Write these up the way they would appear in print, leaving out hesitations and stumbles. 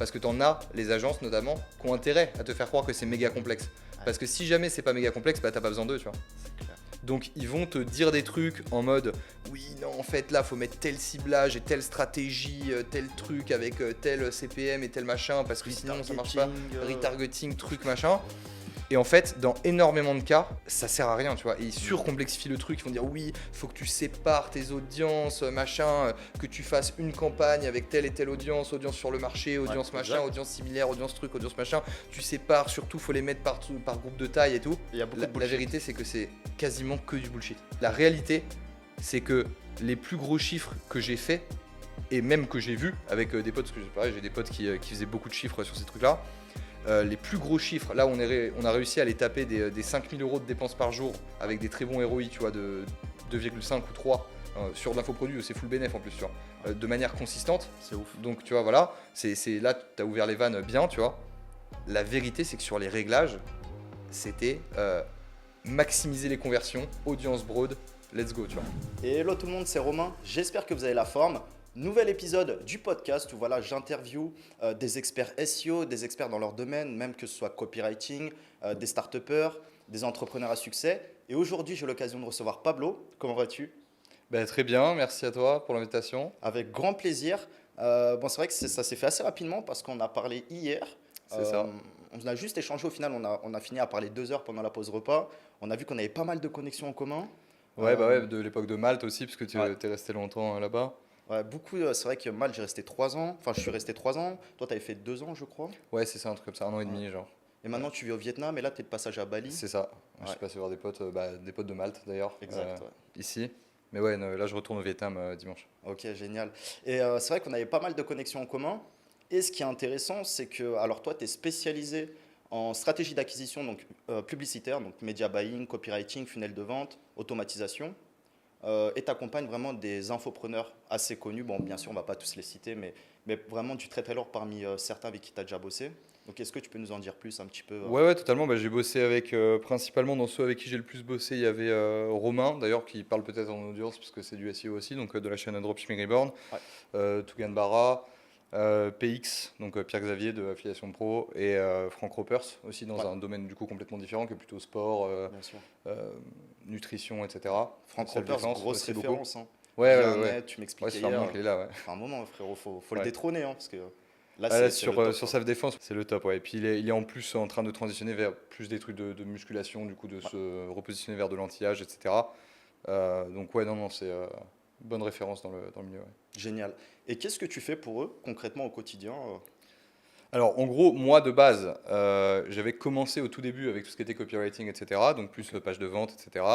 Parce que t'en as, les agences notamment, qui ont intérêt à te faire croire que c'est méga complexe. Parce que si jamais c'est pas méga complexe, bah t'as pas besoin d'eux, tu vois. Donc ils vont te dire des trucs en mode oui non en fait là faut mettre tel ciblage et telle stratégie, tel truc avec tel CPM et tel machin parce que sinon ça marche pas, retargeting, truc machin. Et en fait, dans énormément de cas, ça sert à rien, tu vois. Et ils surcomplexifient le truc, ils vont dire oui, faut que tu sépares tes audiences, machin, que tu fasses une campagne avec telle et telle audience, audience sur le marché, audience machin, audience similaire, audience truc, audience machin. Tu sépares, surtout, faut les mettre par groupe de taille et tout. Il y a beaucoup de La bullshit. vérité, c'est que c'est quasiment que du bullshit. La réalité, c'est que les plus gros chiffres que j'ai faits, et même que j'ai vus avec des potes, parce que pareil, j'ai des potes qui faisaient beaucoup de chiffres sur ces trucs-là. Les plus gros chiffres, là on a réussi à les taper des 5000 € de dépenses par jour avec des très bons ROI, tu vois, de 2,5 ou 3 sur de l'infoproduit, c'est full bénéf en plus, tu vois, de manière consistante. C'est ouf. Donc tu vois, voilà, c'est là tu as ouvert les vannes bien, tu vois. La vérité c'est que sur les réglages, c'était maximiser les conversions, audience broad, let's go, tu vois. Et hello tout le monde, c'est Romain. J'espère que vous avez la forme. Nouvel épisode du podcast où voilà, j'interview des experts SEO, des experts dans leur domaine, même que ce soit copywriting, des start-upers, des entrepreneurs à succès. Et aujourd'hui, j'ai l'occasion de recevoir Pablo. Comment vas-tu? Bah, très bien, merci à toi pour l'invitation. Avec grand plaisir. Bon, c'est vrai que ça s'est fait assez rapidement parce qu'on a parlé hier. C'est ça. On a juste échangé au final, on a fini à parler 2 heures pendant la pause repas. On a vu qu'on avait pas mal de connexions en commun. Ouais, bah ouais, de l'époque de Malte aussi, parce que tu Ouais. es resté longtemps là-bas. Ouais, beaucoup, c'est vrai que Malte, j'ai resté 3 ans. Enfin, je suis resté 3 ans. Toi, tu avais fait 2 ans, je crois. Ouais, c'est ça, un truc comme ça, 1 an et demi, genre. Et maintenant, tu vis au Vietnam et là, tu es de passage à Bali. C'est ça. Je Ouais. suis passé voir des potes de Malte d'ailleurs, Exact, ouais. ici. Mais ouais, non, là je retourne au Vietnam dimanche. Ok, génial. Et c'est vrai qu'on avait pas mal de connexions en commun. Et ce qui est intéressant, c'est que, alors toi, tu es spécialisé en stratégie d'acquisition donc publicitaire, donc media buying, copywriting, funnel de vente, automatisation. Et tu accompagnes vraiment des infopreneurs assez connus. Bon, bien sûr, on ne va pas tous les citer, mais vraiment du très très lourd parmi certains avec qui tu as déjà bossé. Donc, est-ce que tu peux nous en dire plus un petit peu Ouais, totalement. Bah, j'ai bossé avec, principalement dans ceux avec qui j'ai le plus bossé, il y avait Romain, d'ailleurs, qui parle peut-être en audience, parce que c'est du SEO aussi, donc de la chaîne Dropshipping Reborn, Tougan Barra, PX, donc Pierre-Xavier de Affiliation Pro, et Franck Ropers, aussi dans un domaine du coup complètement différent, qui est plutôt sport, Bien sûr. nutrition, etc. Franck Self Ropers, défense grosse aussi beaucoup. référence. Hein. Ouais, Bien ouais, ouais. net, tu Ouais, m'expliquais ça fait un hier. moment qu'il est là, ouais. Ça fait un moment, frérot, faut le Ouais. détrôner, hein, parce que là, Ah, là, c'est le sur, top, sur hein. Self Défense, c'est le top, ouais. Et puis il est en plus en train de transitionner vers plus des trucs de musculation, du coup, de se repositionner vers de l'anti-âge, etc. Donc, ouais, non, c'est bonne référence dans le milieu, ouais. Génial. Et qu'est-ce que tu fais pour eux, concrètement, au quotidien Alors, en gros, moi, de base, j'avais commencé au tout début avec tout ce qui était copywriting, etc. Donc, plus page de vente, etc.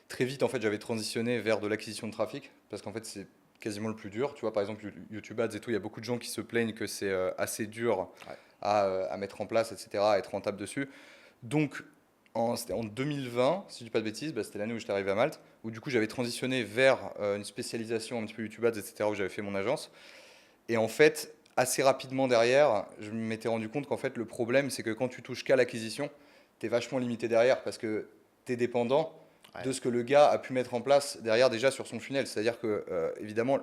Très vite, en fait, j'avais transitionné vers de l'acquisition de trafic, parce qu'en fait, c'est quasiment le plus dur. Tu vois, par exemple, YouTube Ads et tout, il y a beaucoup de gens qui se plaignent que c'est assez dur à mettre en place, etc., à être rentable dessus. Donc, c'était en 2020, si je dis pas de bêtises, c'était l'année où j'étais arrivé à Malte, où du coup, j'avais transitionné vers une spécialisation un petit peu YouTube Ads, etc., où j'avais fait mon agence. Et en fait, assez rapidement derrière, je m'étais rendu compte qu'en fait, le problème, c'est que quand tu touches qu'à l'acquisition, tu es vachement limité derrière parce que tu es dépendant de ce que le gars a pu mettre en place derrière déjà sur son funnel. C'est-à-dire que, évidemment,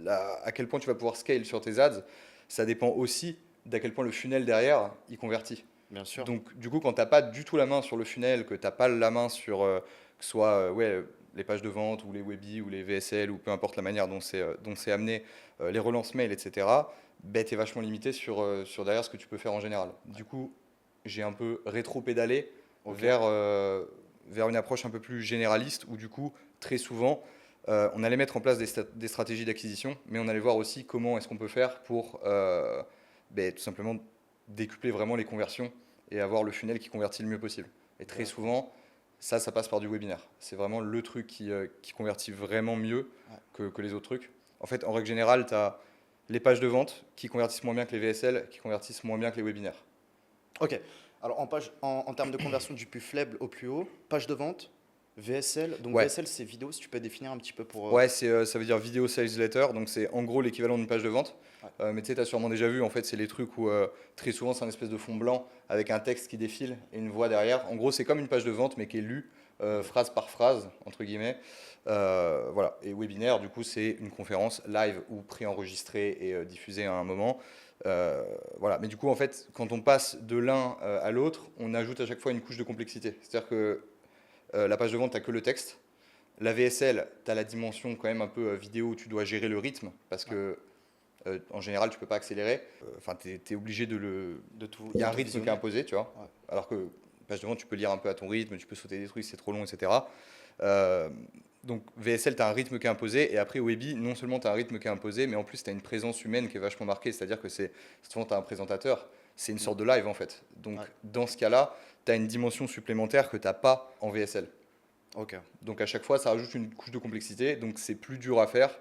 à quel point tu vas pouvoir scale sur tes ads, ça dépend aussi d'à quel point le funnel derrière, il convertit. Bien sûr. Donc, du coup, quand tu n'as pas du tout la main sur le funnel, que tu n'as pas la main sur que ce soit les pages de vente ou les webis ou les VSL ou peu importe la manière dont c'est amené, les relances mail, etc., tu es vachement limité sur derrière ce que tu peux faire en général. Du coup, j'ai un peu rétro-pédalé vers une approche un peu plus généraliste où du coup, très souvent, on allait mettre en place des stratégies d'acquisition, mais on allait voir aussi comment est-ce qu'on peut faire pour tout simplement décupler vraiment les conversions et avoir le funnel qui convertit le mieux possible. Et très souvent, ça passe par du webinaire. C'est vraiment le truc qui convertit vraiment mieux que les autres trucs. En fait, en règle générale, tu as les pages de vente qui convertissent moins bien que les VSL, qui convertissent moins bien que les webinaires. Ok. Alors, en termes de conversion du plus faible au plus haut, page de vente, VSL. Donc, Ouais. VSL, c'est vidéo, si tu peux définir un petit peu pour. Ouais, ça veut dire Video Sales Letter, donc c'est en gros l'équivalent d'une page de vente. Ouais. Mais tu sais, tu as sûrement déjà vu, en fait, c'est les trucs où très souvent c'est un espèce de fond blanc avec un texte qui défile et une voix derrière. En gros, c'est comme une page de vente, mais qui est lue phrase par phrase, entre guillemets. Voilà. Et webinaire, du coup, c'est une conférence live ou préenregistrée et diffusée à un moment Voilà. Mais du coup, en fait, quand on passe de l'un à l'autre, on ajoute à chaque fois une couche de complexité. C'est-à-dire que la page de vente, tu n'as que le texte. La VSL, tu as la dimension quand même un peu vidéo où tu dois gérer le rythme parce Ouais. que en général, tu peux pas accélérer. Enfin, tu es obligé de le. Il y a De un tout rythme qui est visionner. imposé, tu vois. Ouais. Alors que page de vente, tu peux lire un peu à ton rythme, tu peux sauter des trucs, c'est trop long, etc. Euh, donc VSL, tu as un rythme qui est imposé. Et après, Webi, non seulement tu as un rythme qui est imposé, mais en plus, tu as une présence humaine qui est vachement marquée. C'est-à-dire que souvent, tu as un présentateur. C'est une Mm. sorte de live, en fait. Donc, Ouais. dans ce cas-là, tu as une dimension supplémentaire que tu n'as pas en VSL. Ok. Donc, à chaque fois, ça rajoute une couche de complexité. Donc, c'est plus dur à faire.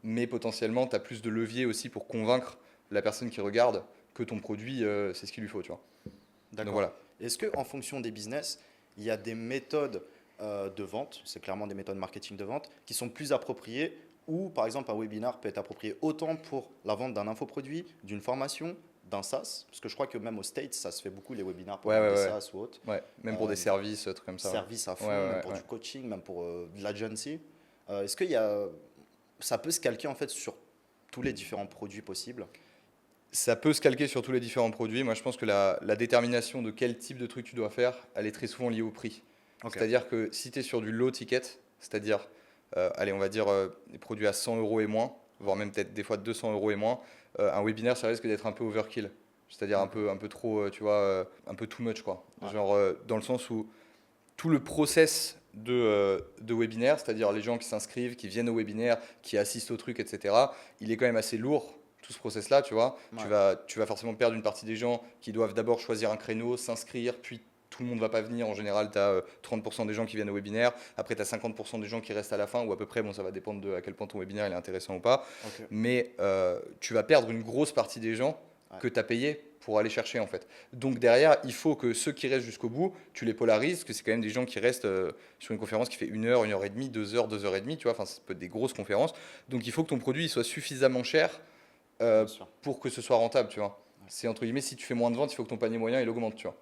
Mais potentiellement, tu as plus de levier aussi pour convaincre la personne qui regarde que ton produit, c'est ce qu'il lui faut, tu vois. Donc, D'accord. voilà. Est-ce que en fonction des business, il y a des méthodes de vente, c'est clairement des méthodes marketing de vente, qui sont plus appropriées ou par exemple un webinar peut être approprié autant pour la vente d'un infoproduit, d'une formation, d'un SaaS, parce que je crois que même aux States, ça se fait beaucoup les webinars pour Ouais, vendre ouais, des ouais. SaaS ou autres. Ouais, même pour Euh, des services, trucs comme ça. Service à Ouais, fond, même ouais, pour ouais. du coaching, même pour de l'agency. Est-ce qu'il y a, ça peut se calquer en fait sur tous les différents produits possibles? Ça peut se calquer sur tous les différents produits. Moi, je pense que la détermination de quel type de truc tu dois faire, elle est très souvent liée au prix. Ok. C'est-à-dire que si tu es sur du low ticket, c'est-à-dire, allez, on va dire des produits à 100 euros et moins, voire même peut-être des fois 200 euros et moins, un webinaire, ça risque d'être un peu overkill. C'est-à-dire Mhm. un peu trop, tu vois, un peu too much, quoi. Ouais. Genre, dans le sens où tout le process de webinaire, c'est-à-dire les gens qui s'inscrivent, qui viennent au webinaire, qui assistent au truc, etc., il est quand même assez lourd, tout ce process-là, tu vois. Ouais. Tu vas forcément perdre une partie des gens qui doivent d'abord choisir un créneau, s'inscrire, puis tout le monde ne va pas venir. En général, tu as 30% des gens qui viennent au webinaire, après tu as 50% des gens qui restent à la fin, ou à peu près, bon, ça va dépendre de à quel point ton webinaire il est intéressant ou pas. Ok. Mais tu vas perdre une grosse partie des gens Ouais. que tu as payé pour aller chercher en fait. Donc derrière, il faut que ceux qui restent jusqu'au bout, tu les polarises, parce que c'est quand même des gens qui restent sur une conférence qui fait 1 heure et demie, 2 heures, 2 heures et demie, tu vois, enfin ça peut être des grosses conférences. Donc il faut que ton produit il soit suffisamment cher Bien sûr. pour que ce soit rentable, tu vois. Ouais. C'est entre guillemets, si tu fais moins de ventes, il faut que ton panier moyen il augmente, tu vois.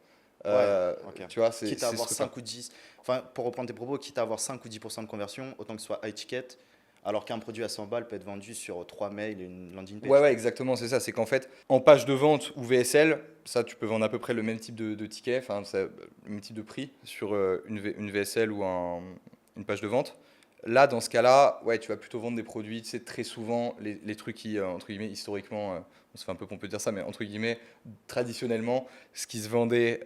Ouais, ok. Tu vois, Quitte à c'est ce avoir truc-là. 5 ou 10, enfin pour reprendre tes propos, quitte à avoir 5 ou 10% de conversion, autant que ce soit high ticket, alors qu'un produit à 100 balles peut être vendu sur 3 mails et une landing Ouais, page. ouais, exactement, c'est ça. C'est qu'en fait, en page de vente ou VSL, ça, tu peux vendre à peu près le même type de ticket, enfin, le même type de prix sur une VSL ou une page de vente. Là, dans ce cas-là, ouais, tu vas plutôt vendre des produits, tu sais, très souvent, les trucs qui, entre guillemets, historiquement, on se fait un peu pompeux de dire ça, mais entre guillemets, traditionnellement, ce qui se vendait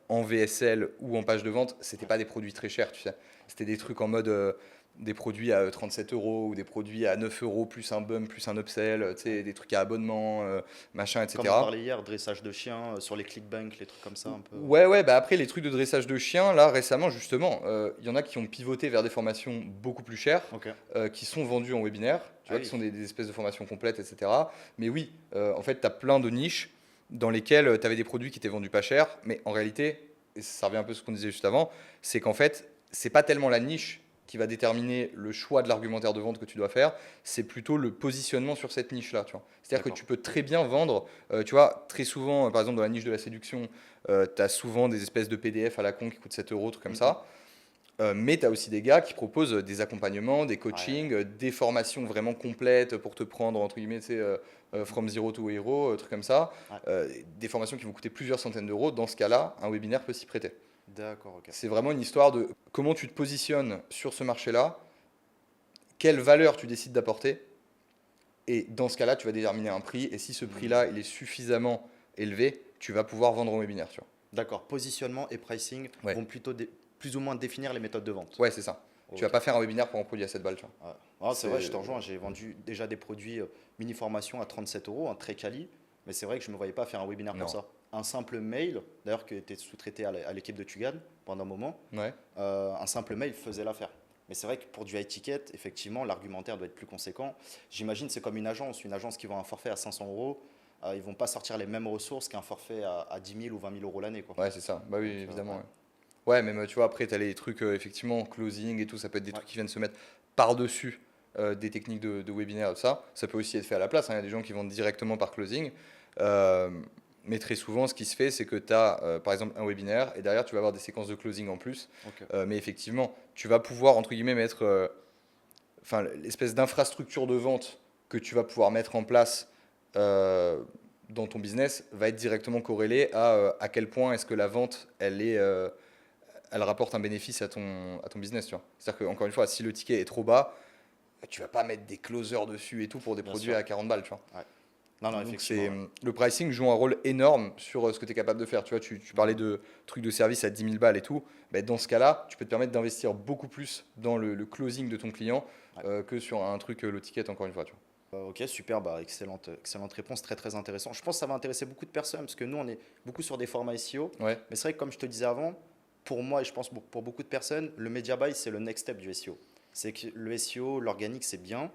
en VSL ou en page de vente, c'était Ouais. pas des produits très chers, tu sais. C'était des trucs en mode des produits à 37 euros ou des produits à 9 euros plus un bump, plus un upsell, tu Ouais. sais, des trucs à abonnement, machin, Comme on etc. parlait hier, dressage de chiens sur les clickbank, les trucs comme ça un peu. Ouais, ouais, bah après les trucs de dressage de chiens, là récemment justement, il y en a qui ont pivoté vers des formations beaucoup plus chères, Ok. qui sont vendues en webinaire, tu Ah vois, qui oui. sont des espèces de formations complètes, etc. Mais oui, en fait, tu as plein de niches dans lesquelles tu avais des produits qui étaient vendus pas cher, mais en réalité, et ça revient un peu à ce qu'on disait juste avant, c'est qu'en fait, c'est pas tellement la niche qui va déterminer le choix de l'argumentaire de vente que tu dois faire, c'est plutôt le positionnement sur cette niche-là, tu vois. C'est-à-dire que D'accord. tu peux très bien vendre, tu vois, très souvent, par exemple dans la niche de la séduction, tu as souvent des espèces de PDF à la con qui coûtent 7 euros, trucs comme Mhm. ça. Mais tu as aussi des gars qui proposent des accompagnements, des Ouais. coachings, des formations vraiment complètes pour te prendre, entre guillemets, tu sais, Mhm. from zero to hero, trucs comme ça. Ouais. Des formations qui vont coûter plusieurs centaines d'euros. Dans ce cas-là, un webinaire peut s'y prêter. D'accord, ok. C'est vraiment une histoire de comment tu te positionnes sur ce marché-là, quelle valeur tu décides d'apporter. Et dans ce cas-là, tu vas déterminer un prix. Et si ce Mhm. prix-là, il est suffisamment élevé, tu vas pouvoir vendre en webinaire, tu D'accord. Positionnement et pricing vois. Ouais, vont plutôt plus ou moins définir les méthodes de vente. ouais, c'est ça. Tu vas Ok. pas faire un webinaire pour un produit à 7 balles, tu vois. Ouais. Ah, c'est vrai, je C'est te rejoins. J'ai vendu déjà des produits mini formation à 37 euros, un très quali, mais c'est vrai que je ne me voyais pas faire un webinaire pour non. ça. Un simple mail, d'ailleurs, qui était sous-traité à l'équipe de Tugan pendant un moment, Ouais. un simple mail faisait l'affaire. Mais c'est vrai que pour du high ticket, effectivement, l'argumentaire doit être plus conséquent. J'imagine c'est comme une agence qui vend un forfait à 500 euros, ils vont pas sortir les mêmes ressources qu'un forfait à 10 000 ou 20 000 euros l'année, quoi. Ouais, c'est ça. Bah oui, Donc, évidemment. ouais. Ouais, ouais, même tu vois, après, tu as les trucs, effectivement, closing et tout, ça peut être des Ouais. trucs qui viennent se mettre par-dessus des techniques de webinaire et tout ça. Ça peut aussi être fait à la place, hein. Il y a des gens qui vendent directement par closing. Euh, mais très souvent, ce qui se fait, c'est que tu as, par exemple, un webinaire et derrière, tu vas avoir des séquences de closing en plus. Ok. Mais effectivement, tu vas pouvoir, entre guillemets, mettre enfin, l'espèce d'infrastructure de vente que tu vas pouvoir mettre en place. euh, dans ton business va être directement corrélé à quel point est-ce que la vente, elle rapporte un bénéfice à ton business, tu vois. C'est-à-dire qu'encore une fois, si le ticket est trop bas, tu vas pas mettre des closers dessus et tout pour des Bien produits sûr. à 40 balles, tu vois. Ouais. Non, non, Donc effectivement. Ouais. le pricing joue un rôle énorme sur ce que tu es capable de faire. Tu vois, tu parlais de trucs de service à 10 000 balles et tout. Ben, dans ce cas-là, tu peux te permettre d'investir beaucoup plus dans le closing de ton client Ouais. que sur un truc low ticket, encore une fois. Tu vois. Ok, super, bah, excellente réponse, très très intéressant. Je pense que ça va intéresser beaucoup de personnes parce que nous, on est beaucoup sur des formats SEO. Ouais, Mais c'est vrai que comme je te disais avant, pour moi et je pense pour beaucoup de personnes, le media buy, c'est le next step du SEO. C'est que le SEO, l'organique, c'est bien.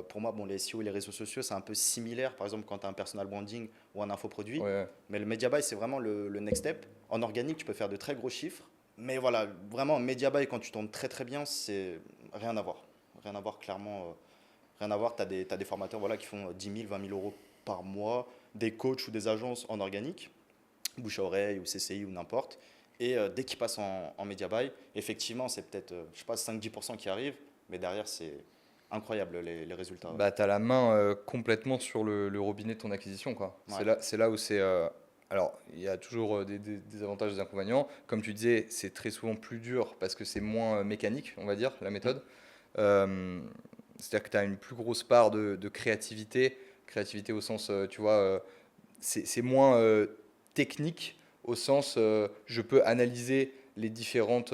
Pour moi, bon, les SEO et les réseaux sociaux, c'est un peu similaire. Par exemple, quand tu as un personal branding ou un infoproduit. ouais. Mais le media buy, c'est vraiment le next step. En organique, tu peux faire de très gros chiffres. Mais voilà, vraiment, en media buy, quand tu tournes très très bien, c'est rien à voir. Rien à voir, clairement. Rien à voir, t'as des formateurs voilà, qui font 10 000, 20 000 euros par mois, des coachs ou des agences en organique, bouche à oreille ou CCI ou n'importe. Et dès qu'ils passent en media buy, effectivement, c'est peut-être, je sais pas, 5-10% qui arrivent, mais derrière, c'est incroyable les résultats. Bah, tu as la main complètement sur le robinet de ton acquisition, quoi. Ouais. C'est là où c'est. Alors, il y a toujours des avantages et des inconvénients. Comme tu disais, c'est très souvent plus dur parce que c'est moins mécanique, on va dire, la méthode. Euh, C'est-à-dire que tu as une plus grosse part de créativité. Créativité au sens, tu vois, c'est moins technique au sens, je peux analyser les différentes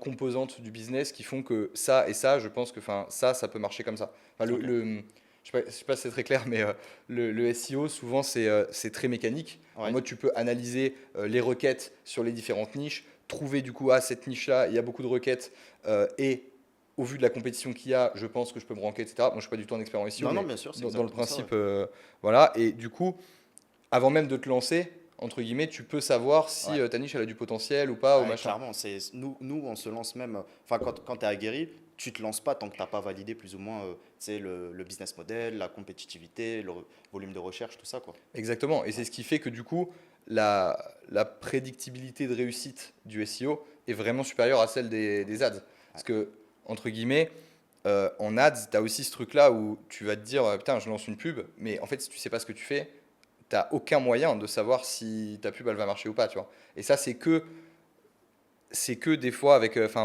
composantes du business qui font que ça et ça, je pense que ça peut marcher comme ça. Enfin, Ok. je sais pas si c'est très clair, mais le SEO, souvent, c'est très mécanique. En Ouais. mode, tu peux analyser les requêtes sur les différentes niches, trouver du coup, cette niche-là, il y a beaucoup de requêtes, et au vu de la compétition qu'il y a, je pense que je peux me ranker, etc. Moi, je ne suis pas du tout un expert en SEO, Non, non, mais bien sûr, c'est dans le exactement ça. Ouais. principe, voilà. Et du coup, avant même de te lancer, entre guillemets, tu peux savoir si Ouais. ta niche elle a du potentiel ou pas, ou Ouais, machin. clairement, nous, on se lance même, enfin, quand tu es aguerri, tu te lances pas tant que tu n'as pas validé plus ou moins tu sais, le business model, la compétitivité, volume de recherche, tout ça, quoi. Exactement. Et Ouais. c'est ce qui fait que du coup, la prédictibilité de réussite du SEO est vraiment supérieure à celle des ads. Ouais. Parce que, entre guillemets, en ads, tu as aussi ce truc-là où tu vas te dire, putain, je lance une pub, mais en fait, si tu sais pas ce que tu fais, tu n'as aucun moyen de savoir si ta pub elle va marcher ou pas, tu vois. Et ça, c'est que des fois,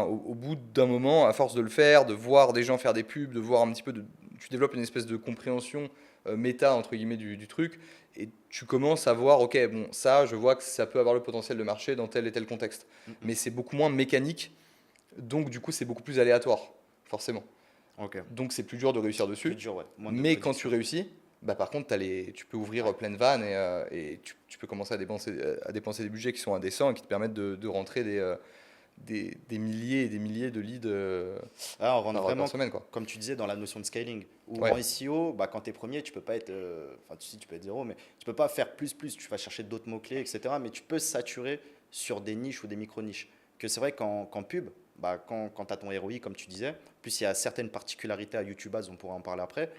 au bout d'un moment, à force de le faire, de voir des gens faire des pubs, de voir un petit peu, tu développes une espèce de compréhension méta, entre guillemets, du truc, et tu commences à voir, ok, bon, ça, je vois que ça peut avoir le potentiel de marcher dans tel et tel contexte. Mm, mm. Mais c'est beaucoup moins mécanique, donc du coup, c'est beaucoup plus aléatoire, forcément. Ok. Donc c'est plus dur de réussir Plus dessus. dur, ouais. Moins de Mais quand tu prédiction. réussis, bah, par contre, tu peux ouvrir Ouais. plein de vannes et tu peux commencer à dépenser des budgets qui sont indécents et qui te permettent de rentrer des milliers et des milliers de leads Ah, on rentre par vraiment, semaine, quoi. comme tu disais, dans la notion de scaling. Ou en Ouais, SEO, bah, quand tu es premier, tu peux pas être, enfin, tu peux être zéro, mais tu peux pas faire plus. Tu vas chercher d'autres mots-clés, etc. Mais tu peux saturer sur des niches ou des micro-niches. Que c'est vrai qu'en pub, bah, quand tu as ton ROI, comme tu disais, plus il y a certaines particularités à YouTube Ads, on pourra en parler après,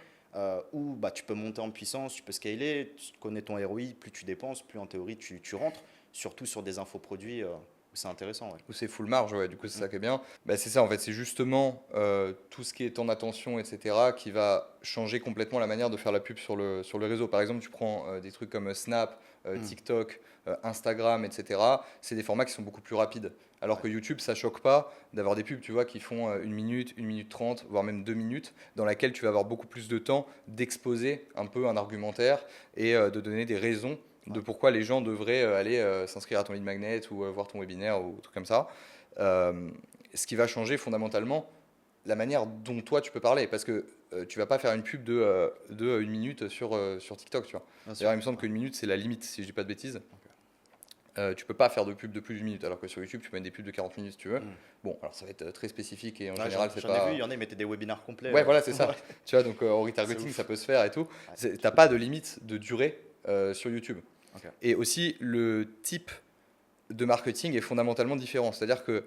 où bah, tu peux monter en puissance, tu peux scaler, tu connais ton ROI, plus tu dépenses, plus en théorie tu rentres, surtout sur des infoproduits où c'est intéressant. Ouais. ou c'est full marge, ouais, du coup, c'est Mm. ça qui est bien. Bah, c'est ça, en fait, c'est justement tout ce qui est temps d'attention, etc., qui va changer complètement la manière de faire la pub sur le réseau. Par exemple, tu prends des trucs comme Snap, Mm. TikTok, Instagram, etc., c'est des formats qui sont beaucoup plus rapides. Alors Ouais. que YouTube, ça choque pas d'avoir des pubs, tu vois, qui font 1 minute, 1 minute 30, voire même 2 minutes, dans laquelle tu vas avoir beaucoup plus de temps d'exposer un peu un argumentaire et de donner des raisons de Ouais. pourquoi les gens devraient aller s'inscrire à ton lead magnet ou voir ton webinaire ou truc comme ça. Euh, Ce qui va changer fondamentalement la manière dont toi tu peux parler, parce que tu vas pas faire une pub de 1 minute sur TikTok, tu vois. Bien sûr. D'ailleurs, il me semble Ouais. qu'une minute c'est la limite, si je dis pas de bêtises. Ok. Tu peux pas faire de pub de plus d'1 minute, alors que sur YouTube tu peux mettre des pubs de 40 minutes si tu veux. Mm. Bon, alors ça va être très spécifique et en Ouais, général c'est j'en ai vu, il pas. y en a, ils mettaient des webinaires complets. Ouais, voilà, c'est Ouais. ça. Tu vois, donc en C'est retargeting ouf. ça peut se faire et tout. Ouais. T'as pas de limite de durée sur YouTube. Ok. Et aussi, le type de marketing est fondamentalement différent. C'est-à-dire que,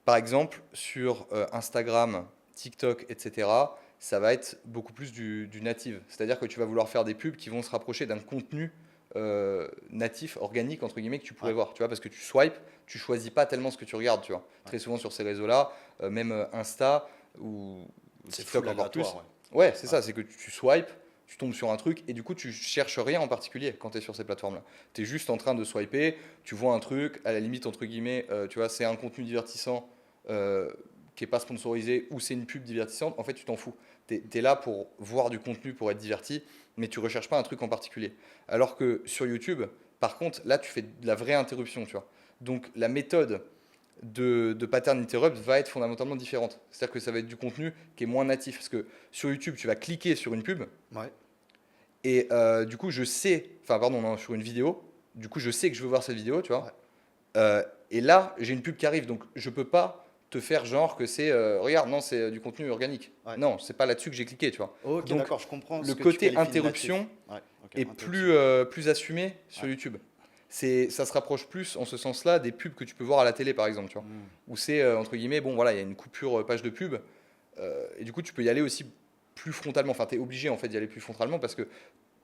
par exemple, sur Instagram, TikTok, etc., ça va être beaucoup plus du native. C'est-à-dire que tu vas vouloir faire des pubs qui vont se rapprocher d'un contenu natif, organique, entre guillemets, que tu pourrais Ouais. voir. Tu vois, parce que tu swipes, tu choisis pas tellement ce que tu regardes, tu vois. Ouais. Très souvent sur ces réseaux-là, même Insta ou C'est TikTok full encore plus. aléatoire. Ouais, c'est Ouais. ça, c'est que tu swipes, tu tombes sur un truc et du coup, tu cherches rien en particulier quand tu es sur ces plateformes-là. Tu es juste en train de swiper, tu vois un truc, à la limite, entre guillemets, tu vois, c'est un contenu divertissant euh, qui n'est pas sponsorisé ou c'est une pub divertissante. En fait, tu t'en fous. Tu es là pour voir du contenu, pour être diverti, mais tu recherches pas un truc en particulier. Alors que sur YouTube, par contre, là, tu fais de la vraie interruption, tu vois. Donc, la méthode de pattern interrupt va être fondamentalement différente. C'est-à-dire que ça va être du contenu qui est moins natif. Parce que sur YouTube, tu vas cliquer sur une pub Ouais. et du coup, je sais, enfin, pardon, non, sur une vidéo, du coup, je sais que je veux voir cette vidéo, tu Ouais. vois. Et là, j'ai une pub qui arrive, donc je peux pas te faire genre que c'est, regarde, non, c'est du contenu organique. Ouais. Non, c'est pas là-dessus que j'ai cliqué, tu vois. Ok, Donc, d'accord, je comprends le ce que tu côté qualifies de natif. interruption Ouais, ok, est interruption. plus assumé sur Ouais. YouTube. Ça se rapproche plus en ce sens-là des pubs que tu peux voir à la télé, par exemple, tu vois. Hmm. Où c'est, entre guillemets, bon, voilà, il y a une coupure page de pub, et du coup, tu peux y aller aussi plus frontalement. Enfin, tu es obligé, en fait, d'y aller plus frontalement parce que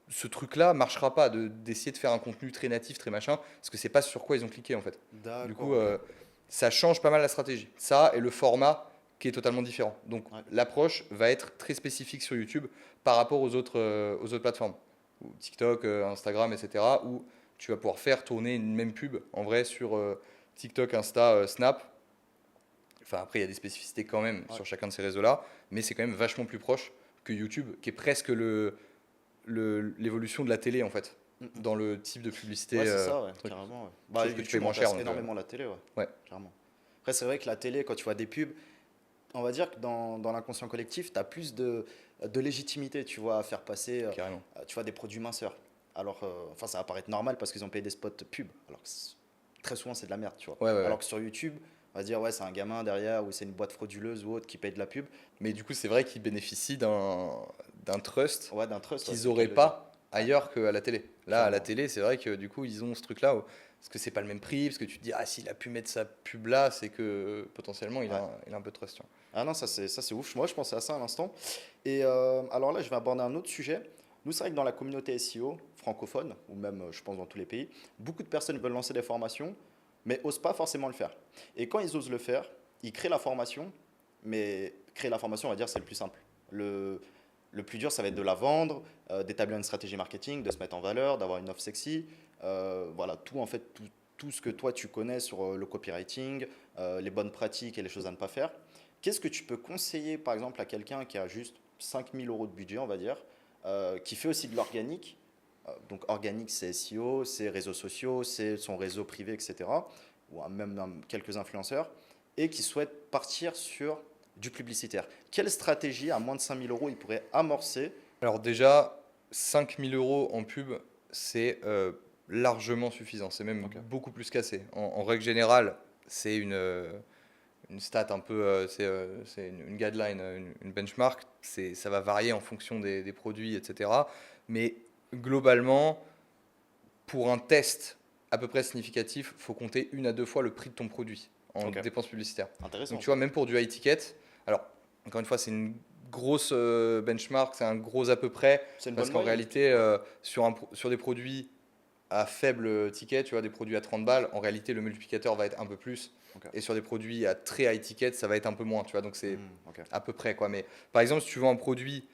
ce truc-là marchera pas d'essayer de faire un contenu très natif, très machin, parce que c'est pas sur quoi ils ont cliqué, en fait. Du D'accord, coup, ok. ça change pas mal la stratégie. Ça et le format qui est totalement différent. Donc Ouais. l'approche va être très spécifique sur YouTube par rapport aux autres plateformes, ou TikTok, Instagram, etc., où tu vas pouvoir faire tourner une même pub en vrai sur TikTok, Insta, Snap. Enfin après, il y a des spécificités quand même Ouais. sur chacun de ces réseaux-là, mais c'est quand même vachement plus proche que YouTube, qui est presque l'évolution de la télé en fait, Hmm, hmm. dans le type de publicité, Ouais, c'est ça, ouais, truc. carrément. Ouais. Bah, Sauf que tu payes YouTube moins cher, remplace donc énormément la télé, ouais, ouais, carrément. Après, c'est vrai que la télé, quand tu vois des pubs, on va dire que dans l'inconscient collectif, tu as plus de légitimité, tu vois, à faire passer, carrément. tu vois, des produits minceurs. Alors, enfin, ça va paraître normal parce qu'ils ont payé des spots pub. Alors que très souvent, c'est de la merde, tu vois. Ouais, ouais, Alors ouais. que sur YouTube, on va dire, ouais, c'est un gamin derrière ou c'est une boîte frauduleuse ou autre qui paye de la pub. Mais du coup, c'est vrai qu'ils bénéficient d'un trust Ouais, d'un trust, ouais, qu'ils c'est le cas n'auraient de le dire. pas Ouais, ailleurs qu'à la télé. Là, à la clairement. télé, c'est vrai que du coup, ils ont ce truc-là, parce que c'est pas le même prix, parce que tu te dis, ah, s'il a pu mettre sa pub là, c'est que potentiellement, Ouais. il a un peu de trust. Tu vois. Ah non, ça c'est ouf. Moi, je pensais à ça à l'instant. Et alors là, je vais aborder un autre sujet. Nous, c'est vrai que dans la communauté SEO francophone, ou même, je pense, dans tous les pays, beaucoup de personnes veulent lancer des formations, mais osent pas forcément le faire. Et quand ils osent le faire, ils créent la formation, mais créer la formation, on va dire, c'est le plus simple. Le plus dur, ça va être de la vendre, d'établir une stratégie marketing, de se mettre en valeur, d'avoir une offre sexy. Voilà, tout en fait, tout ce que toi tu connais sur le copywriting, les bonnes pratiques et les choses à ne pas faire. Qu'est-ce que tu peux conseiller, par exemple, à quelqu'un qui a juste 5 000 € de budget, on va dire, qui fait aussi de l'organique? Donc, organique, c'est SEO, c'est réseaux sociaux, c'est son réseau privé, etc. Ou même quelques influenceurs, et qui souhaite partir sur du publicitaire. Quelle stratégie, à moins de 5 000 € il pourrait amorcer? Alors, déjà, 5 000 € en pub, c'est largement suffisant. C'est même Ok. beaucoup plus qu'assez. En règle générale, c'est une stat un peu, c'est une guideline, une benchmark. Ça va varier en fonction des produits, etc. Mais globalement, pour un test à peu près significatif, il faut compter 1 à 2 fois le prix de ton produit en Ok. dépenses publicitaires. Donc Intéressant tu ça. vois, même pour du high ticket, alors encore une fois, c'est une grosse benchmark, c'est un gros à peu près, C'est une parce bonne qu'en moyenne. réalité, Ouais. sur des produits à faible ticket, tu vois, des produits à 30 balles, en réalité, le multiplicateur va être un peu plus. Ok. Et sur des produits à très high ticket, ça va être un peu moins, tu vois. Donc c'est Ok. à peu près, quoi. Mais par exemple, si tu vends un produit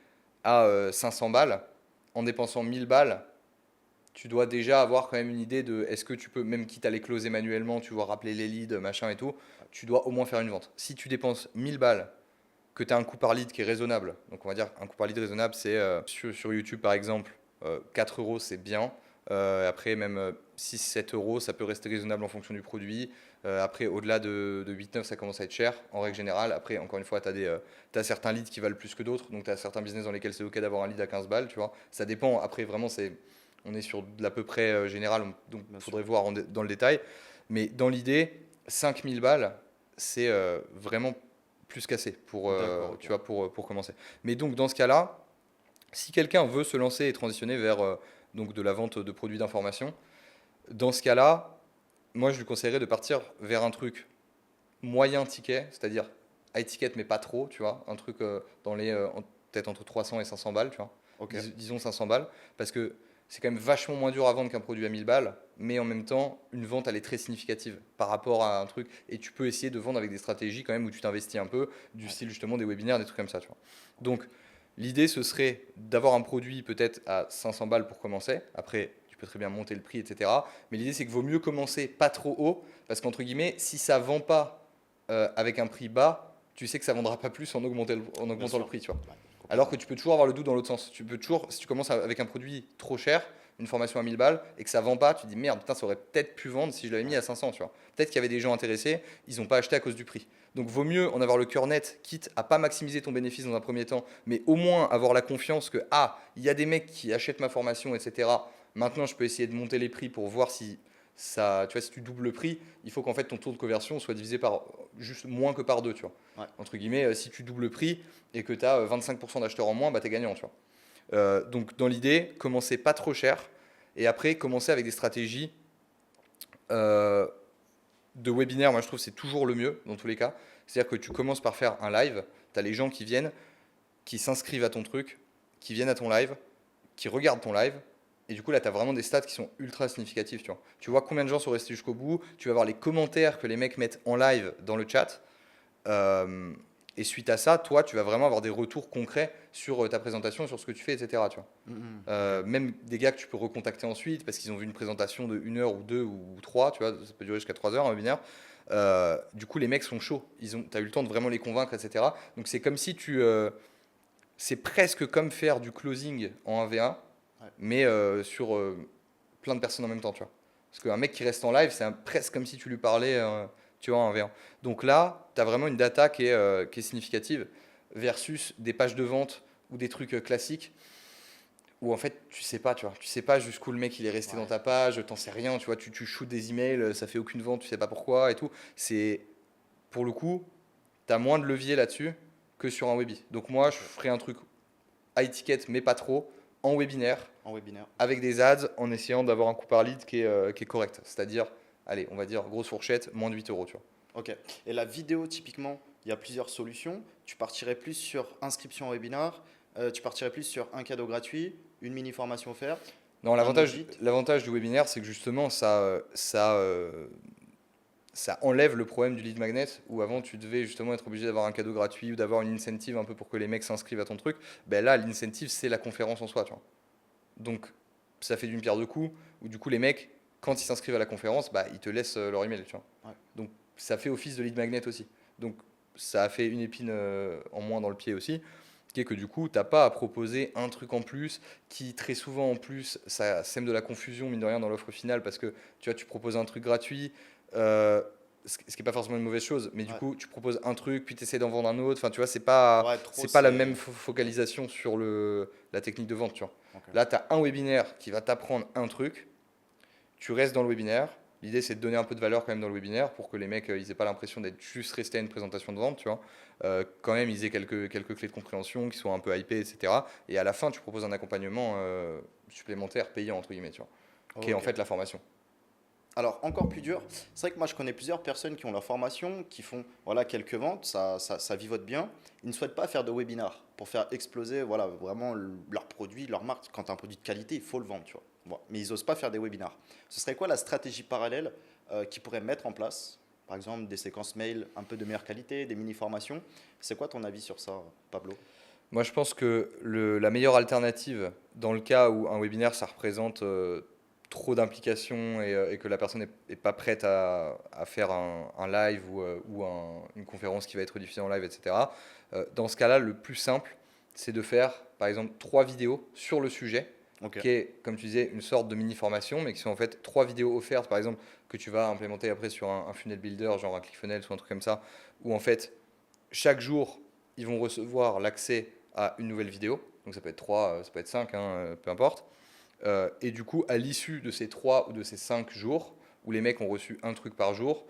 à 500 balles, en dépensant 1000 balles, tu dois déjà avoir quand même une idée de est-ce que tu peux, même quitte à les closer manuellement, tu vois, rappeler les leads, machin et tout, tu dois au moins faire une vente. Si tu dépenses 1000 balles, que tu as un coût par lead qui est raisonnable, donc on va dire un coût par lead raisonnable, c'est sur YouTube par exemple, 4 euros c'est bien. Après, même 6-7 euros, ça peut rester raisonnable en fonction du produit. Après, au-delà de 8-9, ça commence à être cher en règle générale. Après, encore une fois, tu as certains leads qui valent plus que d'autres. Donc, tu as certains business dans lesquels c'est OK d'avoir un lead à 15 balles, tu vois. Ça dépend. Après, vraiment, on est sur de l'à peu près général, donc Bien il sûr. faudrait voir dans le détail. Mais dans l'idée, 5000 balles, c'est vraiment plus qu'assez D'accord, ok. tu vois, pour commencer. Mais donc, dans ce cas-là, si quelqu'un veut se lancer et transitionner vers donc de la vente de produits d'information, dans ce cas-là, moi je lui conseillerais de partir vers un truc moyen ticket, c'est-à-dire high ticket mais pas trop, tu vois, un truc peut-être entre 300 et 500 balles, tu vois, Ok. disons 500 balles, parce que c'est quand même vachement moins dur à vendre qu'un produit à 1000 balles, mais en même temps, une vente elle est très significative par rapport à un truc, et tu peux essayer de vendre avec des stratégies quand même où tu t'investis un peu, du Ouais. style justement des webinaires, des trucs comme ça, tu vois. Donc L'idée, ce serait d'avoir un produit peut-être à 500 balles pour commencer. Après, tu peux très bien monter le prix, etc. Mais l'idée, c'est qu'il vaut mieux commencer pas trop haut, parce qu'entre guillemets, si ça vend pas avec un prix bas, tu sais que ça vendra pas plus en Bien augmentant le sûr. prix, tu vois. Ouais, Alors complètement. que tu peux toujours avoir le doute dans l'autre sens. Tu peux toujours, si tu commences avec un produit trop cher, une formation à 1000 balles, et que ça vend pas, tu te dis merde, putain, ça aurait peut-être pu vendre si je l'avais mis Ouais. à 500, tu vois. Peut-être qu'il y avait des gens intéressés, ils n'ont pas acheté à cause du prix. Donc vaut mieux en avoir le cœur net, quitte à pas maximiser ton bénéfice dans un premier temps, mais au moins avoir la confiance que ah, il y a des mecs qui achètent ma formation, etc. Maintenant, je peux essayer de monter les prix pour voir si ça, tu vois, si tu doubles le prix, il faut qu'en fait ton taux de conversion soit divisé par juste moins que par deux, tu vois. Ouais. Entre guillemets, si tu doubles le prix et que tu as 25% d'acheteurs en moins, bah t'es gagnant, tu vois. Donc dans l'idée, commencer pas trop cher et après commencer avec des stratégies euh, de webinaire. Moi je trouve que c'est toujours le mieux dans tous les cas. C'est-à-dire que tu commences par faire un live, tu as les gens qui viennent, qui s'inscrivent à ton truc, qui viennent à ton live, qui regardent ton live. Et du coup, là, tu as vraiment des stats qui sont ultra significatifs. Tu vois combien de gens sont restés jusqu'au bout. Tu vas voir les commentaires que les mecs mettent en live dans le chat. Euh, et suite à ça, toi, tu vas vraiment avoir des retours concrets sur ta présentation, sur ce que tu fais, etc. Tu vois. Ok. Même des gars que tu peux recontacter ensuite parce qu'ils ont vu une présentation de 1 heure ou 2 ou 3, tu vois, ça peut durer jusqu'à 3 heures un webinaire. Du coup, les mecs sont chauds. Tu as eu le temps de vraiment les convaincre, etc. Donc, c'est comme si c'est presque comme faire du closing en 1v1, Ouais. mais sur plein de personnes en même temps, tu vois. Parce qu'un mec qui reste en live, c'est presque comme si tu lui parlais, tu vois, en 1v1. Donc là, tu as vraiment une data qui est significative versus des pages de vente ou des trucs classiques où en fait, tu sais pas, tu vois. Tu sais pas jusqu'où le mec il est resté dans Ouais. ta page, t'en sais rien, tu vois. Tu shootes des emails, ça fait aucune vente, tu sais pas pourquoi et tout. C'est, pour le coup, tu as moins de levier là-dessus que sur un webi. Donc moi, je Ok. ferai un truc high ticket, mais pas trop, en webinaire, En webinaire. avec des ads, en essayant d'avoir un coût par lead qui est correct. C'est-à-dire, allez, on va dire grosse fourchette, moins de 8 euros, tu vois. Ok. Et la vidéo, typiquement, il y a plusieurs solutions. Tu partirais plus sur inscription au webinar, tu partirais plus sur un cadeau gratuit, une mini formation offerte, Non, un audit. l'avantage du webinaire, c'est que justement, ça enlève le problème du lead magnet, où avant tu devais justement être obligé d'avoir un cadeau gratuit ou d'avoir une incentive un peu pour que les mecs s'inscrivent à ton truc. Ben là, l'incentive, c'est la conférence en soi, tu vois. Donc, ça fait d'une pierre deux coups, où du coup, les mecs, quand ils s'inscrivent à la conférence, bah, ils te laissent leur email, tu vois. Ouais. Donc, ça fait office de lead magnet aussi. Donc, ça a fait une épine en moins dans le pied aussi, qui est que du coup, t'as pas à proposer un truc en plus, qui très souvent en plus, ça sème de la confusion, mine de rien, dans l'offre finale, parce que tu vois, tu proposes un truc gratuit, euh, ce qui est pas forcément une mauvaise chose, mais du Ouais. coup, tu proposes un truc, puis tu essaies d'en vendre un autre, enfin, tu vois, c'est pas la même C'est. focalisation sur la technique de vente, tu vois. Ok. Là, tu as un webinaire qui va t'apprendre un truc, tu restes dans le webinaire. L'idée, c'est de donner un peu de valeur quand même dans le webinaire pour que les mecs, ils aient pas l'impression d'être juste restés à une présentation de vente, tu vois. Quand même, ils aient quelques clés de compréhension, qui soient un peu hypés, etc. Et à la fin, tu proposes un accompagnement supplémentaire, payant, entre guillemets, tu vois, qui est en Ok. fait la formation. Alors, encore plus dur, c'est vrai que moi je connais plusieurs personnes qui ont leur formation, qui font voilà, quelques ventes, ça vivote bien. Ils ne souhaitent pas faire de webinar pour faire exploser voilà, vraiment leur produit, leur marque. Quand tu as un produit de qualité, il faut le vendre, tu vois. Bon, mais ils n'osent pas faire des webinars. Ce serait quoi la stratégie parallèle qu'ils pourraient mettre en place? Par exemple, des séquences mail un peu de meilleure qualité, des mini-formations. C'est quoi ton avis sur ça, Pablo? Moi, je pense que la meilleure alternative, dans le cas où un webinaire, ça représente trop d'implications et que la personne n'est pas prête à faire un live ou une conférence qui va être diffusée en live, etc. Dans ce cas-là, le plus simple, c'est de faire, par exemple, 3 vidéos sur le sujet, Ok, qui est, comme tu disais, une sorte de mini-formation, mais qui sont en fait 3 vidéos offertes, par exemple, que tu vas implémenter après sur un funnel builder, genre un ClickFunnels ou un truc comme ça, où en fait, chaque jour, ils vont recevoir l'accès à une nouvelle vidéo. Donc ça peut être 3, ça peut être 5, hein, peu importe. Et du coup, à l'issue de ces 3 ou de ces 5 jours, où les mecs ont reçu un truc par jour,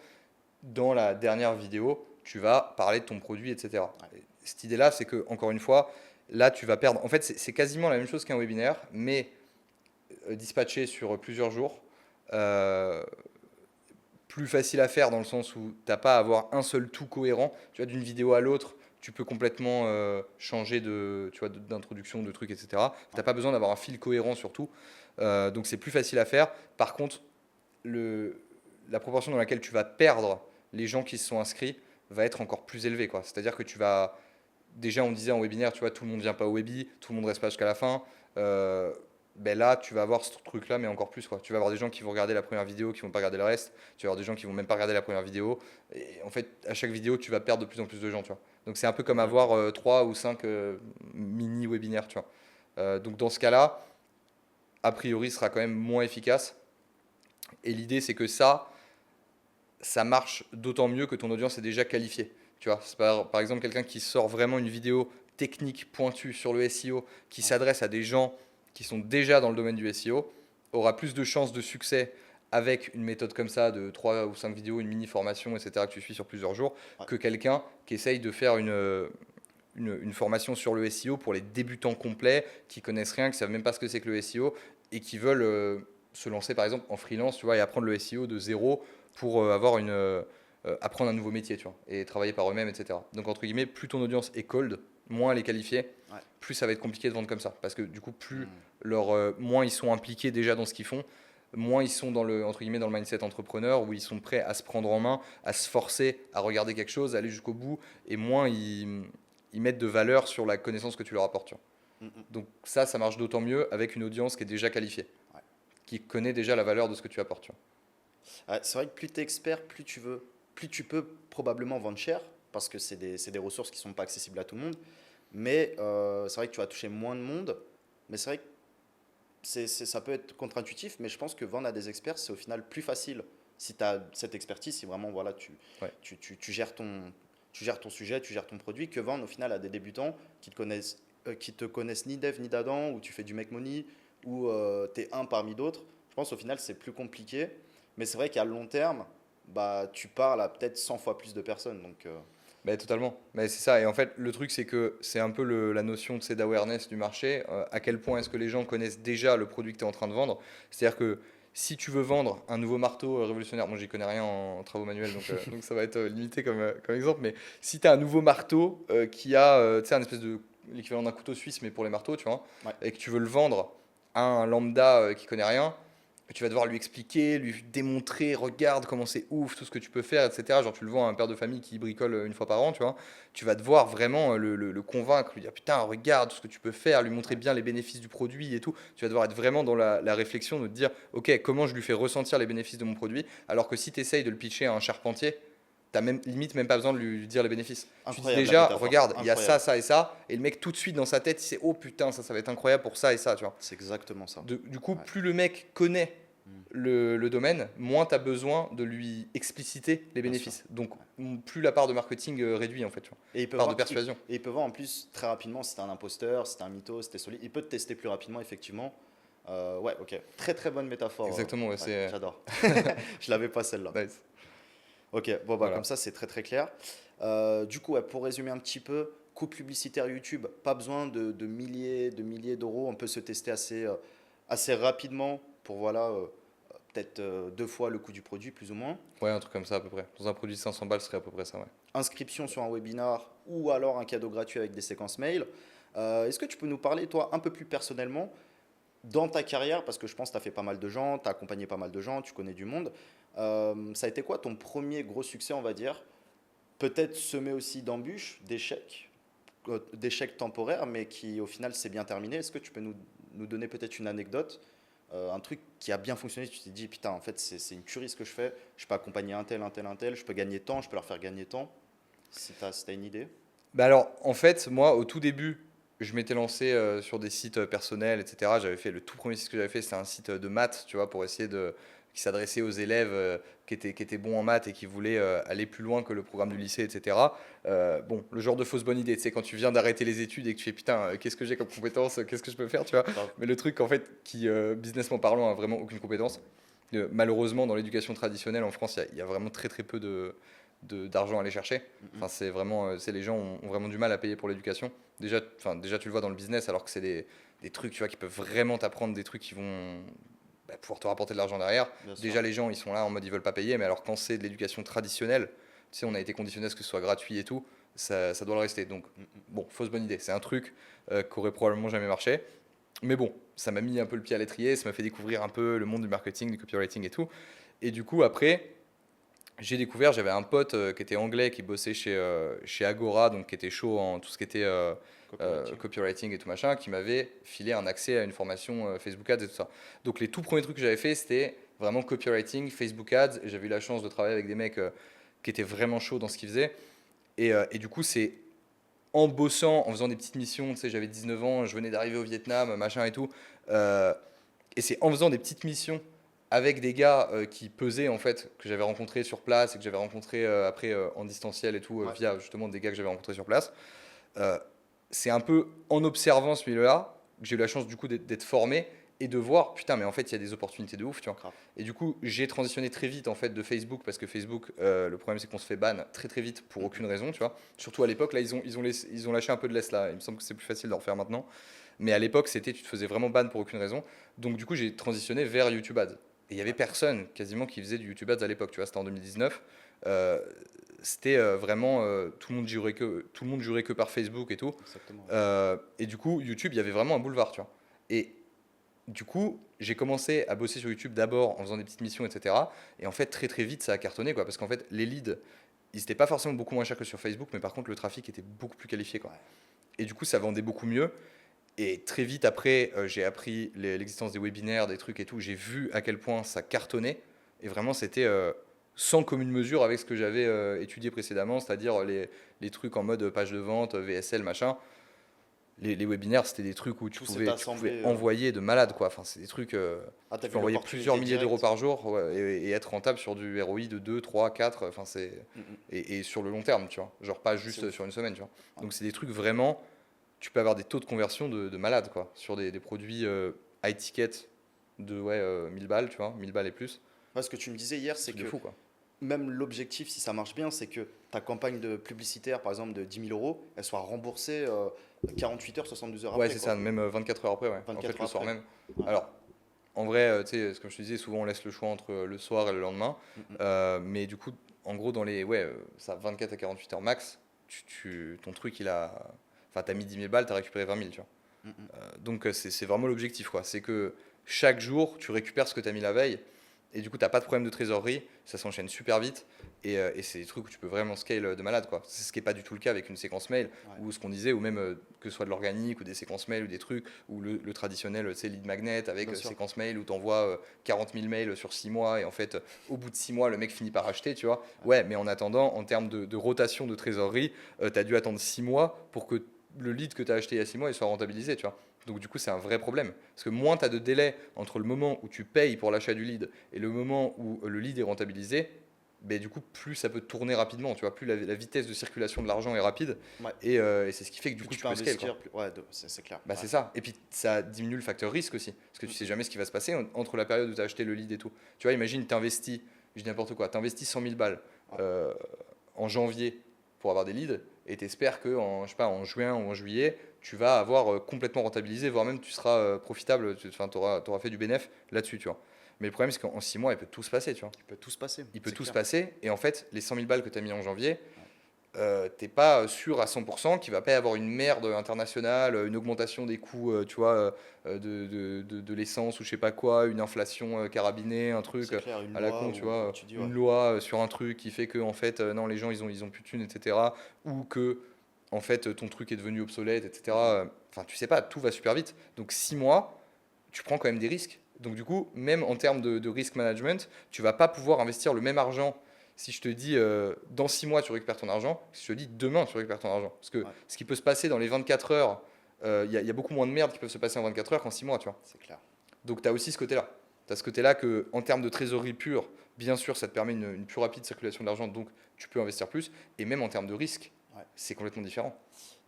dans la dernière vidéo, tu vas parler de ton produit, etc. ouais, Et cette idée-là, c'est que, encore une fois, là, tu vas perdre. En fait, c'est quasiment la même chose qu'un webinaire, mais dispatché sur plusieurs jours. Euh, Plus facile à faire dans le sens où tu n'as pas à avoir un seul tout cohérent. Tu vois, d'une vidéo à l'autre, tu peux complètement changer d'introduction, de trucs, etc. Tu ouais. n'as pas besoin d'avoir un fil cohérent surtout. Donc c'est plus facile à faire. Par contre, la proportion dans laquelle tu vas perdre les gens qui se sont inscrits va être encore plus élevée, quoi. C'est-à-dire que tu vas déjà on disait en webinaire, tu vois, tout le monde vient pas au webi, tout le monde reste pas jusqu'à la fin. Ben là, tu vas avoir ce truc-là, mais encore plus, quoi. Tu vas avoir des gens qui vont regarder la première vidéo, qui vont pas regarder le reste. Tu vas avoir des gens qui vont même pas regarder la première vidéo. Et en fait, à chaque vidéo, tu vas perdre de plus en plus de gens, tu vois. Donc c'est un peu comme avoir Exactement. 3 ou 5 mini-webinaires, tu vois. Donc dans ce cas-là, a priori, ce sera quand même moins efficace. Et l'idée, c'est que ça marche d'autant mieux que ton audience est déjà qualifiée. Tu vois, c'est par exemple quelqu'un qui sort vraiment une vidéo technique pointue sur le SEO, qui Ouais. s'adresse à des gens qui sont déjà dans le domaine du SEO, aura plus de chances de succès avec une méthode comme ça de 3 ou 5 vidéos, une mini formation, etc., que tu suis sur plusieurs jours, Ouais. que quelqu'un qui essaye de faire une formation sur le SEO pour les débutants complets, qui connaissent rien, qui savent même pas ce que c'est que le SEO, et qui veulent se lancer par exemple en freelance, tu vois, et apprendre le SEO de zéro pour apprendre un nouveau métier, tu vois, et travailler par eux-mêmes, etc. Donc entre guillemets, plus ton audience est cold, moins elle est qualifiée, Ouais. plus ça va être compliqué de vendre comme ça, parce que du coup, Hmm. moins ils sont impliqués déjà dans ce qu'ils font, moins ils sont dans le, entre guillemets, dans le mindset entrepreneur, où ils sont prêts à se prendre en main, à se forcer, à regarder quelque chose, à aller jusqu'au bout, et moins ils mettent de valeur sur la connaissance que tu leur apportes, tu vois. Hmm, hmm. Donc ça marche d'autant mieux avec une audience qui est déjà qualifiée, Ouais. qui connaît déjà la valeur de ce que tu apportes, tu vois. Ouais, c'est vrai que plus tu es expert, plus tu peux probablement vendre cher, parce que c'est des ressources qui sont pas accessibles à tout le monde. Mais c'est vrai que tu vas toucher moins de monde. Mais c'est vrai que ça peut être contre-intuitif, mais je pense que vendre à des experts, c'est au final plus facile si tu as cette expertise, si vraiment voilà, Ouais. tu gères ton sujet, tu gères ton produit, que vendre au final à des débutants qui te connaissent ni dev ni d'Adam, ou tu fais du make money, ou tu es un parmi d'autres. Je pense au final, c'est plus compliqué. Mais c'est vrai qu'à long terme, bah, tu parles à peut-être 100 fois plus de personnes. Donc, Mais totalement. Mais c'est ça. Et en fait, le truc, c'est que c'est un peu la notion d'awareness du marché. À quel point est-ce que les gens connaissent déjà le produit que tu es en train de vendre? C'est-à-dire que si tu veux vendre un nouveau marteau révolutionnaire, moi j'y connais rien en travaux manuels, donc ça va être limité comme exemple, mais si tu as un nouveau marteau qui a tu sais, un espèce de l'équivalent d'un couteau suisse, mais pour les marteaux, tu vois, ouais, et que tu veux le vendre à un lambda qui connaît rien, tu vas devoir lui expliquer, lui démontrer, regarde comment c'est ouf, tout ce que tu peux faire, etc. Genre tu le vends à un père de famille qui bricole une fois par an, tu vois. Tu vas devoir vraiment le convaincre, lui dire putain, regarde tout ce que tu peux faire, lui montrer ouais, bien les bénéfices du produit et tout. Tu vas devoir être vraiment dans la réflexion de te dire, ok, comment je lui fais ressentir les bénéfices de mon produit, alors que si tu essayes de le pitcher à un charpentier, t'as même, limite même pas besoin de lui dire les bénéfices. Tu dis incroyable la déjà, métaphore, regarde, il y a ça, incroyable. ça et ça, et le mec tout de suite dans sa tête, il sait, oh putain, ça va être incroyable pour ça et ça, tu vois. C'est exactement ça. Du coup, Ouais. plus le mec connaît Mm. le domaine, moins tu as besoin de lui expliciter les Bien sûr. bénéfices. Donc, Ouais. plus la part de marketing réduit, en fait, tu vois. Et il peut Part de voir, persuasion. et il peut voir en plus très rapidement si t'es un imposteur, si t'es un mytho, si t'es solide. Il peut te tester plus rapidement, effectivement. Ouais, ok. Très très bonne métaphore. Exactement, ouais, Ouais, c'est j'adore. Je l'avais pas celle-là. nice. Ok, bon bah comme Voilà. ça c'est très très clair. Du coup, ouais, pour résumer un petit peu, coût publicitaire YouTube, pas besoin de milliers d'euros. On peut se tester assez rapidement pour voilà, peut-être 2 fois le coût du produit, plus ou moins. Ouais, un truc comme ça à peu près. Dans un produit de 500 balles, ce serait à peu près ça, ouais. Inscription sur un webinar ou alors un cadeau gratuit avec des séquences mail. Est-ce que tu peux nous parler, toi, un peu plus personnellement, dans ta carrière, parce que je pense que tu as fait pas mal de gens, tu as accompagné pas mal de gens, tu connais du monde. Ça a été quoi ton premier gros succès, on va dire? Peut-être semé aussi d'embûches, d'échecs temporaires, mais qui au final s'est bien terminé. Est-ce que tu peux nous donner peut-être une anecdote, un truc qui a bien fonctionné, tu t'es dit, putain, en fait, c'est une tuerie ce que je fais, je peux accompagner un tel, un tel, un tel, je peux gagner tant, je peux leur faire gagner tant, si t'as une idée. Bah alors, en fait, moi, au tout début, je m'étais lancé sur des sites personnels, etc. J'avais fait le tout premier site que j'avais fait, c'était un site de maths, tu vois, pour essayer qui s'adressait aux élèves qui étaient bons en maths et qui voulaient aller plus loin que le programme du lycée, etc. Bon, le genre de fausse bonne idée, tu sais, quand tu viens d'arrêter les études et que tu fais putain, qu'est-ce que j'ai comme compétence, qu'est-ce que je peux faire, tu vois. Grave. Mais le truc, en fait, qui, businessment parlant, a vraiment aucune compétence. Malheureusement, dans l'éducation traditionnelle en France, il y a vraiment très très peu d'argent à aller chercher. Mm, mm. Enfin, c'est vraiment, les gens ont vraiment du mal à payer pour l'éducation. Déjà, tu le vois dans le business, alors que c'est des trucs, tu vois, qui peuvent vraiment t'apprendre des trucs qui vont pouvoir te rapporter de l'argent derrière. Bien sûr. Déjà, les gens, ils sont là en mode, ils veulent pas payer, mais alors quand c'est de l'éducation traditionnelle, tu sais, on a été conditionné à ce que ce soit gratuit et tout, ça doit le rester. Donc, Mm, mm. bon, fausse bonne idée. C'est un truc qui aurait probablement jamais marché. Mais bon, ça m'a mis un peu le pied à l'étrier, ça m'a fait découvrir un peu le monde du marketing, du copywriting et tout. Et du coup, après, j'ai découvert, j'avais un pote qui était anglais, qui bossait chez Agora, donc qui était chaud en tout ce qui était Copywriting. copywriting et tout machin, qui m'avait filé un accès à une formation Facebook Ads et tout ça. Donc les tout premiers trucs que j'avais fait, c'était vraiment copywriting, Facebook Ads, et j'avais eu la chance de travailler avec des mecs qui étaient vraiment chauds dans ce qu'ils faisaient. Et du coup, c'est en bossant, en faisant des petites missions, tu sais, j'avais 19 ans, je venais d'arriver au Vietnam, machin et tout, euh, et c'est en faisant des petites missions avec des gars qui pesaient en fait, que j'avais rencontrés sur place et que j'avais rencontrés après en distanciel et tout, Ouais. via justement des gars que j'avais rencontrés sur place. Euh, c'est un peu en observant ce milieu-là que j'ai eu la chance du coup d'être formé et de voir, putain, mais en fait, il y a des opportunités de ouf, tu vois. Grave. Et du coup, j'ai transitionné très vite en fait de Facebook parce que Facebook, le problème c'est qu'on se fait ban très très vite pour aucune raison, tu vois. Surtout à l'époque, là, ils ont lâché un peu de laisse là. Il me semble que c'est plus facile d'en refaire maintenant. Mais à l'époque, c'était tu te faisais vraiment ban pour aucune raison. Donc du coup, j'ai transitionné vers YouTube Ads. Et il y avait personne quasiment qui faisait du YouTube Ads à l'époque, tu vois, c'était en 2019. Euh, c'était vraiment tout le monde jurait que par Facebook et tout. Exactement. Et du coup, YouTube, il y avait vraiment un boulevard, tu vois. Et du coup, j'ai commencé à bosser sur YouTube d'abord en faisant des petites missions, etc. Et en fait, très très vite, ça a cartonné, quoi. Parce qu'en fait, les leads, ils n'étaient pas forcément beaucoup moins chers que sur Facebook, mais par contre, le trafic était beaucoup plus qualifié, quoi. Ouais. Et du coup, ça vendait beaucoup mieux. Et très vite après, j'ai appris l'existence des webinaires, des trucs et tout. J'ai vu à quel point ça cartonnait. Et vraiment, c'était sans commune mesure avec ce que j'avais étudié précédemment, c'est-à-dire les trucs en mode page de vente, VSL, machin. Les webinaires, c'était des trucs où Tout s'est tu pouvais assemblé. envoyer de malade, quoi. Enfin, c'est des trucs. Ah, Tu t'as peux vu envoyer plusieurs l'opportunité milliers d'euros directe. par jour, ouais, et être rentable sur du ROI de 2, 3, 4. Enfin, Mm, mm. et sur le long terme, tu vois. Genre pas C'est juste ouf. sur une semaine, tu vois. Ouais. Donc, c'est des trucs vraiment. Tu peux avoir des taux de conversion de malade, quoi. Sur des produits high ticket de 1000 balles, tu vois. 1000 balles et plus. Ouais, ce que tu me disais hier, C'est un c'est truc de que fou, quoi. même l'objectif, si ça marche bien, c'est que ta campagne de publicitaire, par exemple, de 10 000 euros, elle soit remboursée 48 heures, 72 heures Ouais, après, c'est quoi. ça, même 24 heures après, ouais. En fait, 24 le heures soir après. même. Ouais. Alors, en vrai, tu sais, comme je te disais, souvent on laisse le choix entre le soir et le lendemain. Mm, mm. Mais du coup, en gros, dans les ça 24 à 48 heures max, ton truc, il a. Enfin, t'as mis 10 000 balles, t'as récupéré 20 000, tu vois. Mm, mm. Donc, c'est vraiment l'objectif, quoi. C'est que chaque jour, tu récupères ce que t'as mis la veille. Et du coup, t'as pas de problème de trésorerie, ça s'enchaîne super vite. Et c'est des trucs où tu peux vraiment scale de malade, quoi. C'est ce qui n'est pas du tout le cas avec une séquence mail, Ouais, ou ce qu'on disait, ou même que ce soit de l'organique, ou des séquences mail, ou des trucs, ou le traditionnel, tu sais, lead magnet avec bien sûr. séquence mail, où tu envoies 40 000 mails sur 6 mois, et en fait, au bout de 6 mois, le mec finit par acheter, tu vois. Ouais. Ouais, mais en attendant, en termes de rotation de trésorerie, tu as dû attendre 6 mois pour que le lead que tu as acheté il y a 6 mois, il soit rentabilisé, tu vois. Donc du coup, c'est un vrai problème. Parce que moins tu as de délai entre le moment où tu payes pour l'achat du lead et le moment où le lead est rentabilisé, ben, du coup, plus ça peut tourner rapidement, tu vois, plus la vitesse de circulation de l'argent est rapide, Ouais. et c'est ce qui fait que du Plus coup, tu tu peux peux scale, quoi. investir, plus... Ouais, c'est clair. Bah, Ouais. c'est ça. Et puis, ça diminue le facteur risque aussi, parce que tu Mm. sais jamais ce qui va se passer entre la période où tu as acheté le lead et tout. Tu vois, imagine, tu investis, je dis n'importe quoi, tu investis 100 000 balles Ouais. euh, en janvier pour avoir des leads, et tu espères qu'en je sais pas, en juin ou en juillet, tu vas avoir complètement rentabilisé, voire même tu seras profitable, tu auras fait du bénéfice là-dessus, tu vois. Mais le problème, c'est qu'en 6 mois, il peut tout se passer, tu vois. Il peut tout se passer, Il peut c'est tout se clair. passer. Et en fait, les 100 000 balles que tu as mis en janvier, Ouais. t'es pas sûr à 100% qu'il va pas y avoir une merde internationale, une augmentation des coûts, tu vois, de l'essence ou je sais pas quoi, une inflation carabinée, un truc C'est clair, une à la loi con, tu ou comme vois, tu dis, ouais. une loi sur un truc qui fait que en fait, non, les gens ils ont plus de thunes, etc. Ou que en fait ton truc est devenu obsolète, etc. Enfin, tu sais pas, tout va super vite. Donc 6 mois, tu prends quand même des risques. Donc du coup, même en termes de risk management, tu vas pas pouvoir investir le même argent si je te dis dans 6 mois tu récupères ton argent, si je te dis demain tu récupères ton argent. Parce que Ouais, ce qui peut se passer dans les 24 heures, il y a beaucoup moins de merde qui peuvent se passer en 24 heures qu'en 6 mois, tu vois. c'est clair. Donc tu as aussi ce côté-là. Tu as ce côté-là que en termes de trésorerie pure, bien sûr ça te permet une plus rapide circulation de l'argent, donc tu peux investir plus. Et même en termes de risque, Ouais. c'est complètement différent.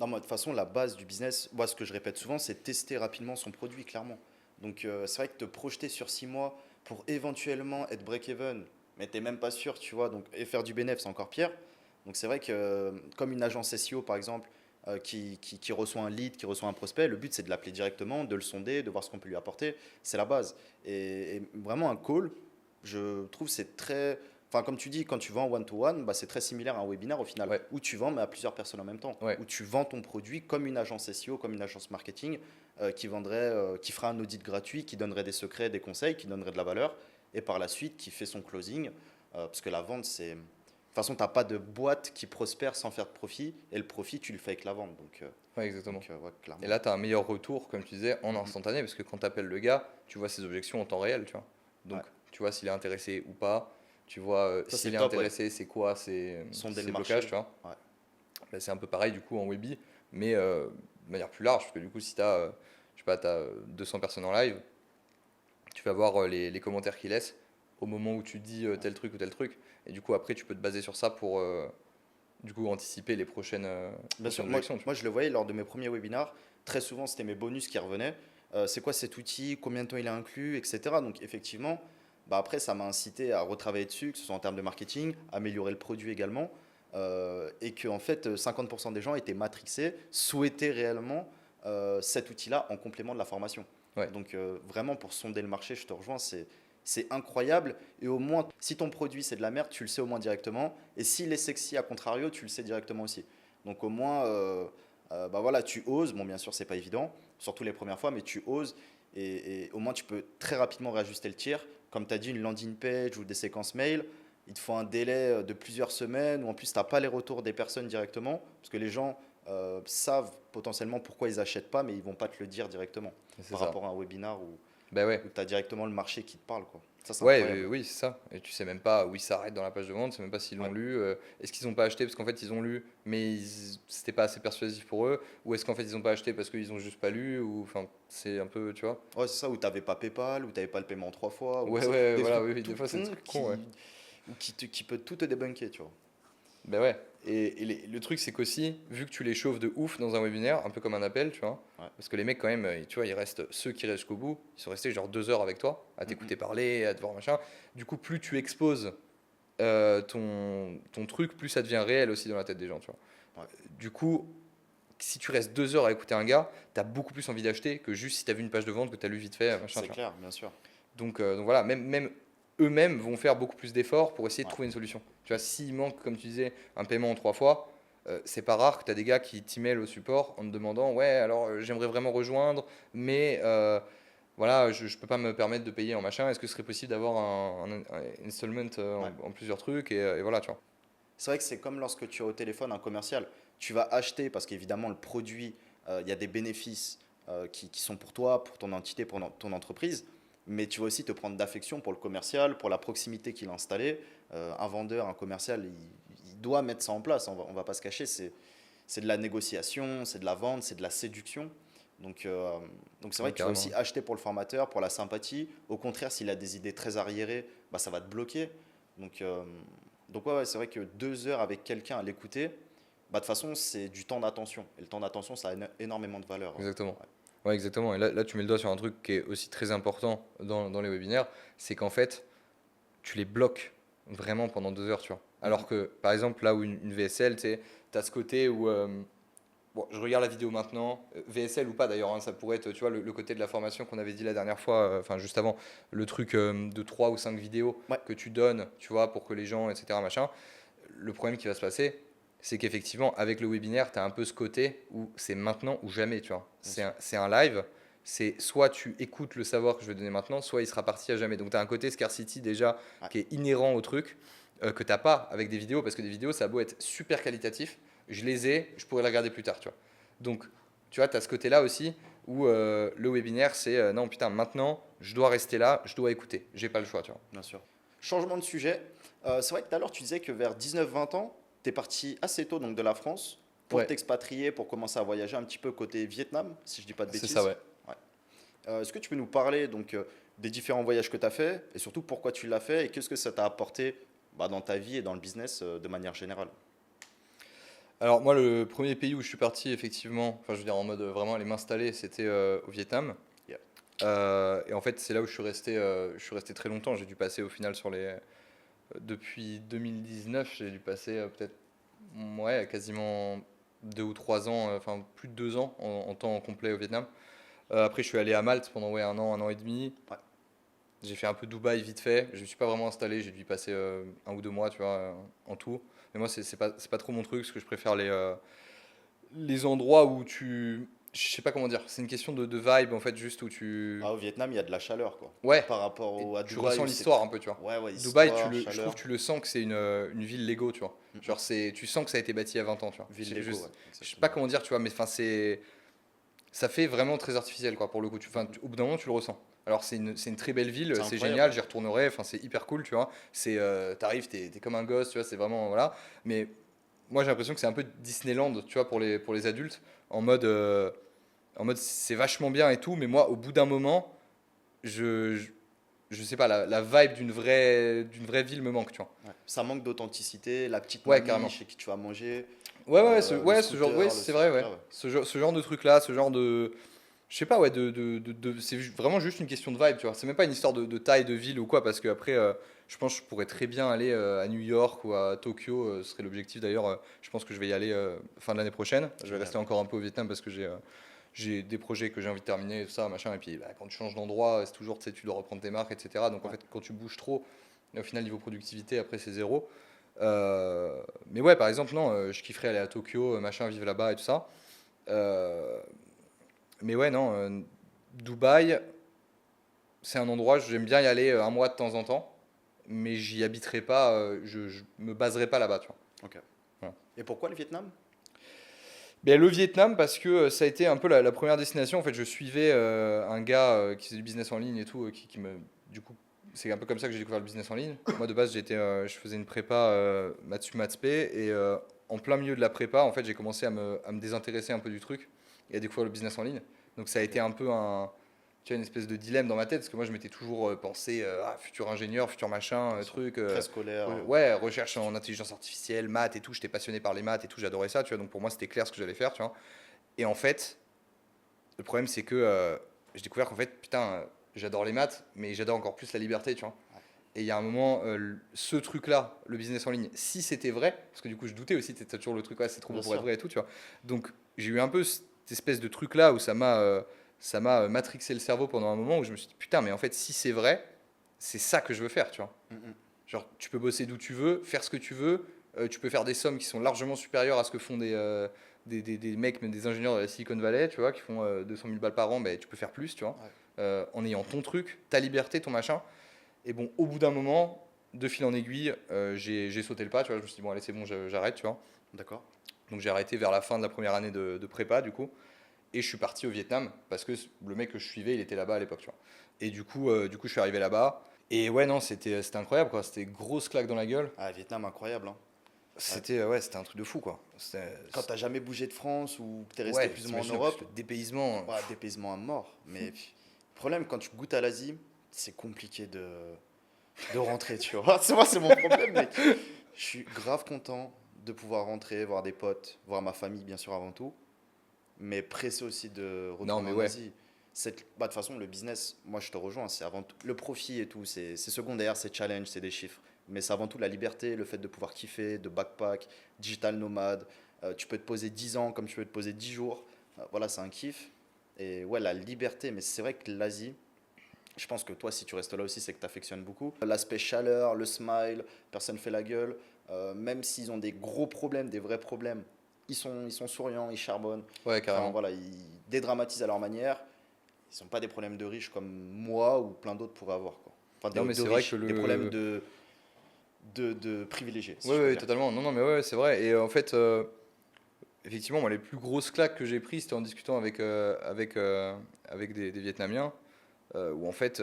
Non, moi, de toute façon, la base du business, moi, ce que je répète souvent, c'est tester rapidement son produit, clairement. Donc, c'est vrai que te projeter sur 6 mois pour éventuellement être break-even, mais t'es même pas sûr, tu vois, donc, et faire du bénéfice, c'est encore pire. Donc, c'est vrai que, comme une agence SEO, par exemple, qui reçoit un lead, qui reçoit un prospect, le but, c'est de l'appeler directement, de le sonder, de voir ce qu'on peut lui apporter. C'est la base. Et vraiment, un call, je trouve, c'est très. Enfin, comme tu dis, quand tu vends one-to-one, bah, c'est très similaire à un webinaire au final, Ouais, où tu vends mais à plusieurs personnes en même temps, ouais. où tu vends ton produit comme une agence SEO, comme une agence marketing, qui fera un audit gratuit, qui donnerait des secrets, des conseils, qui donnerait de la valeur, et par la suite qui fait son closing. Parce que la vente, c'est... De toute façon, tu n'as pas de boîte qui prospère sans faire de profit. Et le profit, tu le fais avec la vente. Ouais, exactement. Ouais, Et clairement. là, tu as un meilleur retour, comme tu disais, en Mhm. instantané, parce que quand tu appelles le gars, tu vois ses objections en temps réel, tu vois. Ouais. Donc, tu vois s'il est intéressé ou pas. Tu vois Ça, c'est s'il est top, ouais. intéressé, c'est quoi Sonder le ses blocages, marché. tu vois. Ouais. Bah, c'est un peu pareil, du coup, en Webi, mais de manière plus large, parce que du coup, si tu as, je sais pas, t'as 200 personnes en live, tu vas voir les commentaires qu'ils laissent au moment où tu dis tel truc ou tel truc. Et du coup, après, tu peux te baser sur ça pour du coup anticiper les Bien sûr, prochaines objections. Tu moi je le voyais lors de mes premiers webinars. Très souvent, c'était mes bonus qui revenaient. C'est quoi cet outil? Combien de temps il est inclus? Etc. Donc, effectivement, bah après, ça m'a incité à retravailler dessus, que ce soit en termes de marketing, améliorer le produit également. Et que, en fait, 50% des gens étaient matrixés, souhaitaient réellement cet outil-là en complément de la formation. vois. Ouais, Donc, vraiment, pour sonder le marché, je te rejoins, c'est incroyable. Et au moins, si ton produit c'est de la merde, tu le sais au moins directement. Et s'il est sexy, à contrario, tu le sais directement aussi. Donc au moins, bah voilà, tu oses. Bon, bien sûr, c'est pas évident, surtout les premières fois, mais tu oses. Et au moins, tu peux très rapidement réajuster le tir. Comme tu as dit, une landing page ou des séquences mail, il te faut un délai de plusieurs semaines, ou en plus, tu n'as pas les retours des personnes directement, parce que les gens savent potentiellement pourquoi ils n'achètent pas, mais ils vont pas te le dire directement c'est par ça. rapport à un webinar Ben ouais. où tu as directement le marché qui te parle, quoi. Ça, c'est Ouais, incroyable. oui, c'est ça. Et tu sais même pas où ils s'arrêtent dans la page de vente, tu sais même pas s'ils Ouais. l'ont lu. Est-ce qu'ils n'ont pas acheté parce qu'en fait ils ont lu, mais c'était pas assez persuasif pour eux, ou est-ce qu'en fait ils n'ont pas acheté parce qu'ils ont juste pas lu, ou enfin c'est un peu, tu vois. Ouais, c'est ça, où tu n'avais pas PayPal, où tu n'avais pas le paiement trois fois, ou Ouais, tu sais, ouais, des voilà, trucs oui, oui, tout des fois c'est des cons trucs cons, ouais. qui peut tout te débunker, tu vois. Ben ouais. Et le truc, c'est qu'aussi, vu que tu les chauffes de ouf dans un webinaire, un peu comme un appel, tu vois, Ouais. parce que les mecs, quand même, tu vois, ils restent, ceux qui restent jusqu'au bout, ils sont restés genre 2 heures avec toi, à Mm, mm. t'écouter parler, à te voir machin. Du coup, plus tu exposes ton truc, plus ça devient réel aussi dans la tête des gens, tu vois. Ouais. Du coup, si tu restes 2 heures à écouter un gars, t'as beaucoup plus envie d'acheter que juste si t'as vu une page de vente que t'as lu vite fait, machin, C'est tu vois. clair, bien sûr. Donc voilà, même eux-mêmes vont faire beaucoup plus d'efforts pour essayer de Ouais. trouver une solution. Tu vois, s'il manque, comme tu disais, un paiement en 3 fois, c'est pas rare que tu as des gars qui t'emailent au support en te demandant ouais, alors j'aimerais vraiment rejoindre, mais voilà, je peux pas me permettre de payer en machin. Est-ce que ce serait possible d'avoir un installment Ouais. en plusieurs trucs et voilà, tu vois. C'est vrai que c'est comme lorsque tu as au téléphone un commercial. Tu vas acheter parce qu'évidemment, le produit, il y a des bénéfices qui sont pour toi, pour ton entité, pour ton entreprise. Mais tu vas aussi te prendre d'affection pour le commercial, pour la proximité qu'il a installée. Un vendeur, un commercial, il doit mettre ça en place. On va pas se cacher. C'est de la négociation, c'est de la vente, c'est de la séduction. Donc, euh, donc c'est vrai Ouais, que tu vas carrément. aussi acheter pour le formateur, pour la sympathie. Au contraire, s'il a des idées très arriérées, bah, ça va te bloquer. Donc, euh, donc ouais, c'est vrai que 2 heures avec quelqu'un à l'écouter, bah, de toute façon, c'est du temps d'attention. Et le temps d'attention, ça a énormément de valeur. Exactement. Ouais. Ouais, exactement. Et là, tu mets le doigt sur un truc qui est aussi très important dans les webinaires, c'est qu'en fait, tu les bloques vraiment pendant 2 heures, tu vois. Mm, Alors que, par exemple, là où une VSL, tu as ce côté où, bon, je regarde la vidéo maintenant, VSL ou pas d'ailleurs, hein, ça pourrait être, tu vois, le côté de la formation qu'on avait dit la dernière fois, enfin juste avant, le truc de 3 ou 5 vidéos ouais, que tu donnes, tu vois, pour que les gens, etc., machin. Le problème qui va se passer, c'est qu'effectivement, avec le webinaire, tu as un peu ce côté où c'est maintenant ou jamais, tu vois. bien C'est sûr. c'est un live, c'est soit tu écoutes le savoir que je vais donner maintenant, soit il sera parti à jamais. Donc tu as un côté scarcity déjà Ouais, qui est inhérent au truc, que tu n'as pas avec des vidéos, parce que des vidéos, ça a beau être super qualitatif, je les ai, je pourrais les regarder plus tard, tu vois. Donc, tu vois, tu as ce côté-là aussi où le webinaire, c'est non, putain, maintenant, je dois rester là, je dois écouter, j'ai pas le choix, tu vois. bien sûr. Changement de sujet. C'est vrai que tout à l'heure, tu disais que vers 19-20 ans, tu es parti assez tôt donc, de la France pour Ouais, t'expatrier, pour commencer à voyager un petit peu côté Vietnam, si je dis pas de c'est ça, bêtises. ouais. Ouais. Est-ce que tu peux nous parler donc, des différents voyages que tu as fait et surtout pourquoi tu l'as fait et qu'est-ce que ça t'a apporté bah, dans ta vie et dans le business de manière générale? Alors moi, le premier pays où je suis parti, effectivement, enfin je veux dire en mode vraiment aller m'installer, c'était au Vietnam. Yeah. Et en fait, c'est là où je suis resté très longtemps. J'ai dû passer au final depuis 2019, j'ai dû passer peut-être ouais, quasiment 2 ou 3 ans, enfin plus de 2 ans en temps complet au Vietnam. Après, je suis allé à Malte pendant ouais, un an et demi. Ouais. J'ai fait un peu Dubaï vite fait. Je ne me suis pas vraiment installé, j'ai dû y passer 1 ou 2 mois, tu vois, en tout. Mais moi, c'est pas trop mon truc, parce que je préfère les endroits où tu je sais pas comment dire, c'est une question de vibe en fait, juste où Ah, au Vietnam, il y a de la chaleur, quoi. Ouais, Par rapport et à tu Dubaï, ressens où c'est l'histoire un peu, tu vois. ouais, ouais, Dubaï, histoire, je trouve que chaleur. tu le sens que c'est une ville Lego, tu vois. Mm, mm. Genre, tu sens que ça a été bâti il y a 20 ans, tu vois. Ville Lego, ouais, Je sais pas exactement. comment dire, tu vois, mais enfin, ça fait vraiment très artificiel, quoi, pour le coup. Mm, mm. Au bout d'un moment, tu le ressens. Alors, c'est une très belle ville, C'est c'est incroyable, génial, hein. j'y retournerai, enfin, c'est hyper cool, tu vois. T'arrives, t'es comme un gosse, tu vois, c'est vraiment, voilà. Mais moi, j'ai l'impression que c'est un peu Disneyland, tu vois, pour les adultes, en mode, euh, en mode, c'est vachement bien et tout, mais moi, au bout d'un moment, je, je, je sais pas, la vibe d'une vraie ville me manque, tu vois. Ouais. Ça manque d'authenticité, la petite Ouais, mamie carrément. chez qui tu vas manger, Ouais, ouais, le ouais, ce genre, ouais, scooter, c'est ce vrai, ouais. truc-là, ouais. Ce genre de truc-là, ce genre de. Je sais pas, ouais, c'est vraiment juste une question de vibe, tu vois. C'est même pas une histoire de taille de ville ou quoi, parce que après, je pense que je pourrais très bien aller à New York ou à Tokyo, ce serait l'objectif d'ailleurs. Je pense que je vais y aller fin de l'année prochaine. Je vais Génial. rester encore un peu au Vietnam parce que j'ai des projets que j'ai envie de terminer, tout ça, machin. Et puis, bah, quand tu changes d'endroit, c'est toujours, tu sais, tu dois reprendre tes marques, etc. Donc, en Ouais. fait, quand tu bouges trop, au final, niveau productivité, après, c'est zéro. Mais ouais, par exemple, non, je kifferais aller à Tokyo, machin, vivre là-bas et tout ça. Euh, mais ouais, non, Dubaï, c'est un endroit, j'aime bien y aller un mois de temps en temps, mais j'y habiterai pas, je me baserai pas là-bas, tu vois. Ok. Voilà. Et pourquoi le Vietnam? Ben, le Vietnam, parce que ça a été un peu la première destination. En fait, je suivais un gars qui faisait du business en ligne et tout, qui me. Du coup, c'est un peu comme ça que j'ai découvert le business en ligne. Moi, de base, je faisais une prépa maths sup, maths spé, et en plein milieu de la prépa, en fait, j'ai commencé à me désintéresser un peu du truc et à découvrir le business en ligne. Donc, ça a Ok. été un peu tu vois, une espèce de dilemme dans ma tête, parce que moi, je m'étais toujours pensé, futur ingénieur, futur machin, Bien sûr. truc. Très scolaire. Ouais, recherche en intelligence artificielle, maths et tout. J'étais passionné par les maths et tout, j'adorais ça, tu vois. Donc, pour moi, c'était clair ce que j'allais faire, tu vois. Et en fait, le problème, c'est que j'ai découvert qu'en fait, putain, j'adore les maths, mais j'adore encore plus la liberté, tu vois. Ouais. Et il y a un moment, ce truc-là, le business en ligne, si c'était vrai, parce que du coup, je doutais aussi, t'as toujours le truc, ouais, c'est trop beau Bien pour être sûr. vrai et tout, tu vois. Donc, j'ai eu un peu cette espèce de truc-là où ça m'a matrixé le cerveau pendant un moment où je me suis dit, putain, mais en fait, si c'est vrai, c'est ça que je veux faire, tu vois. Mm, mm. Genre, tu peux bosser d'où tu veux, faire ce que tu veux, tu peux faire des sommes qui sont largement supérieures à ce que font des mecs, même des ingénieurs de la Silicon Valley, tu vois, qui font 200 000 balles par an, ben, tu peux faire plus, tu vois, Ouais. en ayant ton truc, ta liberté, ton machin. Et bon, au bout d'un moment, de fil en aiguille, j'ai sauté le pas, tu vois, je me suis dit, bon, allez, c'est bon, j'arrête, tu vois. D'accord. Donc j'ai arrêté vers la fin de la première année de prépa, du coup, et je suis parti au Vietnam, parce que le mec que je suivais, il était là-bas à l'époque, tu vois. Et du coup, je suis arrivé là-bas. Et ouais, non, c'était incroyable, quoi. C'était grosse claque dans la gueule. Ah, Vietnam, incroyable, hein. Ouais. C'était un truc de fou, quoi. Quand t'as jamais bougé de France ou que t'es resté Ouais, plus ou moins en t'imagines en plus Europe, le dépaysement. ouais, dépaysement à mort. Mais pff, le problème, quand tu goûtes à l'Asie, c'est compliqué de rentrer, tu vois. C'est moi, c'est mon problème, mec. Je suis grave content de pouvoir rentrer, voir des potes, voir ma famille, bien sûr, avant tout, mais pressé aussi de Non, retourner mais en ouais. Asie. Bah, de toute façon, le business, moi, je te rejoins, c'est avant tout le profit et tout, c'est secondaire, c'est challenge, c'est des chiffres. Mais c'est avant tout la liberté, le fait de pouvoir kiffer, de backpack, digital nomade. Tu peux te poser 10 ans comme tu peux te poser 10 jours. Voilà, c'est un kiff. Et ouais, la liberté, mais c'est vrai que l'Asie, je pense que toi, si tu restes là aussi, c'est que tu affectionnes beaucoup. L'aspect chaleur, le smile, personne fait la gueule. Même s'ils ont des gros problèmes, des vrais problèmes, ils sont souriants, ils charbonnent. Ouais, Enfin carrément. voilà, ils dédramatisent à leur manière. Ils n'ont pas des problèmes de riches comme moi ou plein d'autres pourraient avoir, quoi. Enfin, Non, mais de c'est vrai que riches, des problèmes le. de privilégiés, si Ouais, je peux ouais, dire. totalement. Non, non, mais ouais, c'est vrai. Et en fait, effectivement, moi, les plus grosses claques que j'ai prises, c'était en discutant avec des Vietnamiens, où en fait,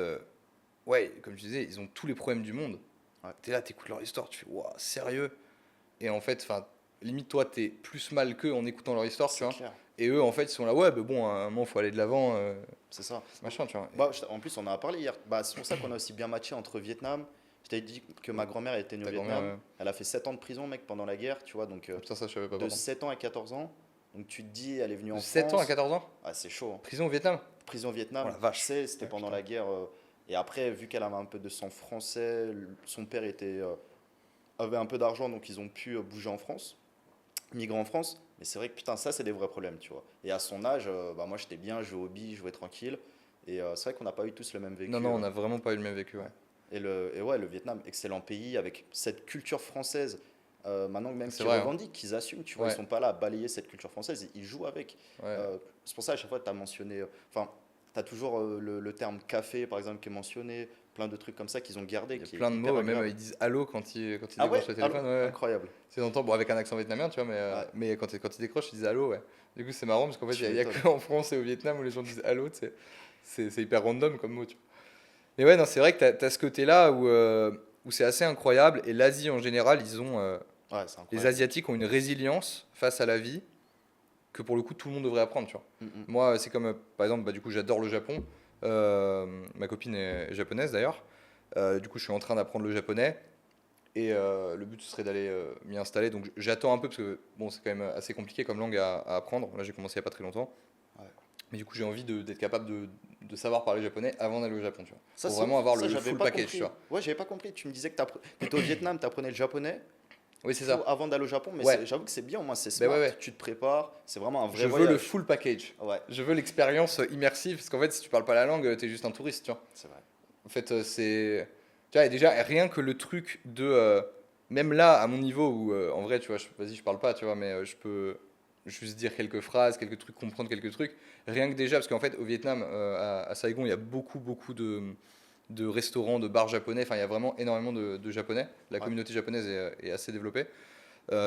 ouais, comme je disais, ils ont tous les problèmes du monde. Ouais, T'es là, t'écoutes leur histoire, tu fais, waouh, sérieux? Et en fait, enfin, limite, toi, t'es plus mal qu'eux en écoutant leur histoire, tu c'est vois. clair, Et eux, en fait, ils sont là, ouais, mais bon, à un moment, faut aller de l'avant, c'est ça. machin, tu vois. Bah, en plus, on en a parlé hier. Bah, c'est pour ça qu'on a aussi bien matché entre Vietnam. Je t'avais dit que ma grand-mère elle était née au Ta grand-mère, Vietnam. Elle a fait 7 ans de prison, mec, pendant la guerre, tu vois. Donc, ah, putain, ça, je savais pas, de pardon. 7 ans à 14 ans. Donc, tu te dis, elle est venue De en 7 ans à France. 14 ans? Ah, c'est chaud, hein. Prison au Vietnam? Prison au Oh Vietnam, la tu vache. sais, c'était Ouais, pendant putain. la guerre. Et après, vu qu'elle avait un peu de sang français, son père avait un peu d'argent, donc ils ont pu bouger en France, migrer en France. Mais c'est vrai que putain, ça, c'est des vrais problèmes, tu vois. Et à son âge, bah, moi, j'étais bien, je jouais au billes, je jouais tranquille. Et c'est vrai qu'on n'a pas eu tous le même Non, vécu. non, on n'a vraiment pas eu le même vécu, Ouais. ouais. Et ouais, le Vietnam, excellent pays avec cette culture française maintenant même C'est qu'ils vrai, hein. revendiquent, qu'ils assument, tu vois, ils Ouais, sont pas là à balayer cette culture française, ils jouent avec. ouais. C'est pour ça à chaque fois tu as mentionné, enfin, tu as toujours le terme café par exemple qui est mentionné, plein de trucs comme ça qu'ils ont gardé, Il y a qui plein est de hyper mots, même agréable. ils disent allô quand ils Ah ouais, décrochent le allô, téléphone. Ouais, ouais. incroyable. C'est longtemps, bon, avec un accent vietnamien, tu vois, Ouais, mais quand ils décrochent, ils disent allô, ouais. Du coup, c'est marrant parce qu'en fait, tu il y a m'étonnes. qu'en France et au Vietnam où les gens disent allô, tu sais. C'est hyper random comme mot, tu vois. Mais ouais, non, c'est vrai que tu as ce côté-là où c'est assez incroyable. Et l'Asie en général, Ouais, c'est les incroyable. Asiatiques ont une résilience face à la vie que pour le coup, tout le monde devrait apprendre, tu vois. Mm, mm. Moi, c'est comme, par exemple, bah, du coup, j'adore le Japon. Ma copine est japonaise d'ailleurs. Du coup, je suis en train d'apprendre le japonais. Et le but, ce serait d'aller m'y installer. Donc, j'attends un peu parce que bon, c'est quand même assez compliqué comme langue à apprendre. Là, j'ai commencé il n'y a pas très longtemps. Ouais. Mais du coup, j'ai envie d'être capable de savoir parler japonais avant d'aller au Japon, tu vois. Ça, Pour c'est vraiment ouf. avoir Ça, le j'avais full pas package, tu compris. vois. Ouais, j'avais pas compris. Tu me disais que tu étais au Vietnam, tu apprenais le japonais Oui, c'est ça. avant d'aller au Japon, mais Ouais, j'avoue que c'est bien, au moins c'est ben ouais, smart. ouais. Tu te prépares, c'est vraiment un vrai Je veux le voyage. full package. Ouais, Je veux l'expérience immersive, parce qu'en fait, si tu parles pas la langue, t'es juste un touriste, tu vois. c'est vrai. En fait, c'est. Tu vois, et déjà, rien que le truc de. Même là, à mon niveau, où en vrai, tu vois, vas-y, je parle pas, tu vois, mais je peux juste dire quelques phrases, quelques trucs, comprendre quelques trucs. Rien que déjà, parce qu'en fait, au Vietnam, à Saigon, il y a beaucoup de restaurants, de bars japonais. Enfin, il y a vraiment énormément de japonais. La Ouais, communauté japonaise est assez développée.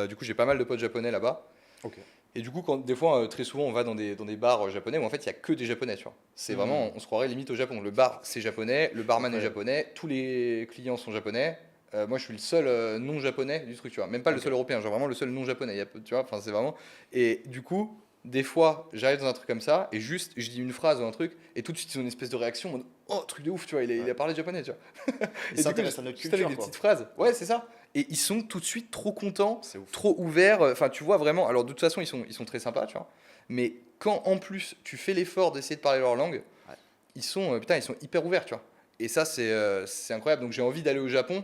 Du coup, j'ai pas mal de potes japonais là-bas. ok. Et du coup, des fois, très souvent, on va dans des bars japonais où en fait, il y a que des japonais, tu vois. C'est Hmm, vraiment, on se croirait limite au Japon. Le bar, c'est japonais, le barman est incroyable. japonais, tous les clients sont japonais. Moi, je suis le seul non japonais du truc, tu vois. Même pas le Ok. seul européen, genre vraiment le seul non japonais. Tu vois, enfin, c'est vraiment. Et du coup, des fois, j'arrive dans un truc comme ça et juste, je dis une phrase ou un truc et tout de suite, ils ont une espèce de réaction en mode, oh, truc de ouf, tu vois, il Ouais. a parlé japonais, tu vois. Ils Et du coup, s'intéressent à notre juste avec culture, des petites quoi. phrases. Ouais, Ouais, c'est ça. Et ils sont tout de suite trop contents, c'est ouf. trop ouverts. Enfin, tu vois vraiment. Alors, de toute façon, ils sont très sympas, tu vois. Mais quand en plus tu fais l'effort d'essayer de parler leur langue, Ouais. putain, ils sont hyper ouverts, tu vois. Et ça, c'est incroyable. Donc, j'ai envie d'aller au Japon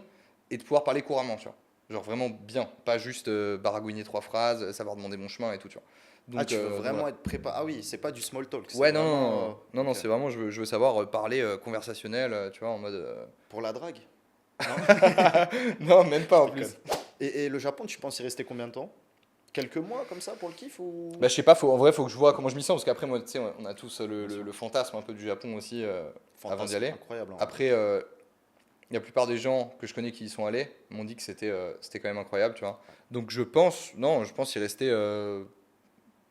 et de pouvoir parler couramment, tu vois. Genre vraiment bien, pas juste baragouiner trois phrases, savoir demander mon chemin et tout, tu vois. Ah, Donc, tu veux voilà. vraiment être préparé. Ah oui, c'est pas du small talk, c'est Ouais, non, vraiment. non, non, non, Ok. c'est vraiment, je veux savoir parler conversationnel, tu vois, en mode. Pour la drague? Non? Non, même pas Je en déconne. plus. Et le Japon, tu penses y rester combien de temps? Quelques mois comme ça pour le kiff ou. Bah, je sais pas, en vrai, faut que je vois comment je m'y sens, parce qu'après, moi, tu sais, on a tous le, Bien le- sûr. le fantasme un peu du Japon aussi avant d'y Fantasme aller. incroyable en vrai. Après, la plupart des gens que je connais qui y sont allés m'ont dit que c'était quand même incroyable, tu vois. Ouais. Donc je pense, non, je pense y rester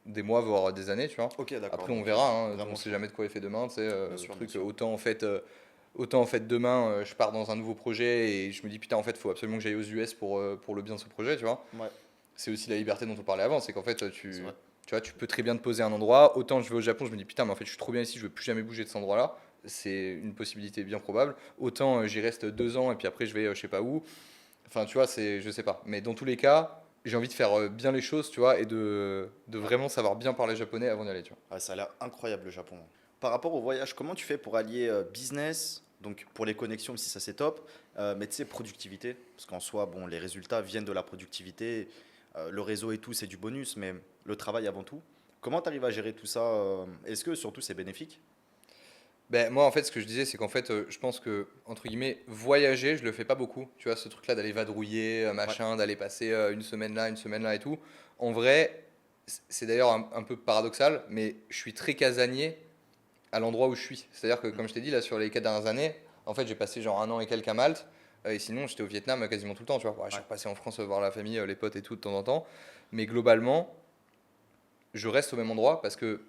des mois, voire des années, tu vois. Ok, d'accord, Après, on donc verra, hein, on vraiment sait choix. jamais de quoi est fait demain, tu sais, Bien le sûr, bien truc, sûr. autant en fait demain, je pars dans un nouveau projet et je me dis, putain, en fait, faut absolument que j'aille aux US pour le bien de ce projet, tu vois. Ouais, C'est aussi la liberté dont on parlait avant, c'est qu'en fait, c'est vrai. tu vois, tu peux très bien te poser à un endroit. Autant je vais au Japon, je me dis putain, mais en fait, je suis trop bien ici, je veux plus jamais bouger de cet endroit-là. C'est une possibilité bien probable. Autant j'y reste 2 ans et puis après je vais je sais pas où. Enfin, tu vois, je sais pas. Mais dans tous les cas, j'ai envie de faire bien les choses, tu vois, et de Ouais. vraiment savoir bien parler japonais avant d'y aller, tu vois. Ouais, ça a l'air incroyable le Japon. Par rapport au voyage, comment tu fais pour allier business, donc pour les connexions, si ça c'est top, mais tu sais, productivité, parce qu'en soi, bon, les résultats viennent de la productivité, le réseau et tout, c'est du bonus, mais le travail avant tout. Comment tu arrives à gérer tout ça Est-ce que surtout c'est bénéfique? Ben, moi, en fait, ce que je disais, c'est qu'en fait, je pense que, entre guillemets, voyager, je le fais pas beaucoup. Tu vois, ce truc-là d'aller vadrouiller, Ouais. machin, d'aller passer une semaine là et tout. En vrai, c'est d'ailleurs un peu paradoxal, mais je suis très casanier à l'endroit où je suis. C'est-à-dire que, Mm. comme je t'ai dit, là, sur les 4 dernières années, en fait, j'ai passé genre un an et quelques à Malte. Et sinon, j'étais au Vietnam quasiment tout le temps, tu vois. Ouais, je suis Ouais. repassé en France voir la famille, les potes et tout de temps en temps. Mais globalement, je reste au même endroit parce que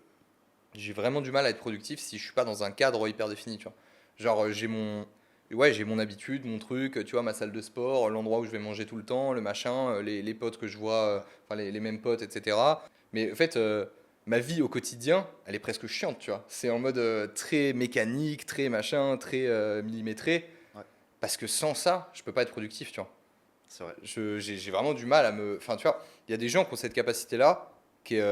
j'ai vraiment du mal à être productif si je suis pas dans un cadre hyper défini, tu vois. Genre, j'ai mon habitude, mon truc, tu vois, ma salle de sport, l'endroit où je vais manger tout le temps, le machin, les potes que je vois, Ouais. enfin les mêmes potes, etc. Mais en fait, ma vie au quotidien, elle est presque chiante, tu vois. C'est en mode très mécanique, très machin, très millimétré. Ouais. Parce que sans ça, je peux pas être productif, tu vois. C'est vrai. J'ai vraiment du mal à me. Enfin, tu vois, il y a des gens qui ont cette capacité-là, qui est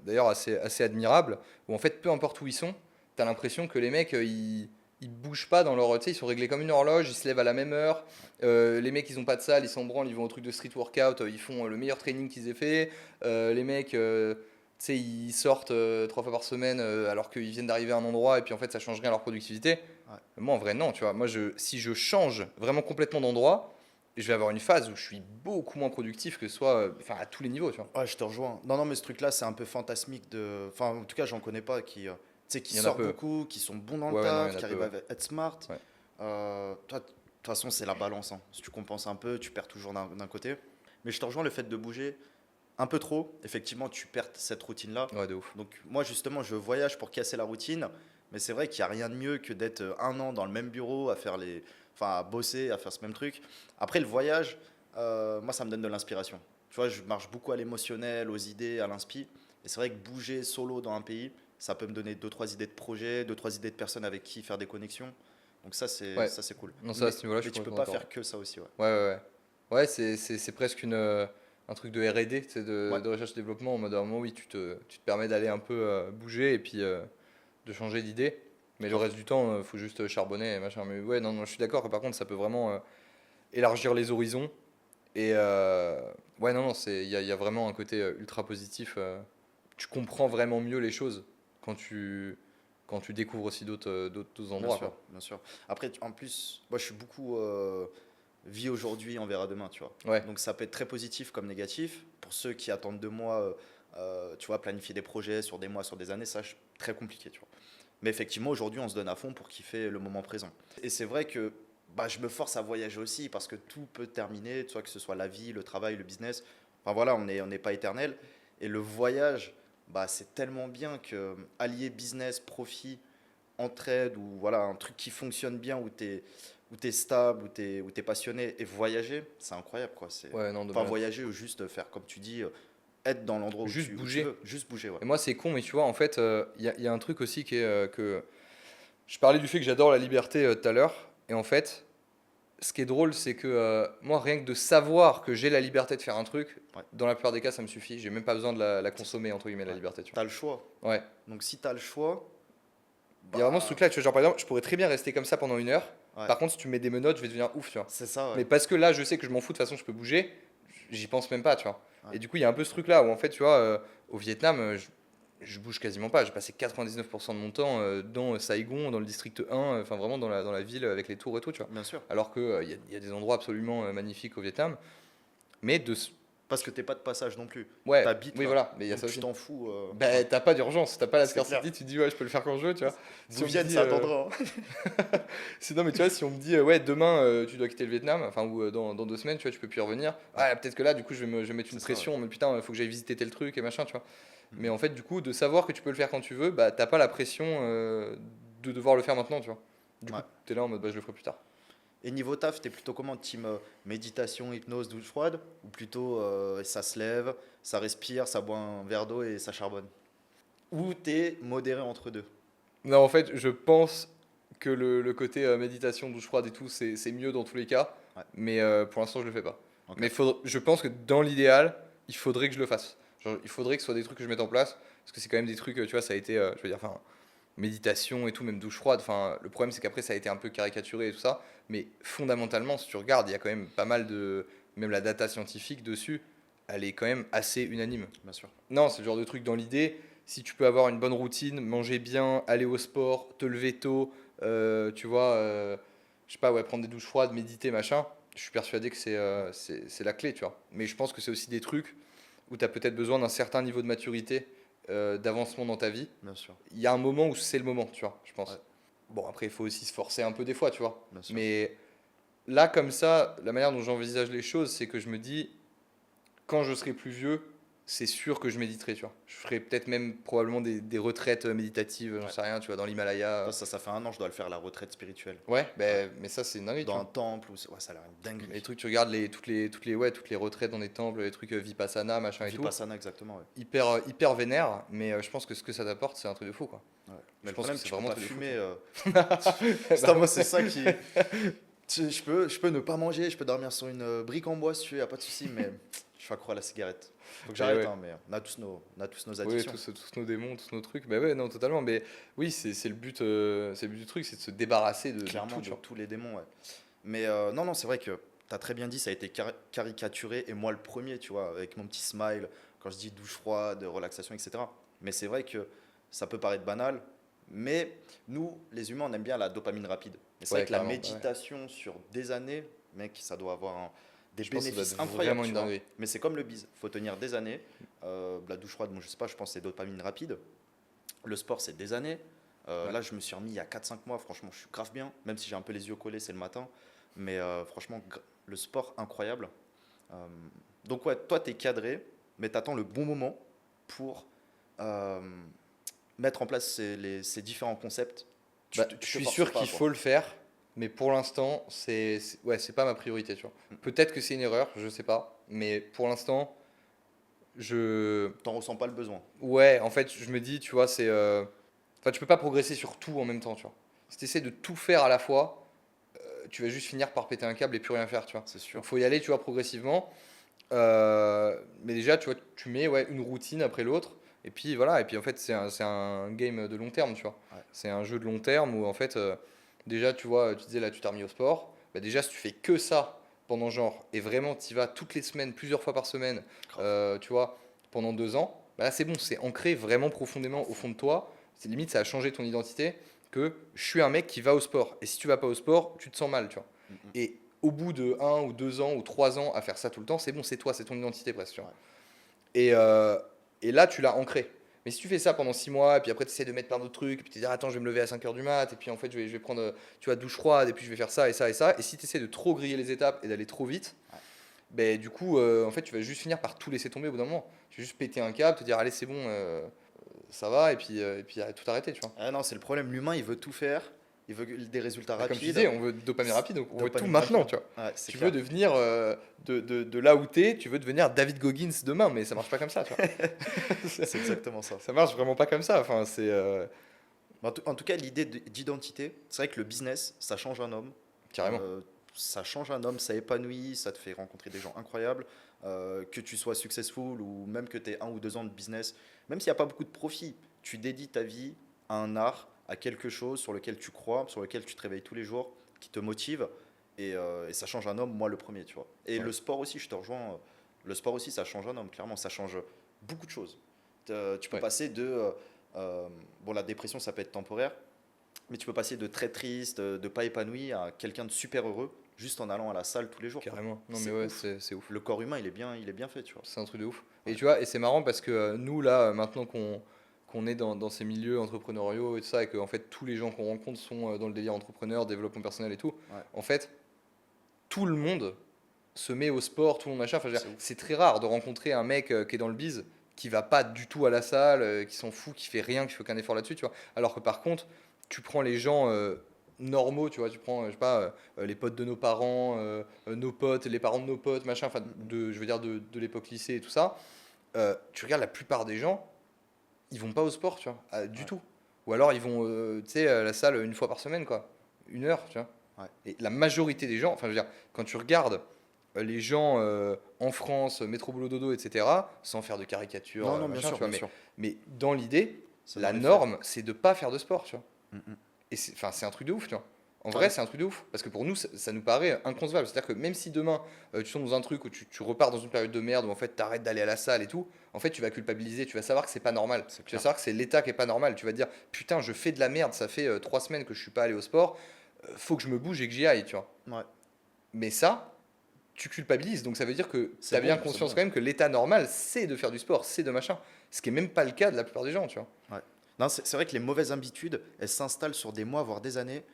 d'ailleurs assez admirable, où en fait, peu importe où ils sont, tu as l'impression que les mecs, ils bougent pas dans leur. Tu sais, ils sont réglés comme une horloge, ils se lèvent à la même heure. Les mecs, ils ont pas de salle, ils s'en branlent, ils vont au truc de street workout, ils font le meilleur training qu'ils aient fait. Les mecs, tu sais, ils sortent 3 fois par semaine alors qu'ils viennent d'arriver à un endroit et puis en fait, ça change rien à leur productivité. Ouais. Moi, en vrai, non, tu vois. Moi, si je change vraiment complètement d'endroit, je vais avoir une phase où je suis beaucoup moins productif que ce soit enfin, à tous les niveaux, tu vois. Ouais, je te rejoins. Non, non, mais ce truc-là, c'est un peu fantasmique de. Enfin, en tout cas, j'en connais pas qui, tu sais, qui Il y en a sortent peu. beaucoup, qui sont bons dans le Ouais, ouais, non, il y taf, en a qui peu, arrivent ouais. à être smart. Ouais. Toi, de toute façon, c'est la balance, hein. Si tu compenses un peu, tu perds toujours d'un côté. Mais je te rejoins le fait de bouger un peu trop. Effectivement, tu perds cette routine-là. Ouais, de ouf. Donc, moi, justement, je voyage pour casser la routine. Mais c'est vrai qu'il n'y a rien de mieux que d'être un an dans le même bureau, à faire les. Enfin, à bosser, à faire ce même truc. Après, le voyage, moi, ça me donne de l'inspiration. Tu vois, je marche beaucoup à l'émotionnel, aux idées, à l'inspi. Et c'est vrai que bouger solo dans un pays, ça peut me donner deux, trois idées de projets, deux, trois idées de personnes avec qui faire des connexions. Donc Ouais. ça, c'est cool. Non, ça, à ce niveau-là, je Mais suis tu peux complètement pas d'accord. faire que ça aussi, ouais. Ouais, ouais, ouais. Ouais, c'est presque un truc de R&D, c'est Ouais, de recherche et développement. En mode, à un moment, oui, tu te permets d'aller un peu bouger et puis de changer d'idée. Mais le grave. reste du temps, faut juste charbonner et machin. Mais ouais, non, non, je suis d'accord. Par contre, ça peut vraiment élargir les horizons. Et ouais, non, non, il y a vraiment un côté ultra positif. Tu comprends vraiment mieux les choses quand tu découvres aussi d'autres Bien endroits, sûr, quoi. bien sûr. Après, en plus, moi, je suis beaucoup vie aujourd'hui, on verra demain, tu vois. Ouais, Donc, ça peut être très positif comme négatif. Pour ceux qui attendent de moi, tu vois, planifier des projets sur des mois, sur des années, ça, c'est très compliqué, tu vois. Mais effectivement, aujourd'hui, on se donne à fond pour kiffer le moment présent. Et c'est vrai que bah, je me force à voyager aussi parce que tout peut terminer, tu vois, que ce soit la vie, le travail, le business. Enfin voilà, on n'est pas éternel. Et le voyage, bah, c'est tellement bien que allier business, profit, entraide ou voilà, un truc qui fonctionne bien où tu es stable, où t'es passionné et voyager, c'est incroyable quoi. ouais, non, de Pas malade. voyager ou juste faire comme tu dis, être dans l'endroit Juste où tu bouger. veux, juste bouger, ouais. Et moi, c'est con, mais tu vois, en fait, il y a un truc aussi qui est que. Je parlais du fait que j'adore la liberté tout à l'heure. Et en fait, ce qui est drôle, c'est que moi, rien que de savoir que j'ai la liberté de faire un truc, Ouais, dans la plupart des cas, ça me suffit. J'ai même pas besoin de la consommer, entre guillemets, la ouais. liberté, tu Tu as le choix. vois. Ouais. Donc si tu as le choix, Il y a vraiment ce bah truc-là, tu vois, genre par exemple, je pourrais très bien rester comme ça pendant 1 heure. ouais, Par contre, si tu me mets des menottes, je vais devenir ouf, tu vois. c'est ça, ouais. Mais parce que là, je sais que je m'en fous, de toute façon, je peux bouger, j'y pense même pas, tu vois. Ouais. Et du coup, il y a un peu ce truc-là où en fait, tu vois, au Vietnam, je bouge quasiment pas. J'ai passé 99% de mon temps dans Saigon, dans le district 1, enfin vraiment dans la ville avec les tours et tout, tu vois. Bien sûr. Alors qu'il y a des endroits absolument magnifiques au Vietnam. Mais Parce que t'es pas de passage non plus. ouais, T'habites oui, là. voilà, mais il y a Donc ça tu aussi. t'en fous. Ouais. Ben, t'as pas d'urgence, t'as pas la C'est clair. scarcity, tu te dis ouais, je peux le faire quand je veux, tu vois. Si Vous on me Vienne, dit, ça attendra, hein. sinon, mais tu vois, si on me dit, ouais, demain, tu dois quitter le Vietnam, enfin, ou dans 2 semaines, tu vois, tu peux plus y revenir. Ouais, Ah, peut-être que là, du coup, je vais mettre une c'est ça, ouais. pression, mais putain, il faut que j'aille visiter tel truc et machin, tu vois. Mais Mhm. en fait, du coup, de savoir que tu peux le faire quand tu veux, bah, t'as pas la pression de devoir le faire maintenant, tu vois. Du coup, Ouais. t'es là en mode, bah, je le ferai plus tard. Et niveau taf, t'es plutôt comment? Team méditation, hypnose, douche froide? Ou plutôt ça se lève, ça respire, ça boit un verre d'eau et ça charbonne? Ou t'es modéré entre deux? Non, en fait, je pense que le côté méditation, douche froide et tout, c'est mieux dans tous les cas, Ouais, mais pour l'instant, je le fais pas. ok. Mais je pense que dans l'idéal, il faudrait que je le fasse. Genre, il faudrait que ce soit des trucs que je mette en place, parce que c'est quand même des trucs, tu vois, ça a été, je veux dire, enfin, méditation et tout, même douche froide. Enfin, le problème, c'est qu'après, ça a été un peu caricaturé et tout ça, mais fondamentalement, si tu regardes, il y a quand même pas mal de, même la data scientifique dessus, elle est quand même assez unanime. Bien sûr. Non, c'est le genre de truc dans l'idée. Si tu peux avoir une bonne routine, manger bien, aller au sport, te lever tôt, tu vois, je sais pas, ouais, prendre des douches froides, méditer, machin, je suis persuadé que c'est la clé, tu vois. Mais je pense que c'est aussi des trucs où tu as peut-être besoin d'un certain niveau de maturité, d'avancement dans ta vie. Bien sûr. Il y a un moment où c'est le moment, tu vois, je Ouais, pense. Bon, après, il faut aussi se forcer un peu des fois, tu vois. bien sûr. Mais là, comme ça, la manière dont j'envisage les choses, c'est que je me dis, quand je serai plus vieux, c'est sûr que je méditerai, tu vois. Je ferai peut-être même probablement des retraites méditatives, j'en Ouais. sais rien, tu vois, dans l'Himalaya. Ça fait un an, je dois le faire, la retraite spirituelle. Ouais, Ouais. ben, mais ça, c'est une dinguerie, tu Dans un vois. temple, ouais, ça a l'air une Les dinguerie. trucs, tu regardes toutes les retraites dans des temples, les trucs Vipassana, machin et tout, Vipassana, exactement, ouais. hyper vénère, mais je pense que ce que ça t'apporte, c'est un truc de fou, quoi. Ouais. Mais Je le pense que problème, c'est tu peux vraiment un pas truc de fou, fumer. tu C'est vois. moi, c'est ça qui. Je peux ne pas manger, je peux dormir sur une brique en bois si tu veux, y a pas de souci, mais je suis accro à la cigarette. Faut que Mais j'arrête, ouais. hein, mais on a tous nos Oui, addictions. tous nos démons, tous nos trucs. Bah ouais, non, totalement. Mais oui, c'est le but du truc, c'est de se débarrasser de Clairement, tout, tu de vois. tous les démons, ouais. Mais non, non, c'est vrai que tu as très bien dit, ça a été caricaturé, et moi le premier, tu vois, avec mon petit smile, quand je dis douche froide, relaxation, etc. Mais c'est vrai que ça peut paraître banal, mais nous, les humains, on aime bien la dopamine rapide. Et c'est vrai Ouais, que la carrément. Bah ouais. méditation sur des années, mec, ça doit avoir des Je pense que ça doit bénéfices être incroyables, vraiment tu une vois. dinguerie. Mais c'est comme le bise, faut tenir des années. La douche froide, moi, je sais pas, je pense que c'est dopamine rapide. Le sport, c'est des années. Ouais. Là, je me suis remis il y a 4 5 mois. Franchement, je suis grave bien. Même si j'ai un peu les yeux collés, c'est le matin. Mais franchement, le sport, incroyable. Euh, donc, ouais, toi, tu es cadré, mais tu attends le bon moment pour euh, mettre en place ces différents concepts. Bah, Tu je te suis forces sûr pas, qu'il quoi. faut le faire, mais pour l'instant, ouais, c'est pas ma priorité, tu vois. Mm. Peut-être que c'est une erreur, je sais pas, mais pour l'instant, je, T'en ressens pas le besoin. ouais, en fait, je me dis, tu vois, enfin, tu peux pas progresser sur tout en même temps, tu vois. Si tu essaies de tout faire à la fois, tu vas juste finir par péter un câble et plus rien faire, tu vois. C'est Donc, sûr. faut y aller, tu vois, progressivement. Mais déjà, tu vois, tu mets ouais, une routine après l'autre. Et puis voilà, et puis en fait, c'est un game de long terme, tu vois. Ouais. C'est un jeu de long terme où en fait, déjà, tu vois, tu disais là, tu t'es remis au sport. Bah, déjà, si tu fais que ça pendant genre, et vraiment, tu y vas toutes les semaines, plusieurs fois par semaine, Grave. tu vois, pendant 2 ans, bah là, c'est bon, c'est ancré vraiment À profondément au fond. fond de toi. C'est limite, ça a changé ton identité que je suis un mec qui va au sport. Et si tu vas pas au sport, tu te sens mal, tu vois. Mm, mm. Et au bout de 1 ou 2 ans ou 3 ans à faire ça tout le temps, c'est bon, c'est toi, c'est ton identité presque. Tu vois. Ouais. Et, euh, et là, tu l'as ancré. Mais si tu fais ça pendant 6 mois, et puis après tu essaies de mettre plein d'autres trucs, et puis tu te dis, attends, je vais me lever à 5 heures du mat, et puis en fait, je vais prendre tu vois, douche froide, et puis je vais faire ça et ça et ça. Et si tu essaies de trop griller les étapes et d'aller trop vite, Ouais. ben, du coup, en fait, tu vas juste finir par tout laisser tomber au bout d'un moment. Tu vas juste péter un câble, te dire, allez, c'est bon, ça va, et puis tout arrêter, tu vois. Ah non, c'est le problème. L'humain, il veut tout faire. Il veut des résultats Bah, comme tu rapides. disais, on veut de dopamine rapide, donc on veut tout Dopamine maintenant, rapide. tu vois. Ouais, c'est Tu veux clair. devenir de là où t'es, tu veux devenir David Goggins demain, mais ça marche pas comme ça, tu vois. C'est exactement ça. Ça marche vraiment pas comme ça. Enfin, c'est En tout cas, l'idée d'identité, c'est vrai que le business, ça change un homme. carrément. Euh, Ça change un homme, ça épanouit, ça te fait rencontrer des gens incroyables. Que tu sois successful ou même que tu aies 1 ou 2 ans de business, même s'il n'y a pas beaucoup de profit, tu dédies ta vie à un art, à quelque chose sur lequel tu crois, sur lequel tu te réveilles tous les jours, qui te motive. Et ça change un homme, moi le premier, tu vois. Et Ouais. le sport aussi, je te rejoins. Le sport aussi, ça change un homme, clairement. Ça change beaucoup de choses. Tu peux Ouais. passer bon, la dépression, ça peut être temporaire, mais tu peux passer de très triste, de pas épanoui à quelqu'un de super heureux juste en allant à la salle tous les jours, quoi. Carrément. Non, mais C'est ouais, ouf. c'est ouf. Le corps humain, il est bien fait, tu vois. C'est un truc de ouf. Et Ouais. tu vois, et c'est marrant parce que nous, là, maintenant qu'on est dans ces milieux entrepreneuriaux et tout ça, et que en fait, tous les gens qu'on rencontre sont dans le délire entrepreneur, développement personnel et tout, Ouais, en fait, tout le monde se met au sport, tout le monde machin. Enfin, je veux c'est dire, ouf. c'est très rare de rencontrer un mec qui est dans le biz, qui va pas du tout à la salle, qui s'en fout, qui fait rien, qui fait aucun effort là-dessus, tu vois. Alors que par contre, tu prends les gens normaux, tu vois, tu prends, je sais pas, les potes de nos parents, nos potes, les parents de nos potes, machin, enfin, Mm, mm. je veux dire, de l'époque lycée et tout ça, tu regardes la plupart des gens, ils vont pas au sport, tu vois, du Ouais, tout. Ou alors ils vont, tu sais, à la salle une fois par semaine, quoi. 1 heure, tu vois. ouais. Et la majorité des gens, enfin, je veux dire, quand tu regardes les gens en France, métro boulot dodo, etc., sans faire de caricature, Non, non, bien machin, tu sûr, vois, bien sûr. mais dans l'idée, C'est dans la les faits. norme, c'est de pas faire de sport, tu vois. Mm, mm. Et enfin, c'est un truc de ouf, tu vois. En Ouais, vrai, c'est un truc de ouf. Parce que pour nous, ça nous paraît inconcevable. C'est-à-dire que même si demain, tu tombes dans un truc où tu repars dans une période de merde, où en fait, tu arrêtes d'aller à la salle et tout, en fait, tu vas culpabiliser, tu vas savoir que c'est pas normal. c'est Tu vas clair. savoir que c'est l'État qui est pas normal. Tu vas te dire, putain, je fais de la merde, ça fait 3 semaines que je suis pas allé au sport, faut que je me bouge et que j'y aille, tu vois. Ouais, Mais ça, tu culpabilises. Donc ça veut dire que tu c'est as bien bon, c'est conscience bon. quand même que l'état normal, c'est de faire du sport, c'est de machin. Ce qui est même pas le cas de la plupart des gens, tu vois. Ouais. Non, c'est vrai que les mauvaises habitudes, elles s'installent sur des mois, voire des années.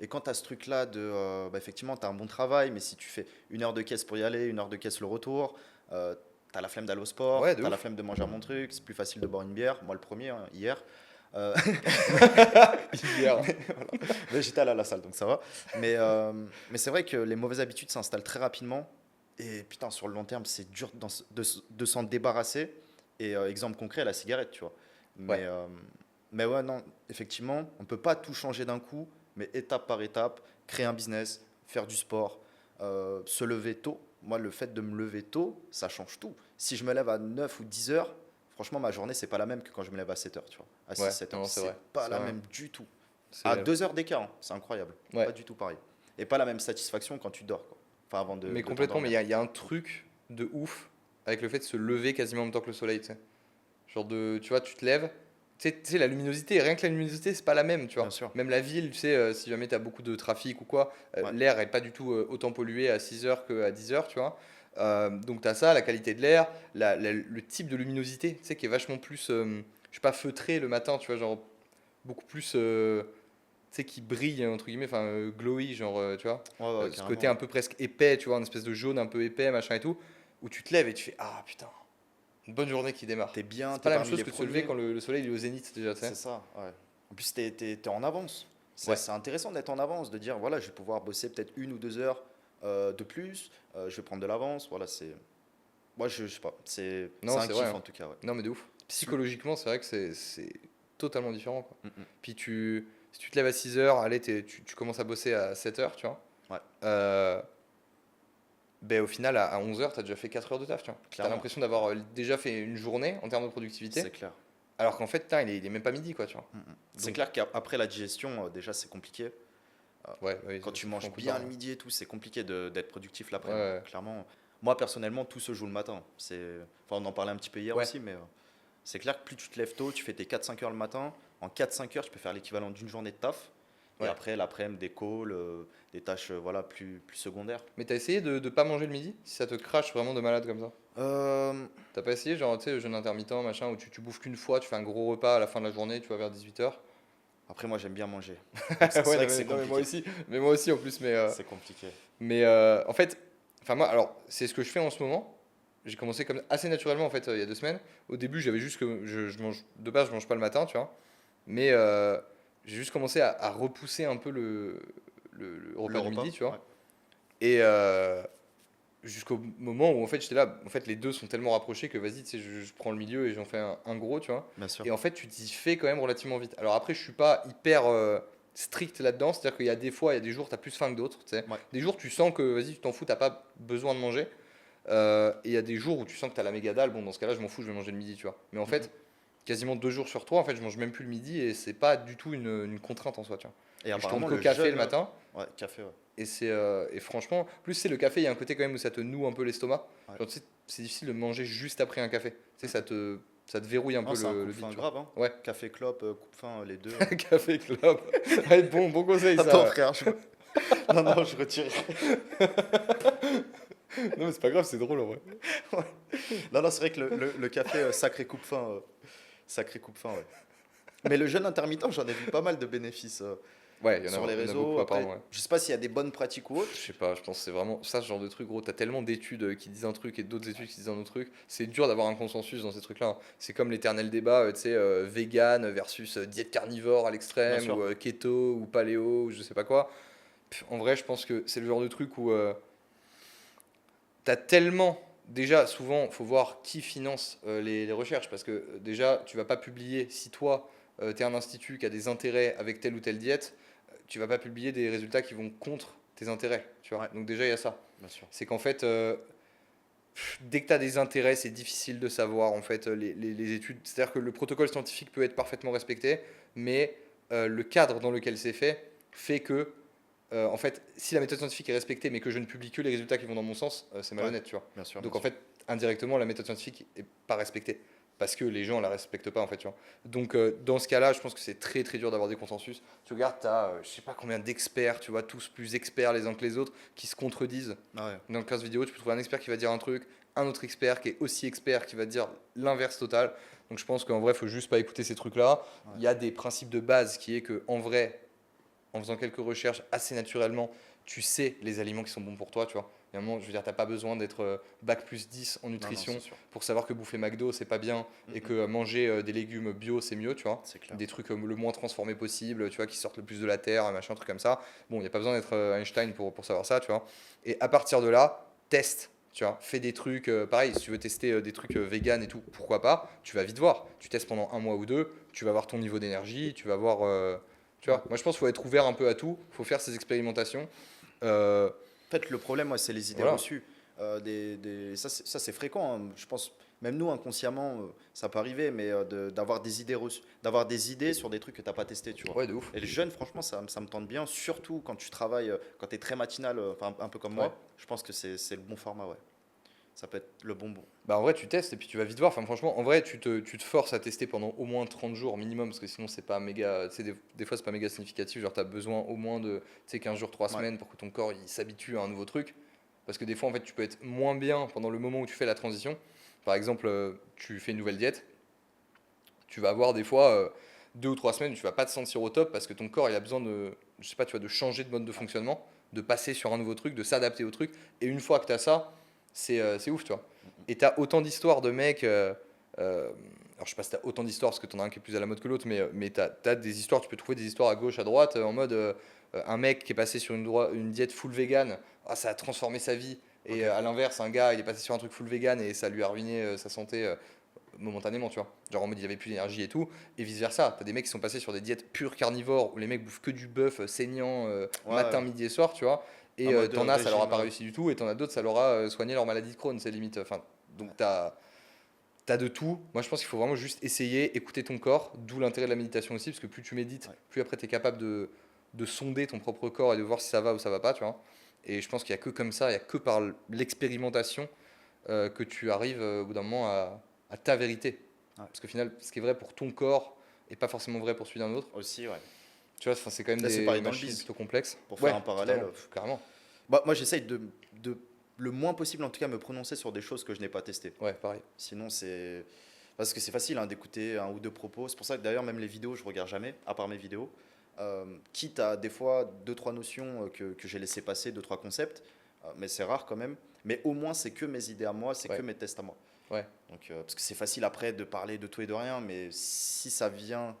Et quand tu as ce truc-là bah, effectivement, tu as un bon travail, mais si tu fais 1 heure de caisse pour y aller, 1 heure de caisse le retour, tu as la flemme d'aller au Ouais, sport, de tu as la ouf. flemme de manger un bon truc, c'est plus facile de boire une bière. Moi, le premier, hein, hier. Euh, Hier. voilà. Mais j'étais allé à la salle, donc ça va. Mais c'est vrai que les mauvaises habitudes s'installent très rapidement. Et putain, sur le long terme, c'est dur de s'en débarrasser. Et exemple concret, la cigarette, tu vois. Ouais, Mais ouais, non, effectivement, on ne peut pas tout changer d'un coup, mais étape par étape, créer un business, faire du sport, se lever tôt. Moi, le fait de me lever tôt, ça change tout. Si je me lève à 9 ou 10 heures, franchement, ma journée, c'est pas la même que quand je me lève à 7 heures, tu vois. À 6 ouais, 7 heures, non, c'est c'est vrai. pas C'est la vrai. même du tout. À C'est 2 heures d'écart, hein, c'est incroyable. ouais. Pas du tout pareil. Et pas la même satisfaction quand tu dors, quoi. Enfin, avant Mais de complètement, mais t'endormir. il y a un truc de ouf avec le fait de se lever quasiment en même temps que le soleil, tu sais. Genre de, tu vois, tu te lèves, Tu sais, la luminosité, rien que la luminosité, c'est pas la même, tu Bien vois. sûr. Même la ville, tu sais, si jamais tu as beaucoup de trafic ou quoi, Ouais. l'air est pas du tout autant pollué à 6 heures qu'à 10 heures, tu vois. Donc tu as ça, la qualité de l'air, le type de luminosité, tu sais, qui est vachement plus, je sais pas, feutré le matin, tu vois, genre beaucoup plus, tu sais, qui brille, entre guillemets, enfin, glowy, genre, tu vois. Ouais, ouais, Ce carrément. côté un peu presque épais, tu vois, une espèce de jaune un peu épais, machin et tout, où tu te lèves et tu fais, ah putain, une bonne journée qui démarre. T'es bien, C'est t'es pas la même parmi chose les que de se lever premiers. quand le soleil il est au zénith déjà, tu sais. C'est ça, ouais. En plus, t'es en avance. Ouais. C'est intéressant d'être en avance, de dire, voilà, je vais pouvoir bosser peut-être 1 ou 2 heures de plus, je vais prendre de l'avance. Voilà, c'est. Moi, je sais pas, c'est Non, un c'est vrai, kiff hein. en tout cas, ouais. Non, mais de ouf. Su- Psychologiquement, c'est vrai que c'est totalement différent, quoi. Mm, mm. Puis si tu te lèves à 6 heures, allez, tu commences à bosser à 7 heures, tu vois. Ouais, Euh, ben, au final, à 11 heures, tu as déjà fait 4 heures de taf, tu vois. Tu as clairement, l'impression d'avoir déjà fait une journée en termes de productivité, c'est clair. alors qu'en fait, putain, il est même pas midi, quoi, tu vois. Mm, mm. C'est Donc, clair qu'après la digestion, déjà, c'est compliqué. Euh, ouais, oui, Quand tu ça fait un manges coup de bien barre, le ouais. midi et tout, c'est compliqué d'être productif Ouais, l'après-midi, hein. ouais. Clairement, moi personnellement, tout se joue le matin. Enfin, on en parlait un petit peu hier Ouais. aussi, mais c'est clair que plus tu te lèves tôt, tu fais tes 4-5 heures le matin. En 4-5 heures, tu peux faire l'équivalent d'une journée de taf. Et Ouais. après, l'après-midi, des calls, des tâches voilà, plus secondaires. Mais t'as essayé de pas manger le midi, si ça te crache vraiment de malade comme ça? Euh, T'as pas essayé, genre, tu sais, le jeûne intermittent, machin, où tu bouffes qu'une fois, tu fais un gros repas à la fin de la journée, tu vas vers 18 heures? Après, moi, j'aime bien manger. Donc, c'est Ouais, vrai que c'est non, mais moi compliqué. aussi, mais moi aussi en plus, C'est compliqué. en fait, enfin moi, alors, c'est ce que je fais en ce moment. J'ai commencé comme assez naturellement en fait il y a 2 semaines. Au début, j'avais juste que je mange de base, je mange pas le matin, tu vois. Mais j'ai juste commencé à repousser un peu le Le repas du midi, repas, tu ouais. vois. Et jusqu'au moment où en fait j'étais là, en fait les deux sont tellement rapprochés que vas-y, tu sais, je prends le milieu et j'en fais un gros, tu vois. Bien sûr. Et en fait, tu t'y fais quand même relativement vite. Alors après, je suis pas hyper strict là-dedans, c'est-à-dire qu'il y a des fois, il y a des jours, tu as plus faim que d'autres, tu sais. Ouais. Des jours, tu sens que vas-y, tu t'en fous, t'as pas besoin de manger. Et il y a des jours où tu sens que tu as la méga dalle, bon, dans ce cas-là, je m'en fous, je vais manger le midi, tu vois. Mais en Mhm. fait, quasiment 2 jours sur 3, en fait, je mange même plus le midi et c'est pas du tout une contrainte en soi, tu vois. Et Je tourne apparemment, qu'au le café le jeûne. matin. Ouais, café, ouais. Et franchement, plus c'est le café, il y a un côté quand même où ça te noue un peu l'estomac. Ouais. Genre, tu sais, c'est difficile de manger juste après un café. Tu sais, ça te verrouille un Non, peu c'est un le coupe-faim bide, tu vois. grave, hein. Ouais, Café, clope, coupe-faim, les deux. café club. Ouais, bon conseil Attends, ça. frère, non, non, je retire. Non, mais c'est pas grave, c'est drôle en vrai. Ouais. Non, non, c'est vrai que le café, sacré coupe-faim, ouais. Mais le jeûne intermittent, j'en ai vu pas mal de bénéfices Ouais, sur les il y en a beaucoup réseaux. Après, apparemment, ouais. je sais pas s'il y a des bonnes pratiques ou autres. Je sais pas, je pense que c'est vraiment ça ce genre de truc, gros. T'as tellement d'études qui disent un truc et d'autres études qui disent un autre truc. C'est dur d'avoir un consensus dans ces trucs-là, hein. C'est comme l'éternel débat, tu sais, vegan versus diète carnivore à Bien l'extrême, sûr. ou keto, ou paléo, ou je sais pas quoi. En vrai, je pense que c'est le genre de truc où t'as tellement. Déjà, souvent, faut voir qui finance les recherches, parce que déjà, tu vas pas publier, si toi, tu es un institut qui a des intérêts avec telle ou telle diète, tu vas pas publier des résultats qui vont contre tes intérêts, tu vois. Ouais, Donc déjà, il y a ça. bien sûr. C'est qu'en fait, dès que tu as des intérêts, c'est difficile de savoir en fait les études. C'est-à-dire que le protocole scientifique peut être parfaitement respecté, mais le cadre dans lequel c'est fait que, en fait, si la méthode scientifique est respectée, mais que je ne publie que les résultats qui vont dans mon sens, c'est Ouais, malhonnête, tu vois. bien sûr, bien Donc en sûr. fait, indirectement, la méthode scientifique est pas respectée. Parce que les gens ne la respectent pas, en fait, tu vois. Donc, dans ce cas-là, je pense que c'est très très dur d'avoir des consensus. Tu regardes, tu as, je sais pas combien d'experts, tu vois, tous plus experts les uns que les autres, qui se contredisent. Ah ouais. Dans 15 vidéos, tu peux trouver un expert qui va dire un truc, un autre expert qui est aussi expert qui va dire l'inverse total. Donc je pense qu'en vrai, il faut juste pas écouter ces trucs-là. Ouais. Il y a des principes de base qui est que en vrai, en faisant quelques recherches assez naturellement, tu sais les aliments qui sont bons pour toi, tu vois. Il y a un moment, je veux dire, t'as pas besoin d'être bac plus 10 en Non, non, nutrition c'est sûr. pour savoir que bouffer McDo, c'est pas bien et Mhm. que manger des légumes bio, c'est mieux, tu vois. C'est clair. Des trucs le moins transformés possible, tu vois, qui sortent le plus de la terre, machin, truc comme ça. Bon, il n'y a pas besoin d'être Einstein pour savoir ça, tu vois. Et à partir de là, teste, tu vois. Fais des trucs, pareil, si tu veux tester des trucs vegan et tout, pourquoi pas, tu vas vite voir. Tu testes pendant un mois ou deux, tu vas voir ton niveau d'énergie, tu vas voir. Tu vois, moi je pense qu'il faut être ouvert un peu à tout, il faut faire ces expérimentations. Euh, En fait, le problème, ouais, c'est les idées voilà. reçues. Ça, c'est fréquent, hein. Je pense, même nous, inconsciemment, ça peut arriver, mais d'avoir des idées reçues, d'avoir des idées sur des trucs que tu n'as pas testé, tu vois. Ouais, de ouf. Et les jeunes, franchement, ça me tente bien, surtout quand tu travailles, quand tu es très matinal, enfin, un peu comme Ouais. moi. Je pense que c'est le bon format, ouais. ça peut être le bonbon. Bah en vrai, tu testes et puis tu vas vite voir. Enfin, franchement, en vrai, tu te forces à tester pendant au moins 30 jours minimum parce que sinon, c'est pas méga. Tu sais, des fois, c'est pas méga significatif. Genre, tu as besoin au moins de 15 jours, 3 Ouais, semaines pour que ton corps il s'habitue à un nouveau truc. Parce que des fois, en fait, tu peux être moins bien pendant le moment où tu fais la transition. Par exemple, tu fais une nouvelle diète. Tu vas avoir des fois 2 ou 3 semaines où tu vas pas te sentir au top parce que ton corps il a besoin de, je sais pas, tu vois, de changer de mode de ouais. fonctionnement, de passer sur un nouveau truc, de s'adapter au truc. Et une fois que tu as ça, c'est ouf, tu vois. Mm, mm. Et tu as autant d'histoires de mecs. Alors je sais pas si tu as autant d'histoires parce que tu en as un qui est plus à la mode que l'autre, mais tu as des histoires, tu peux trouver des histoires à gauche, à droite, en mode un mec qui est passé sur une diète full vegan, ah, ça a transformé sa vie. Et Ok. à l'inverse, un gars, il est passé sur un truc full vegan et ça lui a ruiné sa santé momentanément, tu vois. Genre en mode il avait plus d'énergie et tout, et vice versa. T'as des mecs qui sont passés sur des diètes pures carnivores où les mecs bouffent que du bœuf saignant Ouais, matin, ouais. midi et soir, tu vois. En Et mode t'en as, ça leur a régime. pas réussi du tout, et t'en as d'autres, ça leur a soigné leur maladie de Crohn, c'est limite. Enfin, donc Ouais. t'as de tout. Moi je pense qu'il faut vraiment juste essayer, écouter ton corps, d'où l'intérêt de la méditation aussi, parce que plus tu médites, Ouais. plus après t'es capable de sonder ton propre corps et de voir si ça va ou ça va pas, tu vois. Et je pense qu'il y a que comme ça, il y a que par l'expérimentation que tu arrives au bout d'un moment à ta vérité. Ouais. Parce qu'au final, ce qui est vrai pour ton corps est pas forcément vrai pour celui d'un autre. Aussi, ouais. Tu vois, enfin, c'est quand même Là, c'est des pareil dans le machines biz. plutôt complexes. Pour faire Ouais, un parallèle, totalement, carrément. bah, moi, j'essaye de le moins possible, en tout cas, me prononcer sur des choses que je n'ai pas testées. Ouais, pareil. Sinon, c'est. Parce que c'est facile hein, d'écouter un ou deux propos. C'est pour ça que d'ailleurs, même les vidéos, je regarde jamais, à part mes vidéos. Quitte à des fois deux, trois notions que j'ai laissé passer, deux, trois concepts, mais c'est rare quand même. Mais au moins, c'est que mes idées à moi, c'est que Ouais, mes tests à moi. ouais. Donc, parce que c'est facile après de parler de tout et de rien, mais si ça vient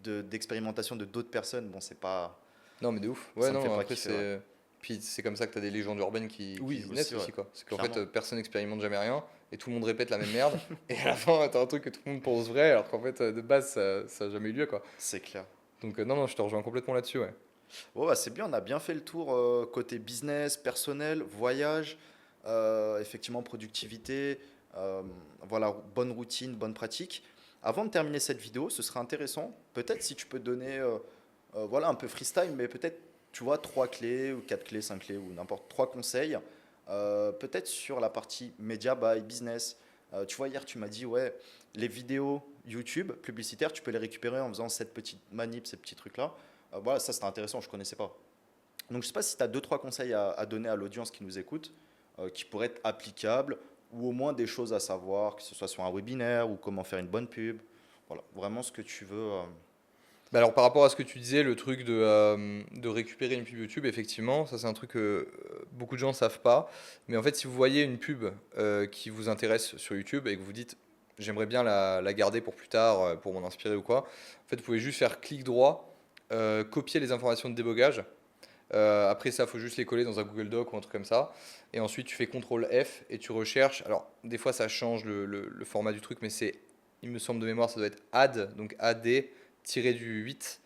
d'expérimentation de d'autres personnes, bon, c'est pas. Non, mais de ouf. Ouais, Ça me fait non, pas après, kiffer, ouais. c'est. Puis c'est comme ça que tu as des légendes urbaines qui Oui, naissent aussi, ouais. aussi, quoi. C'est qu'en fait, Clairement. personne n'expérimente jamais rien et tout le monde répète la même merde. Et à la fin, t'as un truc que tout le monde pense vrai alors qu'en fait, de base, ça a jamais eu lieu, quoi. C'est clair. Donc, non, non, je te rejoins complètement là-dessus, ouais. Ouais, bah, c'est bien, on a bien fait le tour côté business, personnel, voyage, effectivement productivité, euh, voilà, bonne routine, bonne pratique. Avant de terminer cette vidéo, ce serait intéressant, peut-être si tu peux donner, voilà, un peu freestyle, mais peut-être, tu vois, trois clés ou quatre clés, cinq clés ou n'importe, trois conseils, peut-être sur la partie média by business. Tu vois, hier, tu m'as dit, ouais, les vidéos YouTube publicitaires, tu peux les récupérer en faisant cette petite manip, ces petits trucs-là. Voilà, ça c'était intéressant, je ne connaissais pas. Donc je ne sais pas si tu as deux, trois conseils à donner à l'audience qui nous écoute, qui pourraient être applicables, ou au moins des choses à savoir, que ce soit sur un webinaire ou comment faire une bonne pub. Voilà, vraiment ce que tu veux. Bah alors par rapport à ce que tu disais, le truc de récupérer une pub YouTube, effectivement, ça c'est un truc que beaucoup de gens ne savent pas. Mais en fait, si vous voyez une pub qui vous intéresse sur YouTube et que vous dites j'aimerais bien la garder pour plus tard, pour m'en inspirer ou quoi, en fait, vous pouvez juste faire clic droit, copier les informations de débogage. Après ça, il faut juste les coller dans un Google Doc ou un truc comme ça. Et ensuite, tu fais CTRL F et tu recherches. Alors, des fois, ça change le format du truc, mais il me semble de mémoire, ça doit être add, donc AD-8,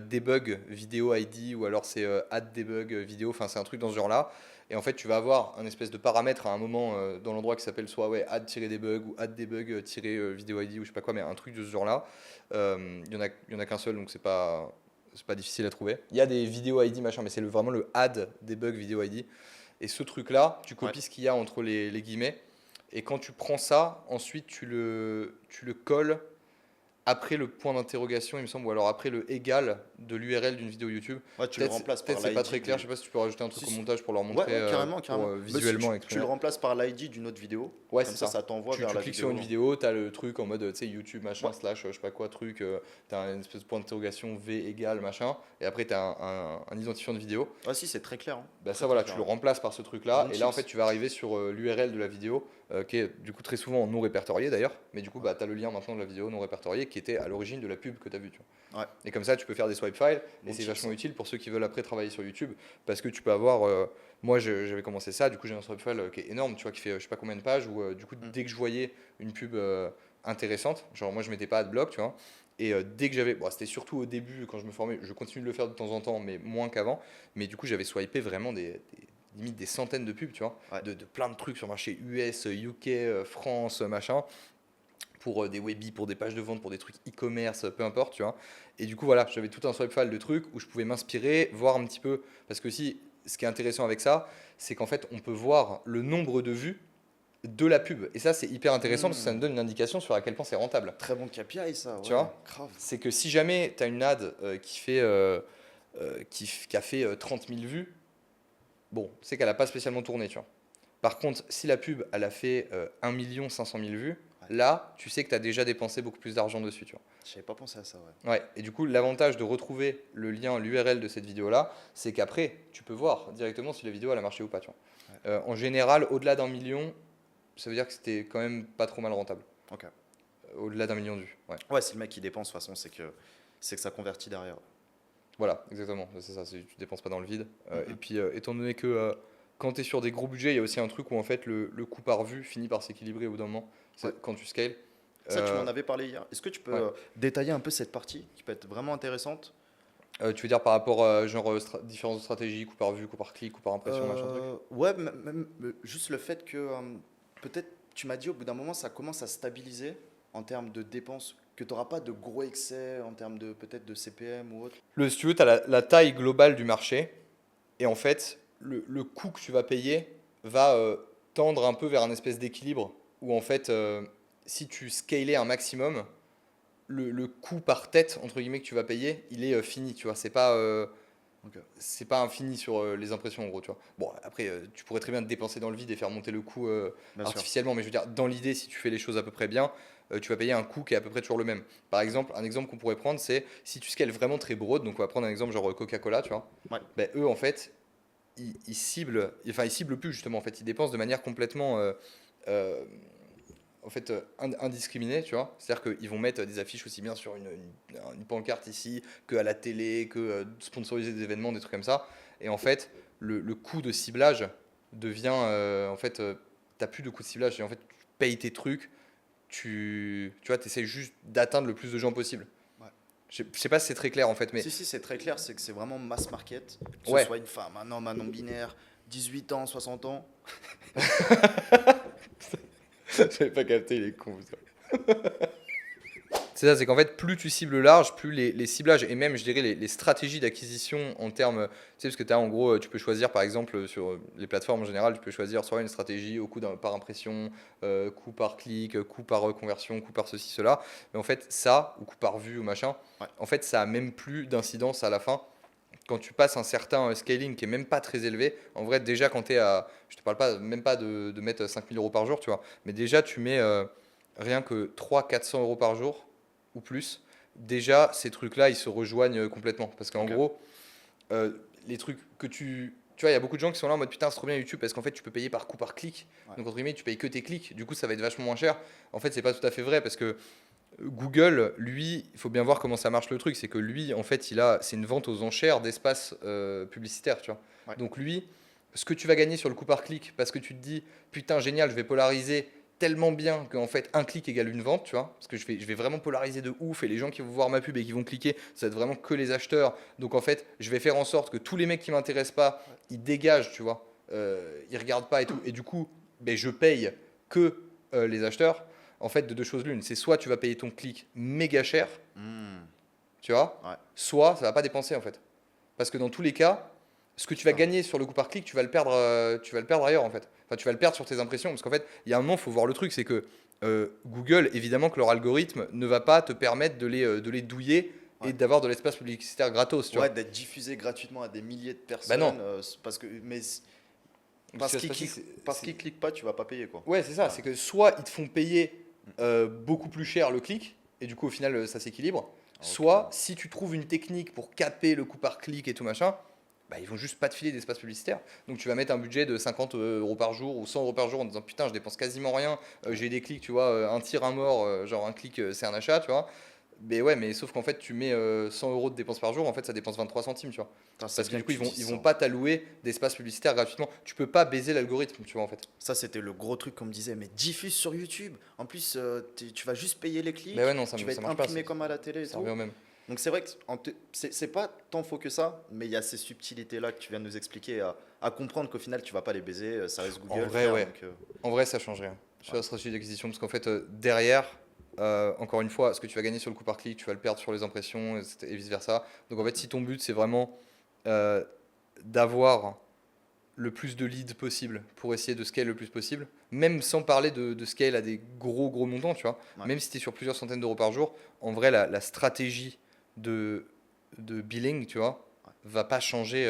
debug vidéo ID, ou alors c'est add debug vidéo, enfin, c'est un truc dans ce genre-là. Et en fait, tu vas avoir un espèce de paramètre à un moment dans l'endroit qui s'appelle soit ouais, add-debug ou add debug-vidéo ID ou je sais pas quoi, mais un truc de ce genre-là. Il y en a qu'un seul, donc c'est pas difficile à trouver. Il y a des vidéos ID machin, mais c'est vraiment le add debug vidéo ID. Et ce truc-là, tu Ouais. copies ce qu'il y a entre les guillemets. Et quand tu prends ça, ensuite tu le colles après le point d'interrogation, il me semble, ou alors après le égal de l'URL d'une vidéo YouTube. Ouais, tu le Peut-être remplaces par peut-être c'est pas l'ID très clair, je sais pas si tu peux rajouter un truc Si, au si. montage pour leur Ouais, montrer, ouais, carrément, pour carrément. Mais si visuellement tu le exprimer. remplaces par l'ID d'une autre vidéo, Ouais, comme c'est ça ça. t'envoie Tu, vers tu la cliques sur une vidéo. vidéo, tu as le truc en mode, tu sais, YouTube, machin, Ouais, slash, je sais pas quoi, truc, tu as une espèce de point d'interrogation V égale, machin, et après tu as un identifiant de vidéo. ah si, c'est très clair, hein. Bah Très ça très voilà, clair. tu le remplaces par ce truc-là, Bon et là en fait tips. tu vas arriver sur l'URL de la vidéo, qui est du coup très souvent non répertorié d'ailleurs, mais du coup Ouais, bah, tu as le lien maintenant de la vidéo non répertoriée qui était à l'origine de la pub que tu as vue. Tu vois. ouais, Et comme ça tu peux faire des swipe files, et bon c'est tips. vachement utile pour ceux qui veulent après travailler sur YouTube, parce que tu peux avoir, moi j'avais commencé ça, du coup j'ai un swipe file qui est énorme, tu vois, qui fait je sais pas combien de pages, où du coup Hmm. dès que je voyais une pub intéressante, genre moi je mettais pas adblock, tu vois, et dès que j'avais, bon, c'était surtout au début quand je me formais, je continue de le faire de temps en temps, mais moins qu'avant, mais du coup j'avais swipé vraiment limite des centaines de pubs, tu vois, Ouais, de plein de trucs sur le marché US, UK, France, machin, pour des webis, pour des pages de vente, pour des trucs e-commerce, peu importe, tu vois. Et du coup, voilà, j'avais tout un swipe file de trucs où je pouvais m'inspirer, voir un petit peu, parce que si, ce qui est intéressant avec ça, c'est qu'en fait, on peut voir le nombre de vues de la pub. Et ça, c'est hyper intéressant parce que ça Hmm. nous donne une indication sur à quel point c'est rentable. Très bon KPI, ça, Tu ouais, vois? grave. C'est que si jamais tu as une ad qui a fait 30 000 vues, bon, c'est qu'elle n'a pas spécialement tourné, tu vois. Par contre, si la pub, elle a fait 1 500 000 vues, Ouais. là, tu sais que tu as déjà dépensé beaucoup plus d'argent dessus, tu vois. J'avais pas pensé à ça, ouais. Ouais, et du coup, l'avantage de retrouver le lien, l'URL de cette vidéo-là, c'est qu'après, tu peux voir directement si la vidéo, elle a marché ou pas, tu vois. Ouais. En général, au-delà d'1 million, ça veut dire que c'était quand même pas trop mal rentable. Ok. Au-delà d'1 million de vues, ouais. Ouais, si le mec il dépense, de toute façon, c'est que ça convertit derrière. Voilà, exactement, c'est ça, tu dépenses pas dans le vide. Et Mhm. puis, étant donné que quand tu es sur des gros budgets, il y a aussi un truc où en fait le coût par vue finit par s'équilibrer au bout d'un moment, Ouais. quand tu scales. Ça, tu Euh, m'en avais parlé hier. Est-ce que tu peux ouais. détailler un peu cette partie qui peut être vraiment intéressante? Tu veux dire par rapport à genre différentes stratégies, coût par vue, coût par clic, coût par impression, machin truc? Ouais, même juste le fait que peut-être tu m'as dit au bout d'un moment ça commence à stabiliser en termes de dépenses, que tu n'auras pas de gros excès en termes de peut-être de CPM ou autre. Si tu veux, tu as la taille globale du marché, et en fait, le coût que tu vas payer va tendre un peu vers un espèce d'équilibre, où en fait, si tu scalais un maximum, le coût par tête, entre guillemets, que tu vas payer, il est fini, tu vois. Ok. C'est pas infini sur les impressions, en gros, tu vois. Bon, après, tu pourrais très bien te dépenser dans le vide et faire monter le coût Bien sûr. artificiellement, mais je veux dire, dans l'idée, si tu fais les choses à peu près bien, tu vas payer un coût qui est à peu près toujours le même. Par exemple, un exemple qu'on pourrait prendre, c'est si tu scales vraiment très broad, donc on va prendre un exemple genre Coca-Cola, tu vois. Ouais. Ben, eux, en fait, ils ciblent plus, justement, en fait. Ils dépensent de manière complètement euh, en fait, indiscriminée, tu vois. C'est-à-dire qu'ils vont mettre des affiches aussi bien sur une pancarte ici, qu'à la télé, que sponsoriser des événements, des trucs comme ça. Et en fait, le coût de ciblage devient, en fait, t'as plus de coût de ciblage. Et en fait, tu payes tes trucs, tu vois, t'essayes juste d'atteindre le plus de gens possible. Ouais. Je sais pas si c'est très clair, en fait, mais Si, si, c'est très clair, c'est que c'est vraiment mass market, que ce ouais. soit une femme, un homme, un non-binaire, 18 ans, 60 ans. J'avais pas capté, il est con, putain. C'est ça, c'est qu'en fait, plus tu cibles large, plus les ciblages et même, je dirais, les stratégies d'acquisition en termes. Tu sais, parce que tu as en gros, tu peux choisir par exemple sur les plateformes en général, tu peux choisir soit une stratégie au coût par impression, coût par clic, coût par conversion, coût par ceci, cela. Mais en fait, ça, ou coût par vue ou machin, Ouais. en fait, ça a même plus d'incidence à la fin. Quand tu passes un certain scaling qui est même pas très élevé, en vrai, déjà quand tu es à. Je te parle pas, même pas de mettre 5 000 € par jour, tu vois. Mais déjà, tu mets rien que 300 400 € par jour ou plus. Déjà, ces trucs-là, ils se rejoignent complètement. Parce qu'en Ok. gros, euh, les trucs que tu vois, il y a beaucoup de gens qui sont là en mode putain, c'est trop bien YouTube parce qu'en fait, tu peux payer par coup par clic. Ouais. Donc, entre guillemets, tu payes que tes clics. Du coup, ça va être vachement moins cher. En fait, c'est pas tout à fait vrai parce que Google, lui, il faut bien voir comment ça marche le truc. C'est que lui, en fait, c'est une vente aux enchères d'espace publicitaire, tu vois. Ouais. Donc lui, ce que tu vas gagner sur le coup par clic, parce que tu te dis, putain, génial, je vais polariser tellement bien qu'en fait, un clic égale une vente, tu vois. Parce que je vais vraiment polariser de ouf et les gens qui vont voir ma pub et qui vont cliquer, ça va être vraiment que les acheteurs. Donc en fait, je vais faire en sorte que tous les mecs qui m'intéressent pas, Ouais. ils dégagent, tu vois. Ils regardent pas et tout. Et du coup, ben, je paye que les acheteurs en fait de deux choses l'une. C'est soit tu vas payer ton clic méga cher, Hmm. tu vois, Ouais. soit ça va pas dépenser en fait. Parce que dans tous les cas, ce que tu vas Putain. gagner sur le coup par clic, tu vas le perdre ailleurs en fait. Enfin, tu vas le perdre sur tes impressions. Parce qu'en fait, il y a un moment, il faut voir le truc, c'est que Google, évidemment que leur algorithme ne va pas te permettre de les douiller et Ouais. d'avoir de l'espace publicitaire gratos, tu Ouais, vois. d'être diffusé gratuitement à des milliers de Bah non. personnes, parce que, mais Ce qui va se passer, parce qu'ils cliquent pas, tu vas pas payer quoi. ouais, c'est ça. Ouais. C'est que soit ils te font payer beaucoup plus cher le clic, et du coup, au final, ça s'équilibre. Ok. Soit, si tu trouves une technique pour caper le coup par clic et tout machin, bah, ils vont juste pas te filer d'espace publicitaire. Donc tu vas mettre un budget de 50 € par jour ou 100 € par jour en disant putain, je dépense quasiment rien, j'ai des clics, tu vois, un tir, un mort, genre un clic, c'est un achat, tu vois. Mais ouais, mais sauf qu'en fait, tu mets 100 € de dépenses par jour, en fait, ça dépense 23 centimes, tu vois. Putain, c'est Parce que bien du que coup, tu dis ils ça. vont pas t'allouer d'espace publicitaire gratuitement. Tu peux pas baiser l'algorithme, tu vois, en fait. Ça, c'était le gros truc qu'on me disait, mais diffuse sur YouTube. En plus, tu vas juste payer les Mais ouais, clics, non, tu vas ça être marche pas, imprimé comme à la télé et ça revient tout. au même. Donc c'est vrai que c'est pas tant faux que ça, mais il y a ces subtilités-là que tu viens de nous expliquer à comprendre qu'au final, tu vas pas les baiser, ça reste En Google, vrai, frère. ouais. Donc, En vrai, ça change rien sur ouais. la stratégie d'acquisition parce qu'en fait, derrière, encore une fois, ce que tu vas gagner sur le coup par clic, tu vas le perdre sur les impressions et vice versa. Donc en fait, si ton but c'est vraiment euh, d'avoir le plus de leads possible pour essayer de scale le plus possible, même sans parler de scale à des gros montants, tu vois. Ouais. Même si tu es sur plusieurs centaines d'euros par jour, en vrai, la stratégie de, de billing, tu vois, va pas changer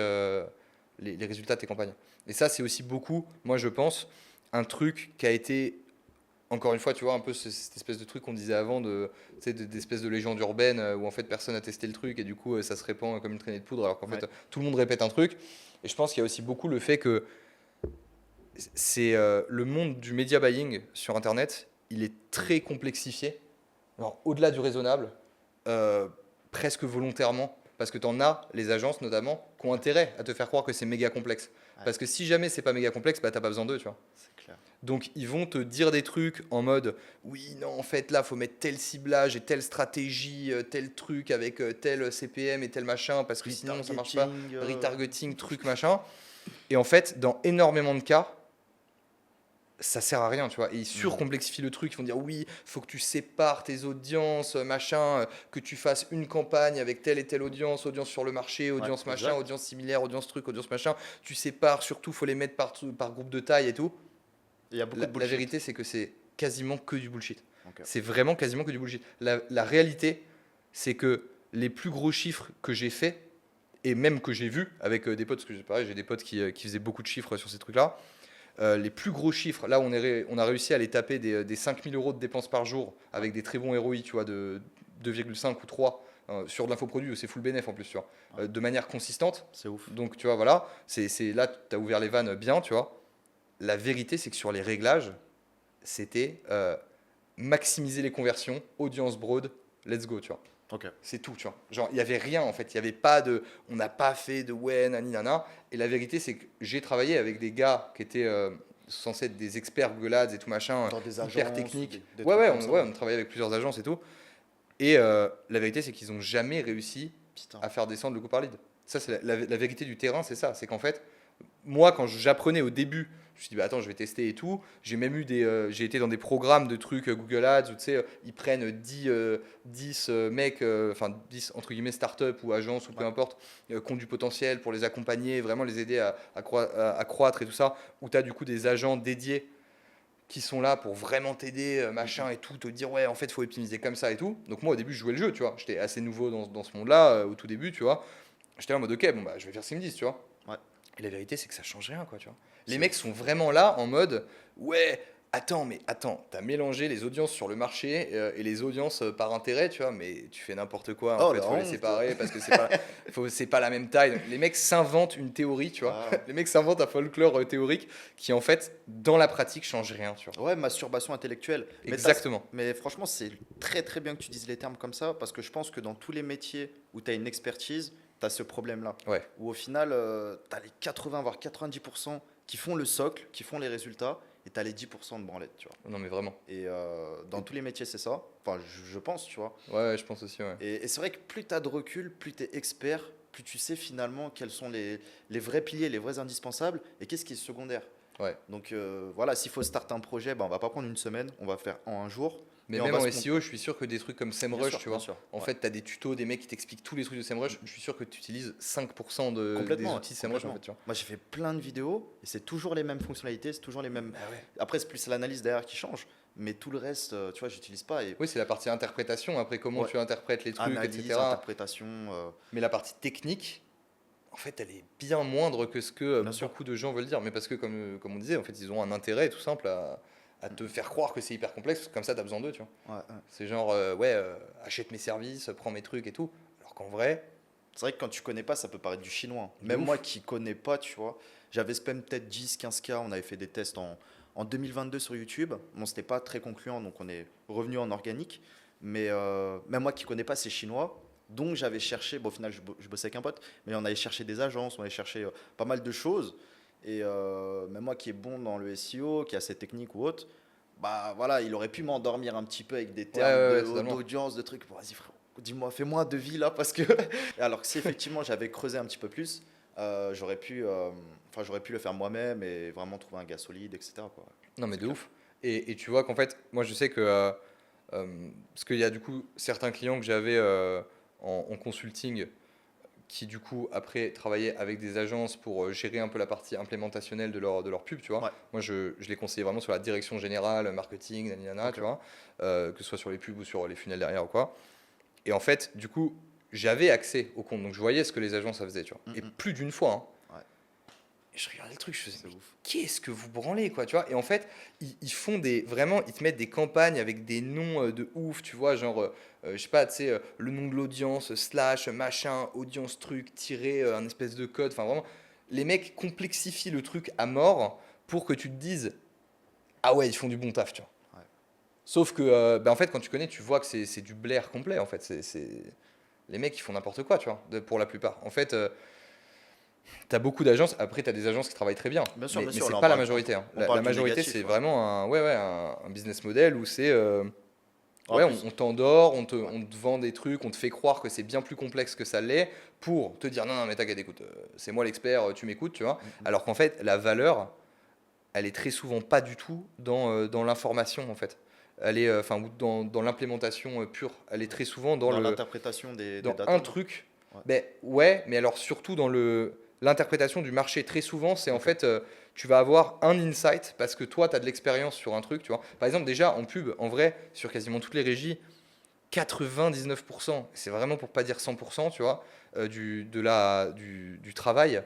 les résultats de tes campagnes. Et ça, c'est aussi beaucoup, moi je pense, un truc qui a été, encore une fois, tu vois, un peu cette espèce de truc qu'on disait avant, tu sais, d'espèce de légende urbaine où en fait personne a testé le truc et du coup ça se répand comme une traînée de poudre alors qu'en Ouais. fait tout le monde répète un truc. Et je pense qu'il y a aussi beaucoup le fait que c'est le monde du media buying sur Internet, il est très complexifié, alors, au-delà du raisonnable, euh, presque volontairement, parce que tu en as, les agences notamment, qui ont intérêt à te faire croire que c'est méga complexe. Ouais. Parce que si jamais c'est pas méga complexe, bah t'as pas besoin d'eux, tu vois. C'est clair. Donc ils vont te dire des trucs en mode oui, non, en fait là, faut mettre tel ciblage et telle stratégie, tel truc avec tel CPM et tel machin, parce que sinon ça marche pas. Retargeting, Retargeting, truc machin. Et en fait, dans énormément de cas, ça sert à rien, tu vois. Et ils surcomplexifient le truc. Ils vont dire oui, faut que tu sépares tes audiences, machin, que tu fasses une campagne avec telle et telle audience, audience sur le marché, Ouais, audience machin, exact. audience similaire, audience truc, audience machin. Tu sépares, surtout, faut les mettre par groupe de taille et tout. Il y a beaucoup La, de la bullshit. vérité, c'est que c'est quasiment que du bullshit. Ok. C'est vraiment quasiment que du bullshit. La réalité, c'est que les plus gros chiffres que j'ai faits, et même que j'ai vus avec des potes, parce que pareil, j'ai des potes qui faisaient beaucoup de chiffres sur ces trucs-là, les plus gros chiffres, là on a réussi à les taper des 5 000 euros de dépenses par jour avec des très bons ROI, tu vois, de 2,5 ou 3 sur de l'infoproduit, où c'est full bénéf en plus, tu vois, de manière consistante. C'est ouf. Donc tu vois, voilà, là tu as ouvert les vannes bien, tu vois. La vérité, c'est que sur les réglages, c'était maximiser les conversions, audience broad, let's go, tu vois. Ok. C'est tout, tu vois. Genre, il n'y avait rien en fait. Il n'y avait pas de. On n'a pas fait de ouais, nani, nana. Et la vérité, c'est que j'ai travaillé avec des gars qui étaient censés être des experts Google Ads et tout machin, Dans des hyper agences, techniques. des Ouais, trucs ouais, comme ça. ouais, on travaillait avec plusieurs agences et tout. Et la vérité, c'est qu'ils n'ont jamais réussi Putain. à faire descendre le coût par lead. Ça, c'est la vérité du terrain, c'est ça. C'est qu'en fait, moi, quand j'apprenais au début, je me suis dit, bah, attends, je vais tester et tout. J'ai même eu j'ai été dans des programmes de trucs Google Ads où tu sais, ils prennent 10 mecs, enfin 10 entre guillemets start-up ou agences ou peu Ouais. importe, qui ont du potentiel pour les accompagner, vraiment les aider à croître et tout ça. Où tu as du coup des agents dédiés qui sont là pour vraiment t'aider, machin et tout, te dire ouais, en fait, il faut optimiser comme ça et tout. Donc moi, au début, je jouais le jeu, tu vois. J'étais assez nouveau dans ce monde-là, au tout début, tu vois. J'étais là en mode ok, bon, bah, je vais faire ce qu'ils me disent, tu vois. Ouais. Et la vérité, c'est que ça change rien, quoi, tu vois. Les C'est mecs sont vraiment là en mode ouais, attends, t'as mélangé les audiences sur le marché et les audiences par intérêt, tu vois, mais tu fais n'importe quoi, en Oh fait, la faut les honte. séparer parce que c'est pas la même taille. Les mecs s'inventent une théorie, tu vois. Ah. Les mecs s'inventent un folklore théorique qui, en fait, dans la pratique, change rien, tu vois. Ouais, masturbation intellectuelle. Exactement. Mais franchement, c'est très très bien que tu dises les termes comme ça, parce que je pense que dans tous les métiers où tu as une expertise, tu as ce problème-là. Ouais. Où au final, tu as les 80 voire 90% qui font le socle, qui font les résultats, et tu as les 10% de branlette, tu vois. Non, mais vraiment. Et dans tous les métiers, c'est ça. Enfin, je pense, tu vois. Ouais, je pense aussi, ouais. Et c'est vrai que plus tu as de recul, plus tu es expert, plus tu sais finalement quels sont les vrais piliers, les vrais indispensables, et qu'est-ce qui est secondaire. Ouais. Donc voilà, s'il faut start un projet, ben, on va pas prendre une semaine, on va faire en un jour. Mais Et on même va en se SEO, je suis sûr que des trucs comme Bien SEMrush, sûr, tu bien vois. sûr. En Ouais. fait, tu as des tutos, des mecs qui t'expliquent tous les trucs de SEMrush. Je suis sûr que tu utilises 5% des Complètement, ouais, outils SEMrush, en complètement. fait, tu vois. Moi, j'ai fait plein de vidéos et c'est toujours les mêmes fonctionnalités, c'est toujours les mêmes. Bah ouais. Après, c'est plus l'analyse derrière qui change, mais tout le reste, tu vois, j'utilise pas. Et Oui, c'est la partie interprétation, après comment ouais, tu interprètes les trucs, analyse, etc. interprétation, Mais la partie technique, en fait, elle est bien moindre que ce que bien sûr. beaucoup de gens veulent dire. Mais parce que, comme on disait, en fait, ils ont un intérêt tout simple à te faire croire que c'est hyper complexe, parce que comme ça, tu as besoin d'eux, tu vois. Ouais, ouais. C'est genre, achète mes services, prends mes trucs et tout. Alors qu'en vrai, C'est vrai que quand tu connais pas, ça peut paraître du chinois. De Même ouf. moi qui connais pas, tu vois, j'avais spam peut-être 10-15K, on avait fait des tests en 2022 sur YouTube. Bon, c'était pas très concluant, donc on est revenu en organique. Mais même moi qui connais pas, c'est chinois. Donc j'avais cherché, bon, au final je bossais avec un pote, mais on allait chercher des agences, on allait chercher pas mal de choses. Et même moi qui est bon dans le SEO, qui a cette technique ou autre, bah voilà, il aurait pu m'endormir un petit peu avec des termes ouais, totalement. d'audience, de trucs. Bon, vas-y frère, dis-moi, fais-moi un devis là, parce que et alors que si effectivement j'avais creusé un petit peu plus, j'aurais pu le faire moi-même et vraiment trouver un gars solide, etc. quoi. Non, mais C'est de clair. ouf. Et tu vois qu'en fait, moi je sais que. Parce qu'il y a du coup certains clients que j'avais en consulting qui du coup après travaillaient avec des agences pour gérer un peu la partie implémentationnelle de leur pub, tu vois. Ouais. Moi, je les conseillais vraiment sur la direction générale, marketing, nanana, Ok. tu vois, que ce soit sur les pubs ou sur les funnels derrière ou quoi. Et en fait, du coup, j'avais accès au compte, donc je voyais ce que les agences ça faisaient, tu vois. Et plus d'une fois, hein. Ouais. Et je regardais le truc, je faisais, C'est mais ouf. qu'est-ce que vous branlez, quoi, tu vois. Et en fait, ils font vraiment, ils te mettent des campagnes avec des noms de ouf, tu vois, genre, je sais pas, tu sais, le nom de l'audience, slash, machin, audience truc, tiré, un espèce de code, enfin vraiment, les mecs complexifient le truc à mort pour que tu te dises, ah ouais, ils font du bon taf, tu vois. Ouais. Sauf que, bah, en fait, quand tu connais, tu vois que c'est du blaire complet, en fait. Les mecs, ils font n'importe quoi, tu vois, pour la plupart. En fait, t'as beaucoup d'agences, après t'as des agences qui travaillent très bien, mais Bien sûr, c'est là pas la majorité, hein. on La parle du majorité, négatif. c'est Ouais. vraiment un business model où c'est, En ouais, plus, on t'endort, ouais. on te vend des trucs, on te fait croire que c'est bien plus complexe que ça l'est pour te dire non, non, mais t'inquiète, écoute, c'est moi l'expert, tu m'écoutes, tu vois. Alors qu'en fait, la valeur, elle est très souvent pas du tout dans l'information, en fait. Elle est, enfin, ou dans l'implémentation pure. Elle est très souvent Dans l'interprétation des dans un data, non? truc. Ouais. Ben ouais, mais alors surtout dans l'interprétation du marché. Très souvent, c'est en Ok. fait, tu vas avoir un insight parce que toi, tu as de l'expérience sur un truc, tu vois. Par exemple, déjà en pub, en vrai, sur quasiment toutes les régies, 99%, c'est vraiment pour pas dire 100%, tu vois, du travail,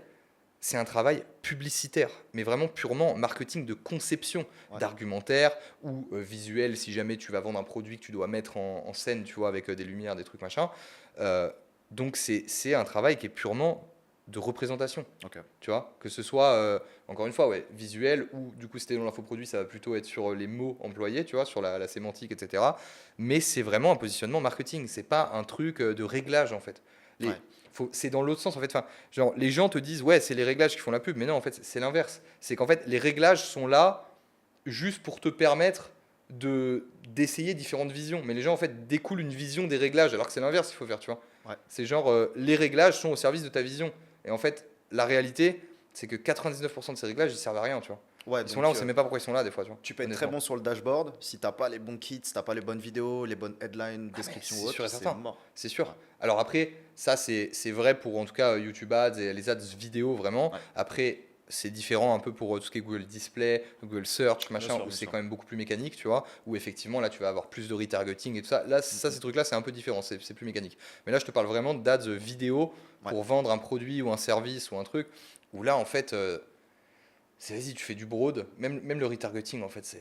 c'est un travail publicitaire, mais vraiment purement marketing de conception, Ouais. d'argumentaire ou visuel si jamais tu vas vendre un produit que tu dois mettre en scène, tu vois, avec des lumières, des trucs machin. Euh, donc c'est un travail qui est purement de représentation, Ok. tu vois, que ce soit, encore une fois, ouais, visuel ou du coup, c'était dans l'infoproduit, ça va plutôt être sur les mots employés, tu vois, sur la sémantique, etc. Mais c'est vraiment un positionnement marketing, c'est pas un truc de réglage en fait. Ouais. C'est dans l'autre sens en fait. Enfin, genre, les gens te disent, ouais, c'est les réglages qui font la pub, mais non, en fait, c'est l'inverse. C'est qu'en fait, les réglages sont là juste pour te permettre d'essayer différentes visions. Mais les gens, en fait, découlent une vision des réglages, alors que c'est l'inverse qu'il faut faire, tu vois. Ouais. C'est genre, les réglages sont au service de ta vision. Et en fait, la réalité, c'est que 99% de ces réglages, ils servent à rien, tu vois. Ouais, Ils sont là, on donc sait même pas pourquoi ils sont là, des fois, tu vois. tu peux être très Honnêtement. bon sur le dashboard. Si t'as pas les bons kits, si t'as pas les bonnes vidéos, les bonnes headlines, Ah, mais descriptions ou c'est sûr autres, et c'est certain. mort. C'est sûr. Ouais. Alors après, ça, c'est vrai pour en tout cas YouTube Ads et les ads vidéo, vraiment. Ouais. Après, c'est différent un peu pour tout ce qui est Google Display, Google Search, machin, où Bien c'est sûr. quand même beaucoup plus mécanique, tu vois. Où effectivement, là, tu vas avoir plus de retargeting et tout ça. Là, ça, ces trucs-là, c'est un peu différent, c'est plus mécanique. Mais là, je te parle vraiment d'ads vidéo Ouais. pour vendre un produit ou un service ou un truc. Où là, en fait, c'est vas-y, tu fais du broad. Même le retargeting, en fait,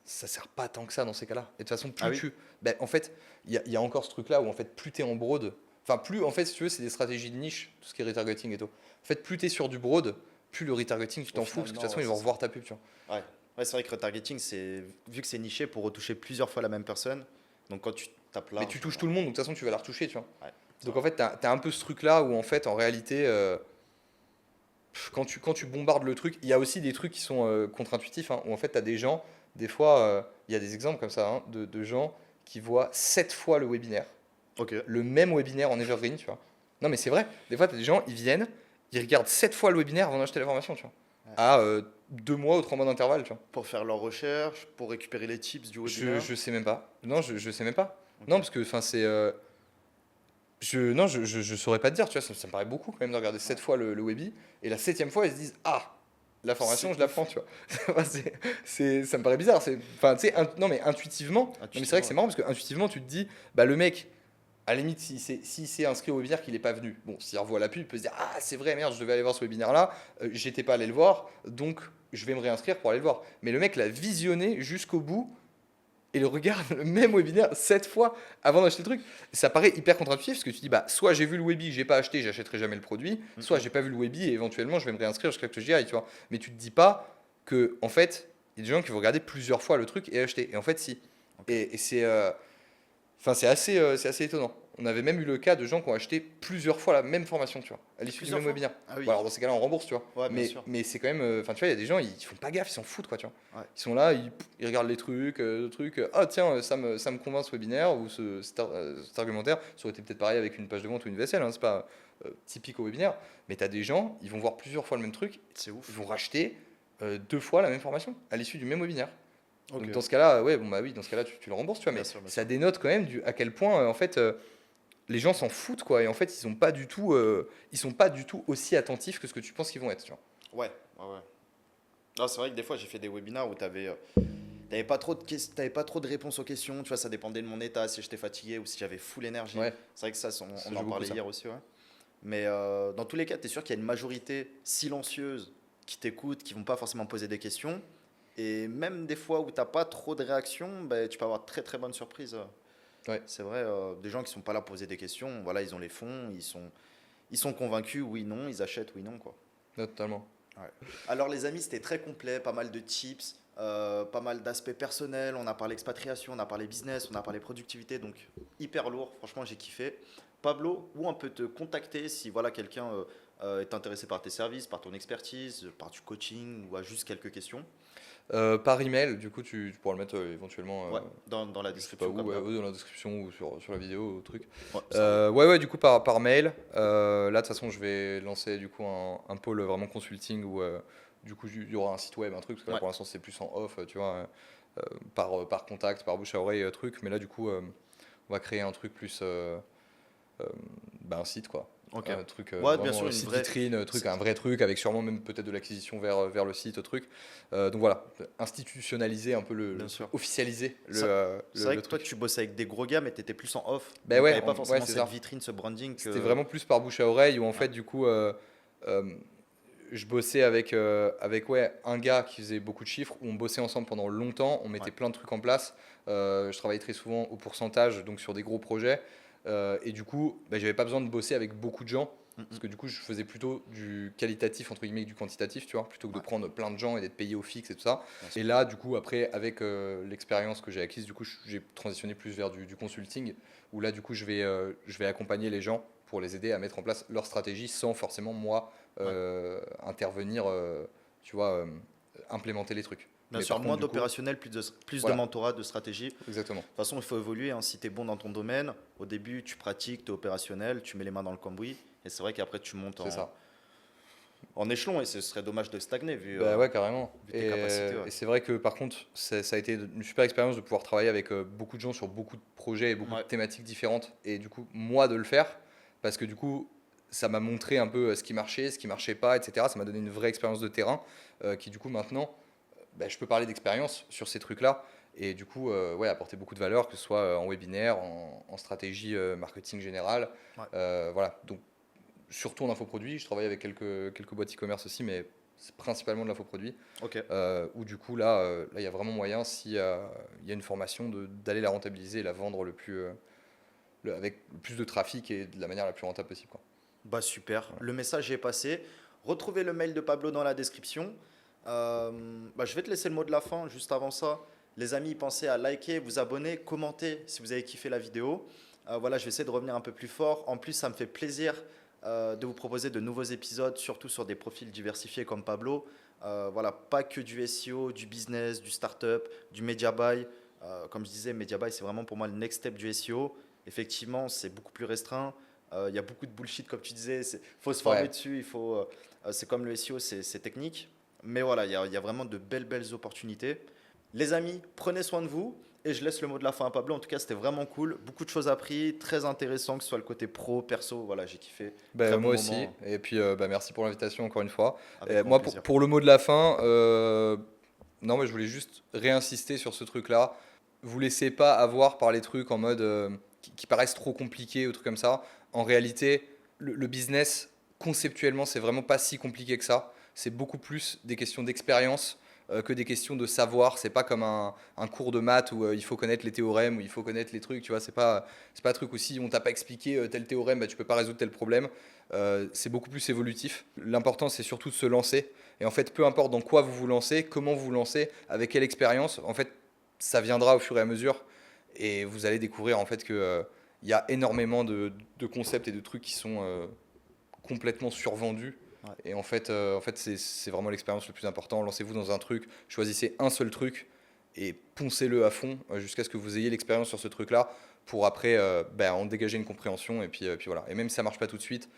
ça sert pas tant que ça dans ces cas-là. Et de toute façon, Ah plus oui? tu. Ben, en fait, il y a encore ce truc-là où en fait, plus tu es en broad. Enfin, plus, en fait, si tu veux, c'est des stratégies de niche, tout ce qui est retargeting et tout. En fait, plus tu es sur du broad, plus le retargeting, tu Au t'en fous, final, parce que de toute non, façon, ouais, ils c'est vont ça. revoir ta pub, tu vois. Ouais. Ouais, c'est vrai que retargeting, c'est vu que c'est niché pour retoucher plusieurs fois la même personne. Donc quand tu tapes Mais tu large, touches tout le monde, donc de toute façon, tu vas la retoucher, tu vois. ouais, c'est Donc vrai. en fait, tu as, un peu ce truc-là où en fait, en réalité, quand tu bombardes le truc, il y a aussi des trucs qui sont contre-intuitifs, hein, où en fait, tu as des gens, des fois, il y a des exemples comme ça, hein, de gens qui voient 7 fois le webinaire, Ok. le même webinaire en evergreen, tu vois. Non, mais c'est vrai, des fois, tu as des gens, ils viennent, ils regardent 7 fois le webinaire avant d'acheter la formation, tu vois. Ouais. À 2 mois ou 3 mois d'intervalle, tu vois. Pour faire leurs recherches, pour récupérer les tips du webinaire. Je sais même pas. Non, je sais même pas. Ok. Non, parce que, enfin, c'est. Non, je saurais pas te dire, tu vois, ça me paraît beaucoup quand même de regarder 7 Ouais. fois le Webi, et la septième fois, ils se disent, ah, la formation, C'est je la ouf. prends, tu vois. Enfin, ça me paraît bizarre. Enfin, tu sais, non, mais intuitivement, non, mais c'est vrai que Intuitivement, c'est ouais. marrant parce que intuitivement, tu te dis, bah, le mec, à la limite, s'il s'est inscrit au webinaire qu'il n'est pas venu, bon, s'il revoit la pub, il peut se dire, ah, c'est vrai, merde, je devais aller voir ce webinaire-là, j'étais pas allé le voir, donc je vais me réinscrire pour aller le voir. Mais le mec l'a visionné jusqu'au bout et le regarde le même webinaire 7 fois avant d'acheter le truc. Ça paraît hyper contre-intuitif parce que tu dis, bah, soit j'ai vu le webi, j'ai pas acheté, j'achèterai jamais le produit, soit Mhm. j'ai pas vu le webi et éventuellement je vais me réinscrire jusqu'à ce que j'y aille, tu vois. Mais tu te dis pas que, en fait, il y a des gens qui vont regarder plusieurs fois le truc et acheter. Et en fait, si. Ok. Et c'est enfin, c'est assez étonnant. On avait même eu le cas de gens qui ont acheté plusieurs fois la même formation, tu vois, à l'issue du Plusieurs même fois? webinaire. Ah Bon, oui. alors dans ces cas-là, on rembourse, tu vois. Ouais, bien sûr. Mais c'est quand même. Enfin, tu vois, il y a des gens, ils font pas gaffe, ils s'en foutent, quoi, tu vois. Ouais. Ils sont là, ils regardent les trucs, ah tiens, ça me convainc ce webinaire ou cet argumentaire. Ça aurait été peut-être pareil avec une page de vente ou une vaisselle, hein, c'est pas typique au webinaire. Mais tu as des gens, ils vont voir plusieurs fois le même truc, C'est ils ouf. vont racheter 2 fois la même formation à l'issue du même webinaire. Ok. Donc dans ce cas-là, ouais, bon bah oui, dans ce cas-là, tu le rembourses, tu vois, mais Bien sûr, bien ça sûr. dénote quand même à quel point, en fait, les gens s'en foutent, quoi. Et en fait, ils sont pas du tout aussi attentifs que ce que tu penses qu'ils vont être, tu vois. Ouais, ouais, ouais. Non, c'est vrai que des fois, j'ai fait des webinars où t'avais pas trop t'avais pas trop de réponses aux questions. Tu vois, ça dépendait de mon état, si j'étais fatigué ou si j'avais full énergie. Ouais, C'est vrai que ça, ça on joue en beaucoup parlait ça. hier aussi, ouais. Mais dans tous les cas, tu es sûr qu'il y a une majorité silencieuse qui t'écoute, qui vont pas forcément poser des questions. Et même des fois où t'as pas trop de réactions, ben, tu peux avoir de très très bonnes surprises. Ouais, C'est vrai, des gens qui sont pas là pour poser des questions, voilà, ils ont les fonds, ils sont convaincus, oui, non, ils achètent, oui, non, quoi. là, totalement. Ouais. Alors les amis, c'était très complet, pas mal de tips, pas mal d'aspects personnels, on a parlé expatriation, on a parlé business, on a parlé productivité, donc hyper lourd, franchement j'ai kiffé. Pablo, où on peut te contacter si voilà, quelqu'un est intéressé par tes services, par ton expertise, par du coaching ou a juste quelques questions? Par email, du coup, tu pourras le mettre éventuellement, Ouais, dans la je sais pas description où, comme ouais, d'hab. ouais, dans la description ou sur la vidéo, au truc. Ouais, ça roule. Ouais, ouais, du coup, par mail. Là, de toute façon, je vais lancer du coup un pôle vraiment consulting où du coup, il y aura un site web, un truc, parce que là, Ouais, pour l'instant, c'est plus en off, tu vois, par contact, par bouche à oreille, truc. Mais là, du coup, on va créer un truc plus, un site, quoi. ok. Un truc Ouais, bien vraiment sûr, une site vraie. vitrine, c'est- un vrai truc avec sûrement même peut-être de l'acquisition vers le site, truc. Donc voilà, institutionnaliser un peu Bien le truc, sûr. officialiser Ça- C'est vrai le que toi, truc. tu bossais avec des gros gars, mais tu étais plus en off. Ben Donc, tu ouais, n'avais pas ouais, forcément c'est cette ça. vitrine, ce branding C'était que. vraiment plus par bouche à oreille où en Ouais, fait du coup euh, je bossais avec ouais, un gars qui faisait beaucoup de chiffres, où on bossait ensemble pendant longtemps, on ouais. mettait plein de trucs en place. Je travaillais très souvent au pourcentage, donc sur des gros projets. Et du coup, bah, j'avais pas besoin de bosser avec beaucoup de gens, Mm, parce mm. que du coup, je faisais plutôt du qualitatif, entre guillemets, que du quantitatif, tu vois, plutôt que de Ouais, prendre plein de gens et d'être payé au fixe et tout ça. bien Et sûr. là, du coup, après, avec l'expérience que j'ai acquise, du coup, j'ai transitionné plus vers du consulting, où là, du coup, je vais accompagner les gens pour les aider à mettre en place leur stratégie sans forcément moi Ouais. intervenir, tu vois, implémenter les trucs. Bien Mais sûr, par contre, moins du coup, d'opérationnel, plus de voilà, mentorat, de stratégie. De exactement, toute façon, il faut évoluer, hein. Si tu es bon dans ton domaine, au début, tu pratiques, tu es opérationnel, tu mets les mains dans le cambouis. Et c'est vrai qu'après, tu montes c'est ça. en échelon. Et ce serait dommage de stagner Bah ouais, carrément. vu tes capacités. Ouais, Et c'est vrai que par contre, ça a été une super expérience de pouvoir travailler avec beaucoup de gens sur beaucoup de projets et beaucoup de ouais, thématiques différentes. Et du coup, moi de le faire, parce que du coup, ça m'a montré un peu ce qui marchait pas, etc. Ça m'a donné une vraie expérience de terrain qui, du coup, maintenant, bah, je peux parler d'expérience sur ces trucs-là. Et du coup, ouais, apporter beaucoup de valeur, que ce soit en webinaire, en stratégie marketing générale. ouais. Voilà. Donc, surtout en infoproduit. Je travaille avec quelques boîtes e-commerce aussi, mais c'est principalement de l'infoproduit. Ok. Où du coup, là, il y a vraiment moyen, s'il y a, il y a une formation, d'aller la rentabiliser et la vendre avec le plus de trafic et de la manière la plus rentable possible, quoi. Bah super. Voilà. Le message est passé. Retrouvez le mail de Pablo dans la description. Bah, je vais te laisser le mot de la fin. Juste avant ça, les amis, pensez à liker, vous abonner, commenter si vous avez kiffé la vidéo. Voilà, je vais essayer de revenir un peu plus fort. En plus, ça me fait plaisir de vous proposer de nouveaux épisodes, surtout sur des profils diversifiés comme Pablo. Voilà, pas que du SEO, du business, du startup, du media buy. Comme je disais, media buy, c'est vraiment pour moi le next step du SEO. Effectivement, c'est beaucoup plus restreint. Il y a beaucoup de bullshit, comme tu disais. Il faut se former Ouais, dessus. C'est comme le SEO, c'est technique. Mais voilà, il y a vraiment de belles opportunités. Les amis, prenez soin de vous. Et je laisse le mot de la fin à Pablo. En tout cas, c'était vraiment cool. Beaucoup de choses appris, très intéressant, que ce soit le côté pro, perso. Voilà, j'ai kiffé. Très bon moi aussi. moment, Et puis, bah, merci pour l'invitation encore une fois. avec Et grand moi, plaisir. pour le mot de la fin, non, mais je voulais juste réinsister sur ce truc-là. Vous laissez pas avoir par les trucs en mode qui paraissent trop compliqués ou trucs comme ça. En réalité, le business, conceptuellement, c'est vraiment pas si compliqué que ça. C'est beaucoup plus des questions d'expérience que des questions de savoir. C'est pas comme un cours de maths où il faut connaître les théorèmes, où il faut connaître les trucs. Tu vois, c'est pas un truc où si on t'a pas expliqué tel théorème, bah, tu peux pas résoudre tel problème. C'est beaucoup plus évolutif. L'important, c'est surtout de se lancer. Et en fait, peu importe dans quoi vous vous lancez, comment vous vous lancez, avec quelle expérience, en fait, ça viendra au fur et à mesure. Et vous allez découvrir en fait que il y a énormément de concepts et de trucs qui sont complètement survendus. Ouais, Et en fait c'est vraiment l'expérience le plus important. Lancez-vous dans un truc, choisissez un seul truc et poncez-le à fond jusqu'à ce que vous ayez l'expérience sur ce truc-là pour après en dégager une compréhension. Et puis voilà. Et même si ça marche pas tout de suite,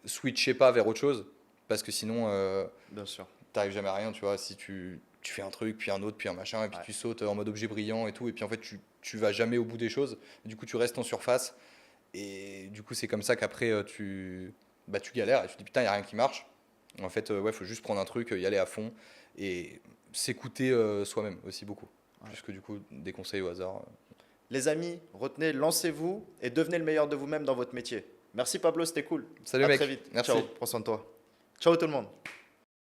switchez pas vers autre chose parce que sinon bien sûr. t'arrives jamais à rien, tu vois. Si tu fais un truc, puis un autre, puis un machin, et puis Ouais, tu sautes en mode objet brillant et tout, et puis en fait tu vas jamais au bout des choses. Du coup tu restes en surface et du coup, c'est comme ça qu'après, tu galères et tu te dis putain, il n'y a rien qui marche. En fait, ouais, faut juste prendre un truc, y aller à fond et s'écouter soi-même aussi beaucoup. Ouais. Plus que du coup, des conseils au hasard. Les amis, retenez, lancez-vous et devenez le meilleur de vous-même dans votre métier. Merci Pablo, c'était cool. Salut À mec, très vite. merci. Ciao, prends soin de toi. Ciao tout le monde.